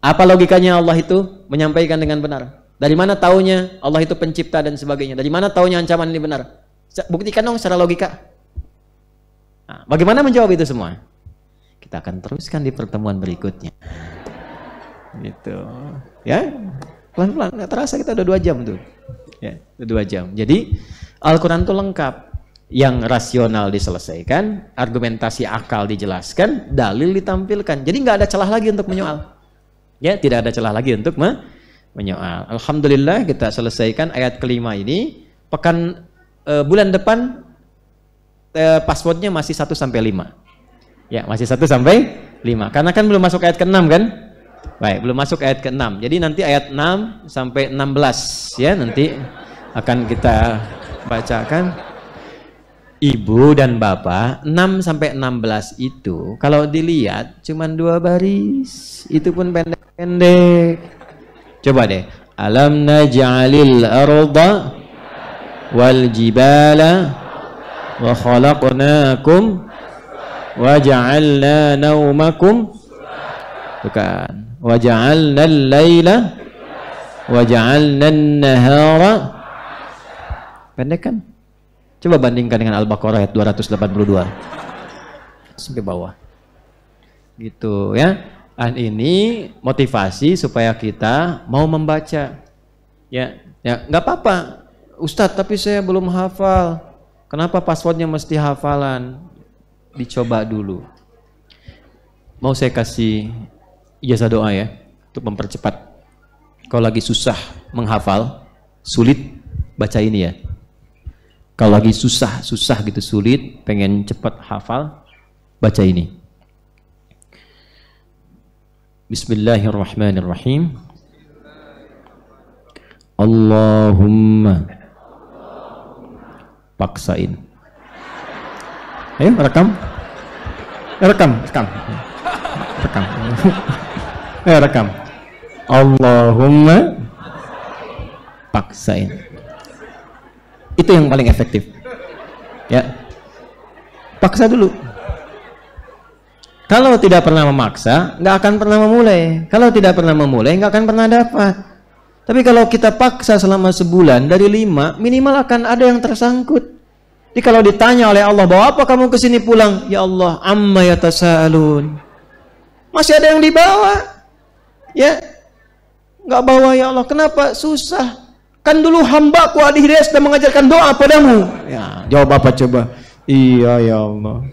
Apa logikanya Allah itu menyampaikan dengan benar? Dari mana taunya Allah itu pencipta dan sebagainya? Dari mana taunya ancaman ini benar? Buktikan dong secara logika. Nah, bagaimana menjawab itu semua? Kita akan teruskan di pertemuan berikutnya. Gitu. Ya, pelan-pelan. Nggak terasa kita udah 2 jam tuh. Ya, udah 2 jam. Jadi Al-Quran itu lengkap. Yang rasional diselesaikan, argumentasi akal dijelaskan, dalil ditampilkan. Jadi nggak ada celah lagi untuk menyoal. Ya, tidak ada celah lagi untuk menyoal. Alhamdulillah kita selesaikan ayat kelima ini. Bulan depan passwordnya masih 1 sampai 5. Ya, masih 1 sampai 5. Karena kan belum masuk ayat ke-6 kan? Baik, belum masuk ayat ke-6. Jadi nanti ayat 6 sampai 16 ya nanti akan kita bacakan. Ibu dan Bapak, 6 sampai 16 itu kalau dilihat cuma 2 baris. Itu pun pendek-pendek. Coba deh. Alam naj'alil arda wal jibala wa khalaqnakum wa ja'alna naumakum, bukan, wa ja'alna al-laila wa ja'alna an-nahara. Pendek kan? Coba bandingkan dengan Al-Baqarah ayat 282 sampai bawah gitu ya. Dan ini motivasi supaya kita mau membaca ya nggak apa-apa. Ustadz, tapi saya belum hafal. Kenapa passwordnya mesti hafalan? Dicoba dulu. Mau saya kasih ijazah doa ya, untuk mempercepat. Kalau lagi susah menghafal, sulit, baca ini ya. Kalau lagi susah gitu, sulit, pengen cepat hafal, baca ini. Bismillahirrahmanirrahim. Allahumma, paksain. Ayo rekam. Ayo rekam. Allahumma, paksain. Itu yang paling efektif. Ya. Paksa dulu. Kalau tidak pernah memaksa, nggak akan pernah memulai. Kalau tidak pernah memulai, nggak akan pernah dapat. Tapi kalau kita paksa selama sebulan, dari 5, minimal akan ada yang tersangkut. Jadi kalau ditanya oleh Allah, bawa apa kamu ke sini pulang? Ya Allah, amma yatasaalun. Masih ada yang dibawa. Ya. Nggak bawa ya Allah. Kenapa? Susah. Kan dulu hambaku Adi Hidayat sudah mengajarkan doa padamu. Ya, jawab apa coba? Iya ya Allah.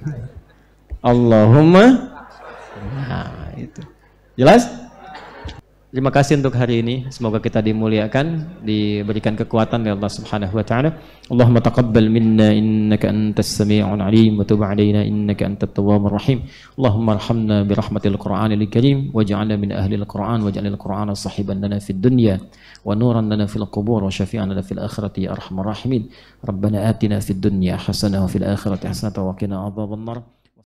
Allahumma. Nah, itu. Jelas? Terima kasih untuk hari ini. Semoga kita dimuliakan, diberikan kekuatan oleh Allah Subhanahu wa taala. Allahumma taqabbal minna innaka antas sami'ul 'alim wa tub 'alaina innaka antat tawwabur rahim. Allahumma arhamna bi rahmatil Qur'anil karim waj'alna min ahlil Qur'an waj'alil Qur'ana sahiban lana fid dunya wa nuran lana fil qubur wa syafi'an lana fil akhirati ya arhamar rahimin. Rabbana atina fid dunya hasanah wa fil akhirati hasanah wa qina adzabannar.